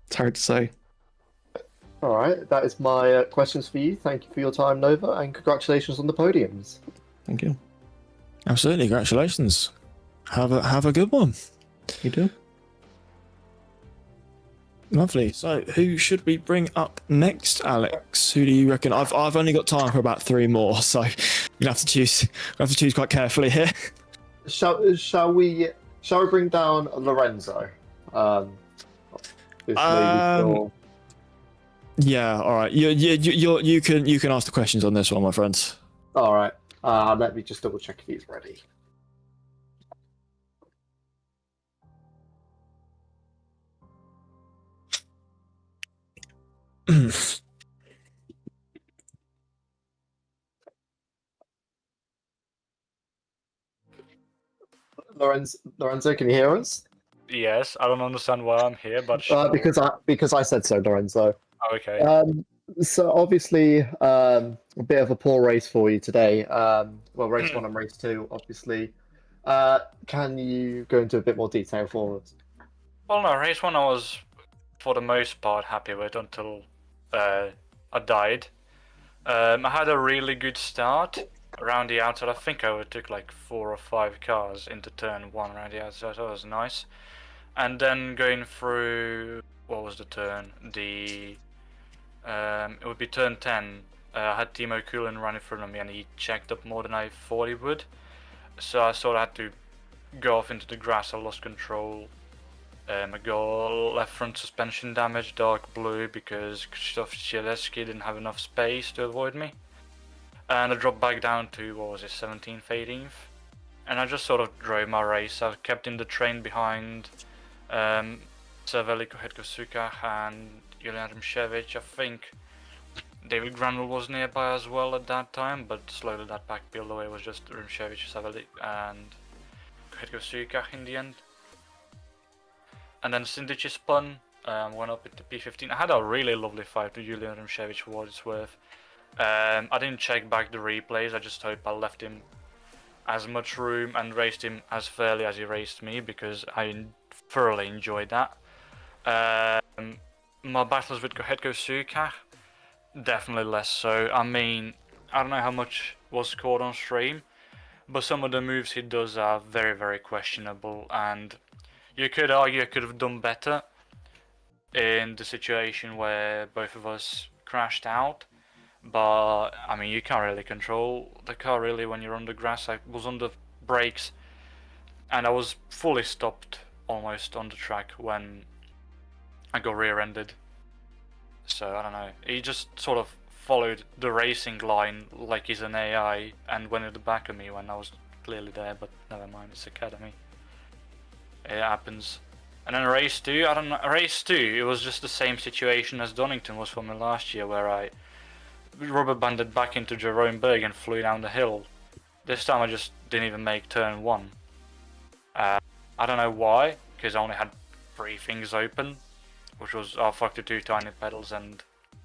it's hard to say. All right, that is my questions for you. Thank you for your time, Nova, and congratulations on the podiums. Thank you. Absolutely, congratulations. Have a good one. You too. Lovely. So, who should we bring up next, Alex? Who do you reckon? I've only got time for about 3 more, so you have to choose. I have to choose quite carefully here. Shall we bring down Lorenzo? Yeah, Yeah, all right. You can ask the questions on this one, my friends. All right. Let me just double check if he's ready. Lorenzo, can you hear us? Yes, I don't understand why I'm here, but sure. Because I said so, Lorenzo. Oh, okay. So obviously, a bit of a poor race for you today. Well, race 1 and race 2, obviously. Can you go into a bit more detail for us? Well, no, race 1 I was, for the most part, happy with until I died. I had a really good start around the outside. I think I overtook like 4 or 5 cars into turn 1 around the outside. That was nice. And then going through, what was the turn? It would be turn 10. I had Timo Kulin running in front of me, and he checked up more than I thought he would. So I sort of had to go off into the grass. I lost control. I got left front suspension damage, dark blue, because Krzysztof Zielecki didn't have enough space to avoid me. And I dropped back down to, what was it, 17th, 18th. And I just sort of drove my race. I kept in the train behind Saveliko Hetkosuka and Julian Rimshevich. I think David Granville was nearby as well at that time, but slowly that back peeled away. It was just Rimshevich, Savelik and Hetkosuka in the end. And then Sindici spun, went up into P15. I had a really lovely fight with Julian Rimshevich for what it's worth. I didn't check back the replays. I just hope I left him as much room and raced him as fairly as he raced me, because I thoroughly enjoyed that. My battles with Kohetko Suka, definitely less so. I mean, I don't know how much was caught on stream, but some of the moves he does are very, very questionable, and you could argue I could have done better in the situation where both of us crashed out. But I mean, you can't really control the car really when you're on the grass. I was on the brakes and I was fully stopped almost on the track when I got rear-ended. So I don't know, he just sort of followed the racing line like he's an AI and went at the back of me when I was clearly there, but never mind, it's Academy. It happens. And then race 2, I don't know, race 2, it was just the same situation as Donington was for me last year, where I rubber banded back into Jerome Berg and flew down the hill. This time I just didn't even make turn 1. I don't know why, because I only had 3 things open, which was R-Factor 2 tiny pedals and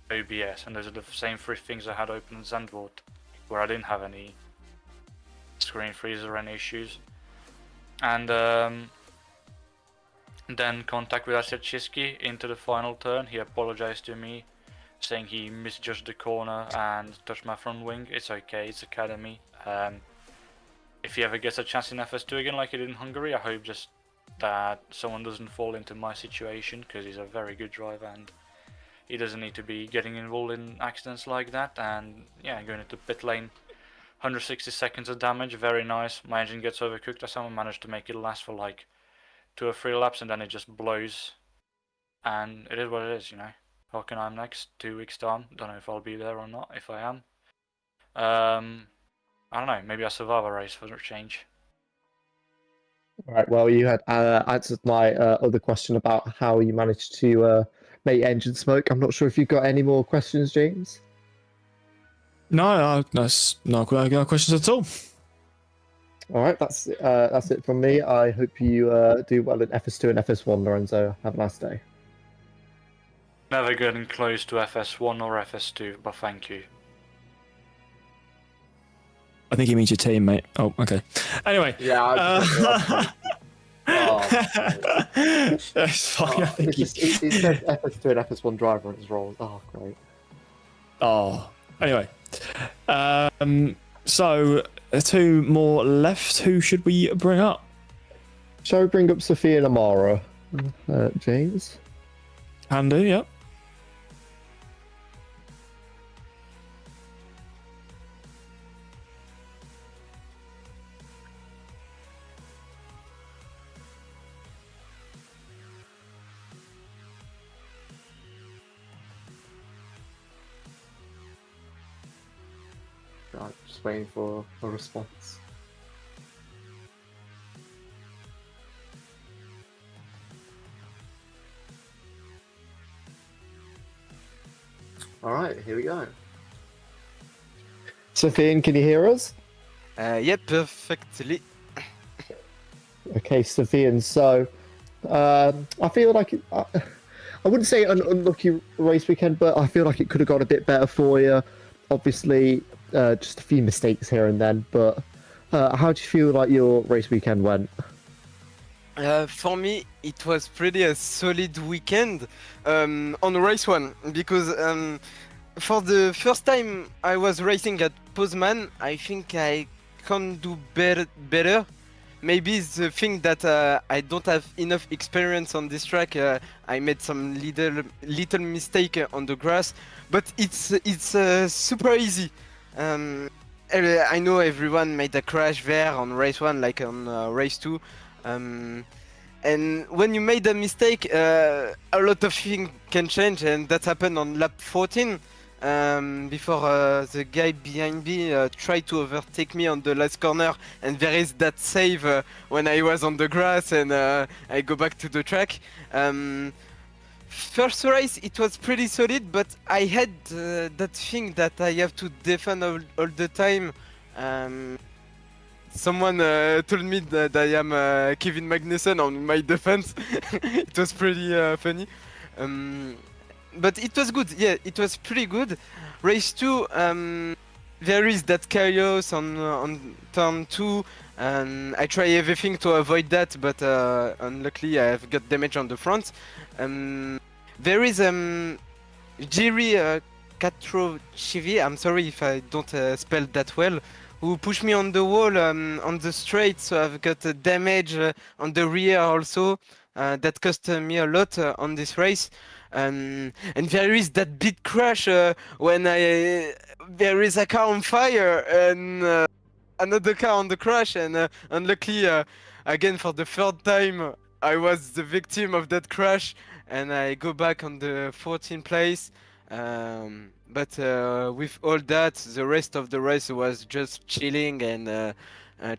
OBS, and those are the same 3 things I had open in Zandvoort, where I didn't have any screen freeze or any issues. And then contact with Asierczyski into the final turn. He apologized to me, saying he misjudged the corner and touched my front wing. It's okay, it's Academy. If he ever gets a chance in FS2 again like he did in Hungary, I hope just that someone doesn't fall into my situation, because he's a very good driver and he doesn't need to be getting involved in accidents like that. And yeah, going into pit lane, 160 seconds of damage, very nice. My engine gets overcooked. I somehow managed to make it last for like 2 or 3 laps, and then it just blows. And it is what it is, you know. Hockenheim next, 2 weeks time. Don't know if I'll be there or not. If I am, I don't know. Maybe I survive a race for a change. Right. Well, you had answered my other question about how you managed to make engine smoke. I'm not sure if you've got any more questions, James. No, that's no questions at all. All right, that's it from me. I hope you do well in FS2 and FS1, Lorenzo. Have a nice day. Never getting close to FS1 or FS2, but thank you. I think he means your team, mate. Oh, okay. Anyway. Yeah. That's fine. I think it says FS2 and FS1 driver in his role. Oh, great. Oh. Anyway. So 2 more left. Who should we bring up? Shall we bring up Sophia and Amara, James? Can do, yep. I'm just waiting for a response. Alright, here we go. Sofian, can you hear us? Yeah, perfectly. Okay, Sofian, so I feel like I wouldn't say an unlucky race weekend, but I feel like it could have gone a bit better for you. Obviously, just a few mistakes here and then, but how do you feel like your race weekend went? For me, it was pretty a solid weekend on race one because for the first time I was racing at Poznan, I think I can do better. Maybe it's the thing that I don't have enough experience on this track. I made some little mistake on the grass, but it's super easy. I know everyone made a crash there on race one, like on race two. And when you made a mistake, a lot of things can change, and that happened on lap 14. Before the guy behind me tried to overtake me on the last corner, and there is that save when I was on the grass and I go back to the track. First race it was pretty solid, but I had that thing that I have to defend all the time. Someone told me that I am Kevin Magnussen on my defense. It was pretty funny. But it was good, yeah, it was pretty good. Race 2, there is that chaos on turn 2, and I try everything to avoid that, but unluckily I have got damage on the front. There is Jiri Katrochivi, I'm sorry if I don't spell that well, who pushed me on the wall on the straight, so I've got damage on the rear also. That cost me a lot on this race. And there is that big crash when there is a car on fire and another car on the crash, and unluckily again for the third time I was the victim of that crash, and I go back on the 14th place. But with all that, the rest of the race was just chilling and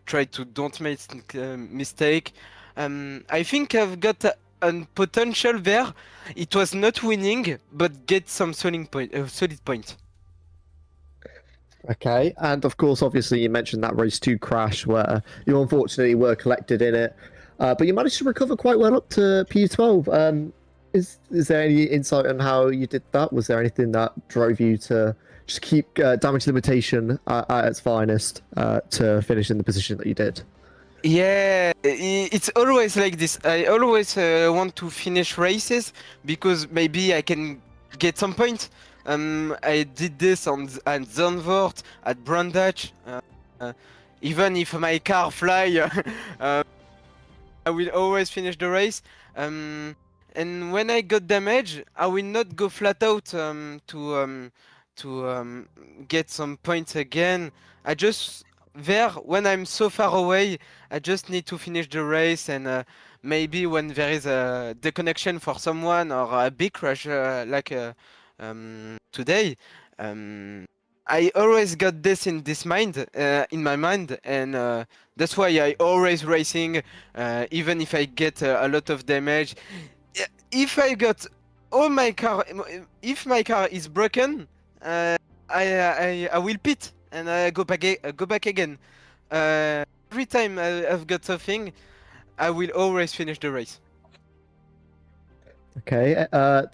try to don't make mistake. I think I've got a potential there. It was not winning, but get some solid point. Okay, and of course, obviously, you mentioned that race 2 crash where you unfortunately were collected in it, but you managed to recover quite well up to P12. Is there any insight on how you did that? Was there anything that drove you to just keep damage limitation at its finest to finish in the position that you did? Yeah, it's always like this. I always want to finish races because maybe I can get some points. I did this at Zandvoort, at Brandach. Even if my car fly, I will always finish the race. And when I got damage, I will not go flat out to get some points again. I just when I'm so far away, I just need to finish the race, and maybe when there is a disconnection for someone or a big crash like today, I always got this in my mind, and that's why I always racing, even if I get a lot of damage. If I got all my car, if my car is broken, I will pit and I go back again. Every time I've got something, I will always finish the race. Okay,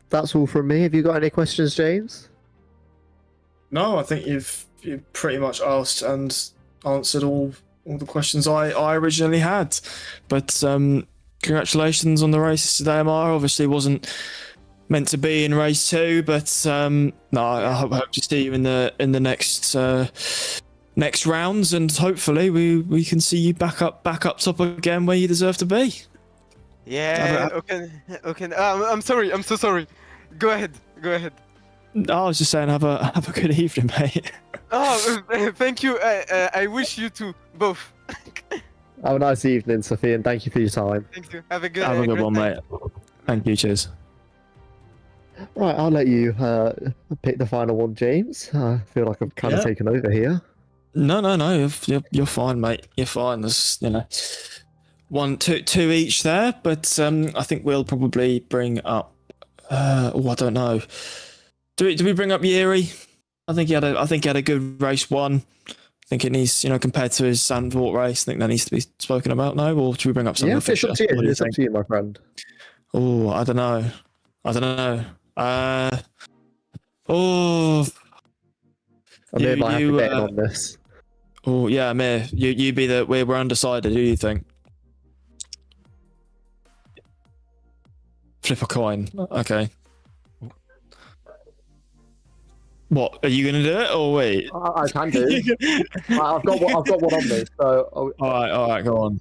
that's all from me. Have you got any questions, James? No, I think you've pretty much asked and answered all the questions I originally had. But congratulations on the races today, Amir. Obviously wasn't meant to be in race 2, but no, I hope to see you in the next rounds, and hopefully we can see you back up top again where you deserve to be. Yeah. Okay. I'm sorry. I'm so sorry. Go ahead. I was just saying, have a good evening, mate. Oh, thank you. I wish you too, both. Have a nice evening, Sophie, and thank you for your time. Thank you. Have a good one, night. mate. Thank you. Cheers. Right, I'll let you pick the final one, James. I feel like I've kind of taken over here. No. You're fine, mate. You're fine. There's, two each there, but I think we'll probably bring up. I don't know. Do we bring up Yuri? I think he had a good race one. I think it needs, compared to his Sandvort race, I think that needs to be spoken about now. Or should we bring up something official? It's up to you. It's up to you, my friend. Oh, I don't know. Amir might have to bet on this. Oh yeah, Amir, you be the we're undecided. Who do you think? Flip a coin. Okay. What are you gonna do it or wait? I can do. I've got one on me. So all right, go on.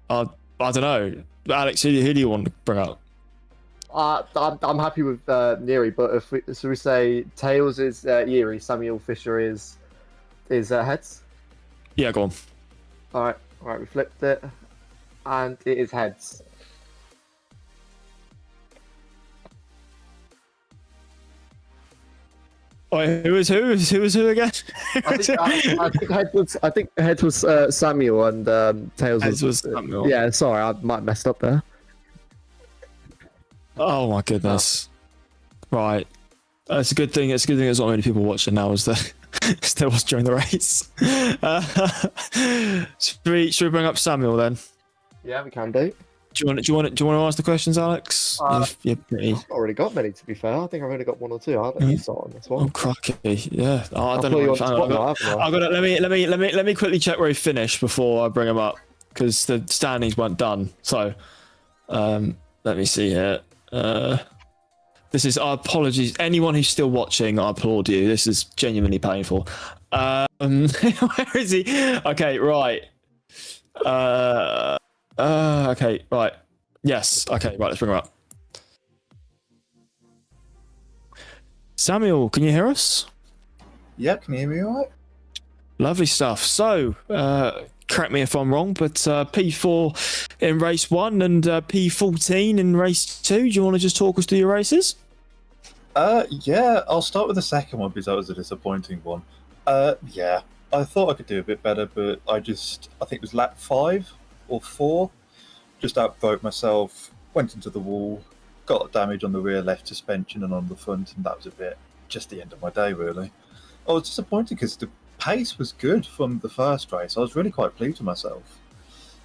I don't know, Alex. Who do you want to bring up? I'm happy with Neri, but if we say Tails is Yuri, Samuel Fisher is heads. Yeah, go on. All right, we flipped it, and it is heads. Wait, who was who again? I think heads was Samuel, and Tails was Samuel. Yeah, sorry, I might have messed up there. Oh my goodness! Right, it's a good thing. It's a good thing there's not many people watching now, as there was during the race. Should we bring up Samuel then? Yeah, we can do. Do you want to ask the questions, Alex? You're pretty... I've not already got many, to be fair. I think I've only got one or two. I'll let you start on this one. Oh, crikey! Yeah. I don't know. Let me quickly check where he finished before I bring him up, because the standings weren't done. So, let me see here. This is our apologies. Anyone who's still watching, I applaud you. This is genuinely painful. Where is he? Okay, right. Okay, right. Yes. Okay, right. Let's bring him up. Samuel, can you hear us? Yep, can you hear me all right? Lovely stuff. So, correct me if I'm wrong, but P4 in race 1 and P14 in race 2. Do you want to just talk us through your races? Yeah, I'll start with the second one because that was a disappointing one. Yeah, I thought I could do a bit better, but I think it was lap 5 or 4. Just outbroke myself, went into the wall, got damage on the rear left suspension and on the front, and that was just the end of my day, really. I was disappointed because the pace was good from the first race. I was really quite pleased with myself.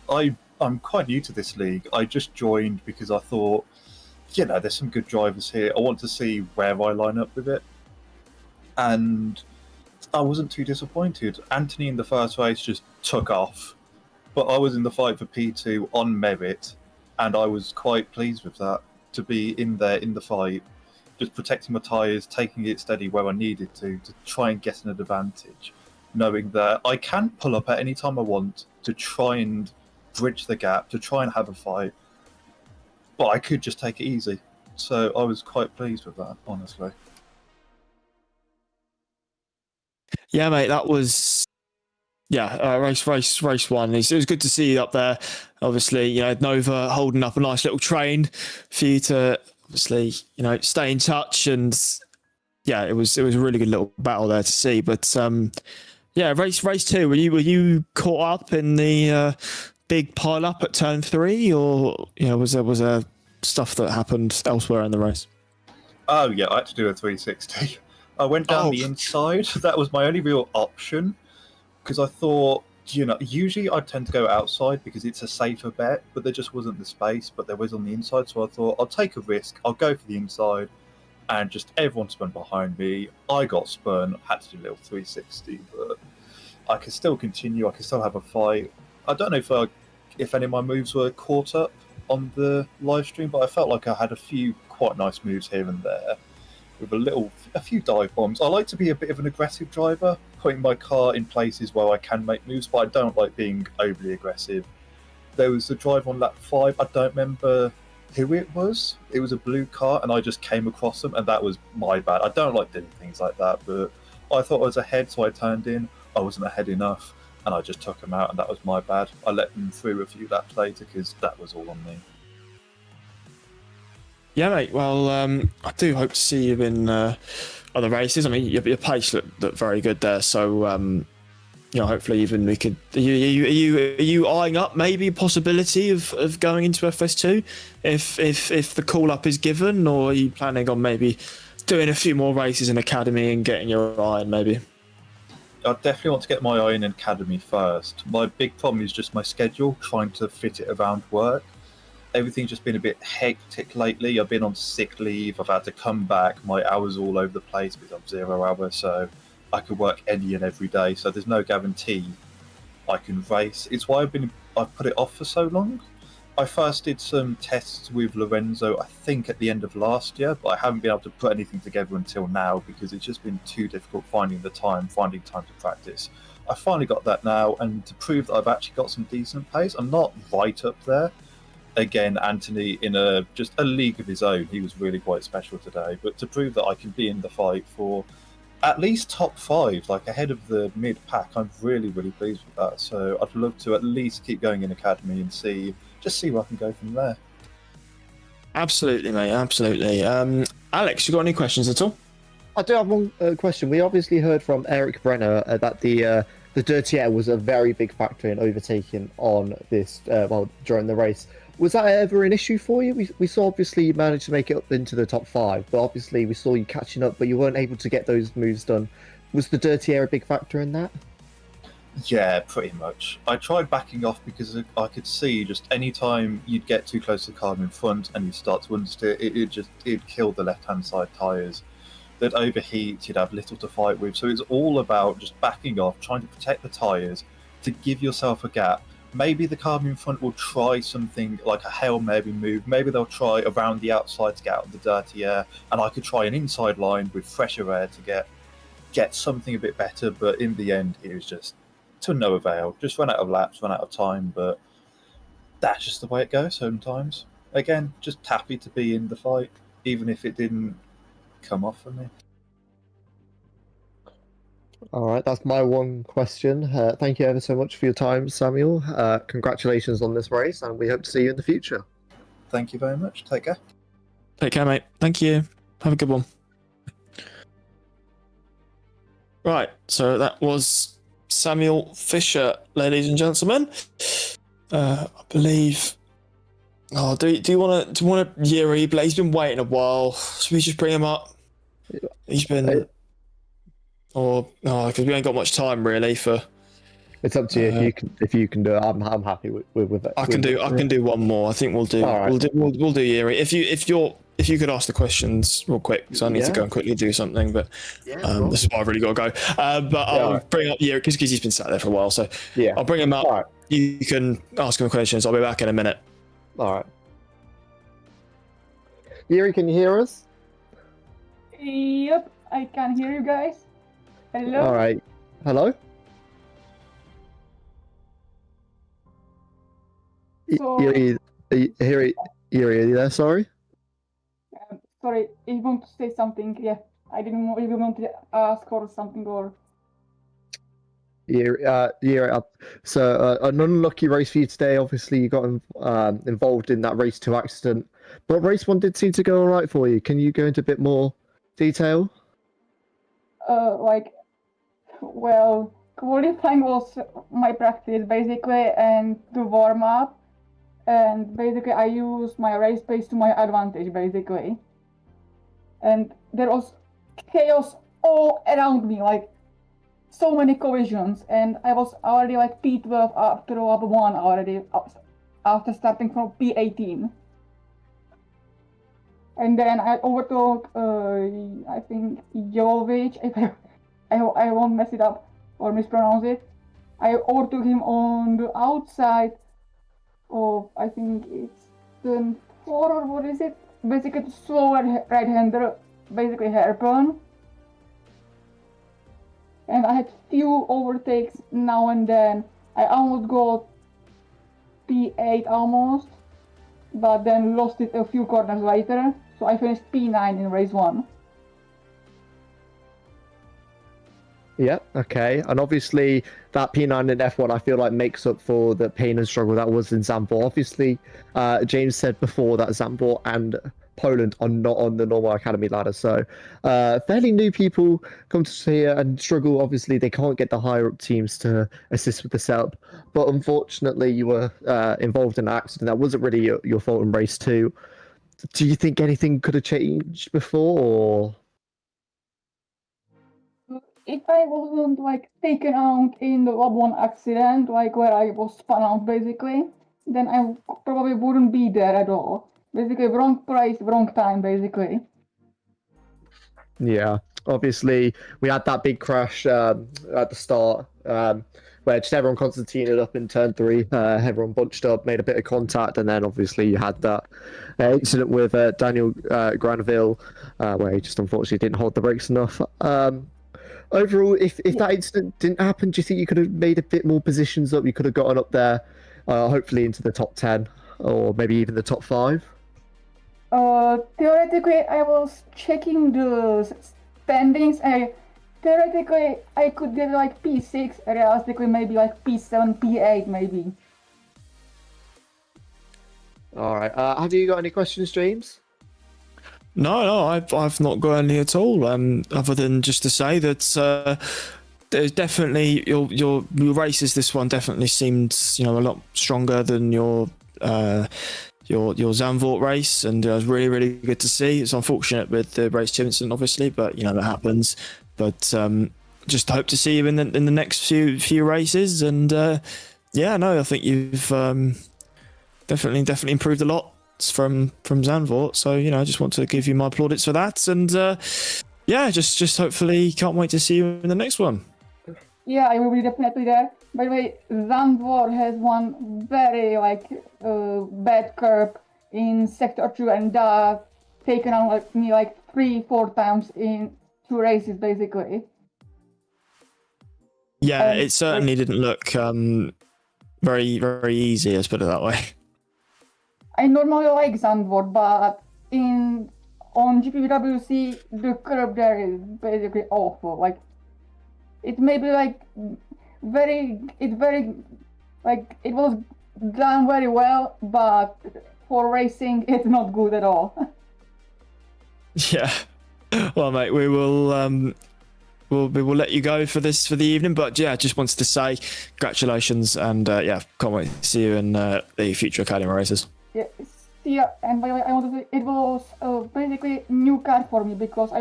I'm quite new to this league. I just joined because I thought, there's some good drivers here. I want to see where I line up with it. And I wasn't too disappointed. Anthony in the first race just took off, but I was in the fight for P2 on merit, and I was quite pleased with that, to be in there in the fight, just protecting my tyres, taking it steady where I needed to try and get an advantage, knowing that I can pull up at any time I want to try and bridge the gap, to try and have a fight, but I could just take it easy. So I was quite pleased with that, honestly. Yeah, mate, that was... race 1. It was good to see you up there. Obviously, Nova holding up a nice little train for you to obviously, stay in touch, and it was a really good little battle there to see. But race 2. Were you caught up in the big pile up at turn 3, or was there stuff that happened elsewhere in the race? Oh yeah, I had to do a 360. I went down the inside. That was my only real option. Because I thought, usually I tend to go outside because it's a safer bet, but there just wasn't the space, but there was on the inside. So I thought, I'll take a risk. I'll go for the inside, and just everyone spun behind me. I got spun, had to do a little 360, but I could still continue. I could still have a fight. I don't know if any of my moves were caught up on the live stream, but I felt like I had a few quite nice moves here and there, with a few dive bombs. I like to be a bit of an aggressive driver, putting my car in places where I can make moves, but I don't like being overly aggressive. There was a drive on lap 5, I don't remember who it was. It was a blue car, and I just came across them, and that was my bad. I don't like doing things like that, but I thought I was ahead, so I turned in. I wasn't ahead enough, and I just took them out, and that was my bad. I let them through a few laps later, because that was all on me. Yeah, mate. Well, I do hope to see you in other races. I mean, your pace looked very good there. So hopefully even we could. Are you eyeing up maybe a possibility of going into FS2 if the call up is given, or are you planning on maybe doing a few more races in academy and getting your eye in maybe? I definitely want to get my eye in academy first. My big problem is just my schedule, trying to fit it around work. Everything's just been a bit hectic lately. I've been on sick leave. I've had to come back. My hours all over the place because I'm 0 hour, so I could work any and every day. So there's no guarantee I can race. It's why I've put it off for so long. I first did some tests with Lorenzo, I think at the end of last year, but I haven't been able to put anything together until now because it's just been too difficult finding time to practice. I finally got that now, and to prove that I've actually got some decent pace, I'm not right up there. Again, Anthony in just a league of his own, he was really quite special today, but to prove that I can be in the fight for at least top 5, like ahead of the mid-pack, I'm really, really pleased with that. So I'd love to at least keep going in academy and see where I can go from there. Absolutely, mate. Absolutely. Alex, you got any questions at all? I do have one question. We obviously heard from Eric Brenner that the dirty air was a very big factor in overtaking on this during the race. Was that ever an issue for you? We saw obviously you managed to make it up into the top 5, but obviously we saw you catching up, but you weren't able to get those moves done. Was the dirty air a big factor in that? Yeah, pretty much. I tried backing off because I could see just any time you'd get too close to the car in front and you start to understeer, it'd kill the left-hand side tyres. They'd overheat, you'd have little to fight with. So it's all about just backing off, trying to protect the tyres, to give yourself a gap. Maybe the car in front will try something like a Hail Mary move. Maybe they'll try around the outside to get out of the dirty air, and I could try an inside line with fresher air to get something a bit better. But in the end, it was just to no avail. Just run out of laps, run out of time, but that's just the way it goes sometimes. Again, just happy to be in the fight, even if it didn't come off for me. All right, that's my one question. Thank you ever so much for your time, Samuel. Congratulations on this race, and we hope to see you in the future. Thank you very much. Take care. Take care, mate. Thank you. Have a good one. Right, so that was Samuel Fisher, ladies and gentlemen. I believe. Oh, do you want to Yuri? He's been waiting a while. Should we just bring him up? He's been. Because we ain't got much time really for. It's up to you. If you can do it, I'm happy with it. I can do one more. I think we'll do. Right. We'll do Yuri. If you could ask the questions real quick, because I need to go and quickly do something. But this is why I've really got to go. But I'll bring up Yuri because he's been sat there for a while. So I'll bring him up. Right. You can ask him questions. I'll be back in a minute. All right. Yuri, can you hear us? Yep, I can hear you guys. Hello? All right. Hello? So, Yuri, are you there? Sorry? Sorry, you want to say something? Yeah, I didn't really want to ask or something or... So an unlucky race for you today. Obviously, you got involved in that race 2 accident, but race 1 did seem to go all right for you. Can you go into a bit more detail? Well, qualifying was my practice basically, and to warm up, and basically I used my race pace to my advantage basically, and there was chaos all around me, like so many collisions, and I was already like P12 after lap 1 already, after starting from P18. And then I overtook, I think, Jovic, if I won't mess it up or mispronounce it. I overtook him on the outside of, I think it's turn 4 or what is it? Basically, the slower right-hander, basically hairpin. And I had few overtakes now and then. I almost got P8 almost, but then lost it a few corners later. So I finished P9 in race 1. Yeah, okay. And obviously that P9 in F1 I feel like makes up for the pain and struggle that was in Zandvoort. Obviously, James said before that Zandvoort and Poland are not on the normal academy ladder. So fairly new people come to here and struggle. Obviously, they can't get the higher up teams to assist with the setup. But unfortunately, you were involved in an accident. That wasn't really your fault in race 2. Do you think anything could have changed before? Or... If I wasn't like taken out in the Lob 1 accident, like where I was spun out basically, then I probably wouldn't be there at all. Basically, wrong price, wrong time, basically. Yeah, obviously we had that big crash at the start where just everyone concertinaed up in turn 3. Everyone bunched up, made a bit of contact, and then obviously you had that incident with Daniel Granville where he just unfortunately didn't hold the brakes enough. Overall, if that incident didn't happen, do you think you could have made a bit more positions up? You could have gotten up there, hopefully into the top 10 or maybe even the top 5? Theoretically, I was checking the standings. Theoretically, I could get like P6, realistically maybe like P7, P8 maybe. All right. Have you got any questions, James? No, I've not got any at all. Other than just to say that there's definitely your races. This one definitely seemed a lot stronger than your Zandvoort race, and it was really good to see. It's unfortunate with the race 2 incident, obviously, but that happens. But just hope to see you in the next few races. And I think you've definitely improved a lot from Zandvoort. So I just want to give you my plaudits for that. And just hopefully can't wait to see you in the next one. Yeah, I will be definitely there. By the way, Zandvoort has one very bad curb in Sector 2 and taken on me 3-4 times in 2 races basically. Yeah, it certainly didn't look very easy, let's put it that way. I normally like Zandvoort, but on GPVWC the curb there is basically awful. It may be it was done very well, but for racing it's not good at all. Yeah. Well, mate, we will let you go for the evening, but just wanted to say congratulations, and can't wait to see you in the future Academy races. Yeah, see ya. And by the way, I want to say it was basically new car for me because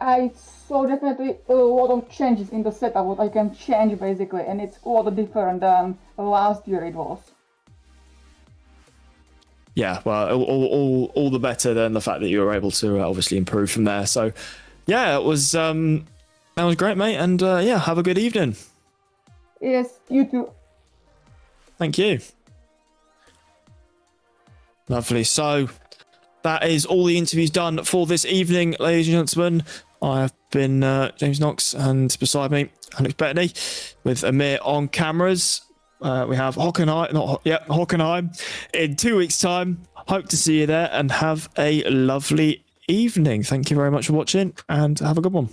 I saw definitely a lot of changes in the setup, what I can change basically, and it's a lot different than last year it was. Yeah, well, all the better than the fact that you were able to obviously improve from there. So, it was that was great, mate, and have a good evening. Yes, you too. Thank you. Lovely. So that is all the interviews done for this evening, ladies and gentlemen. I have been James Knox, and beside me, Alex Bettany, with Amir on cameras. We have Hockenheim in 2 weeks' time. Hope to see you there, and have a lovely evening. Thank you very much for watching, and have a good one.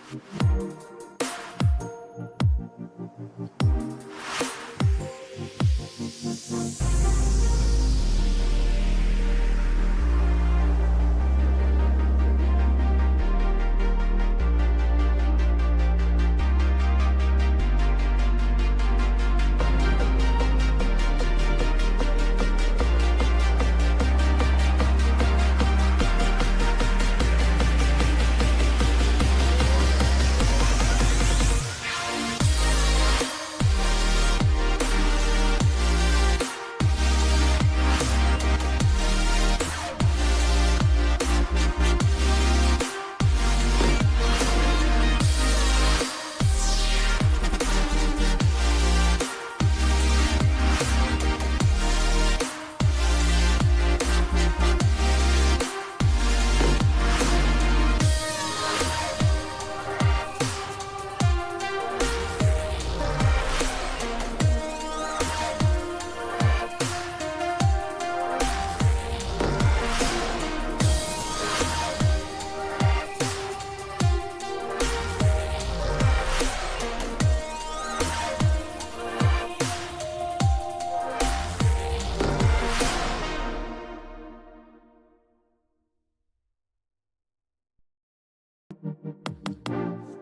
Thank you.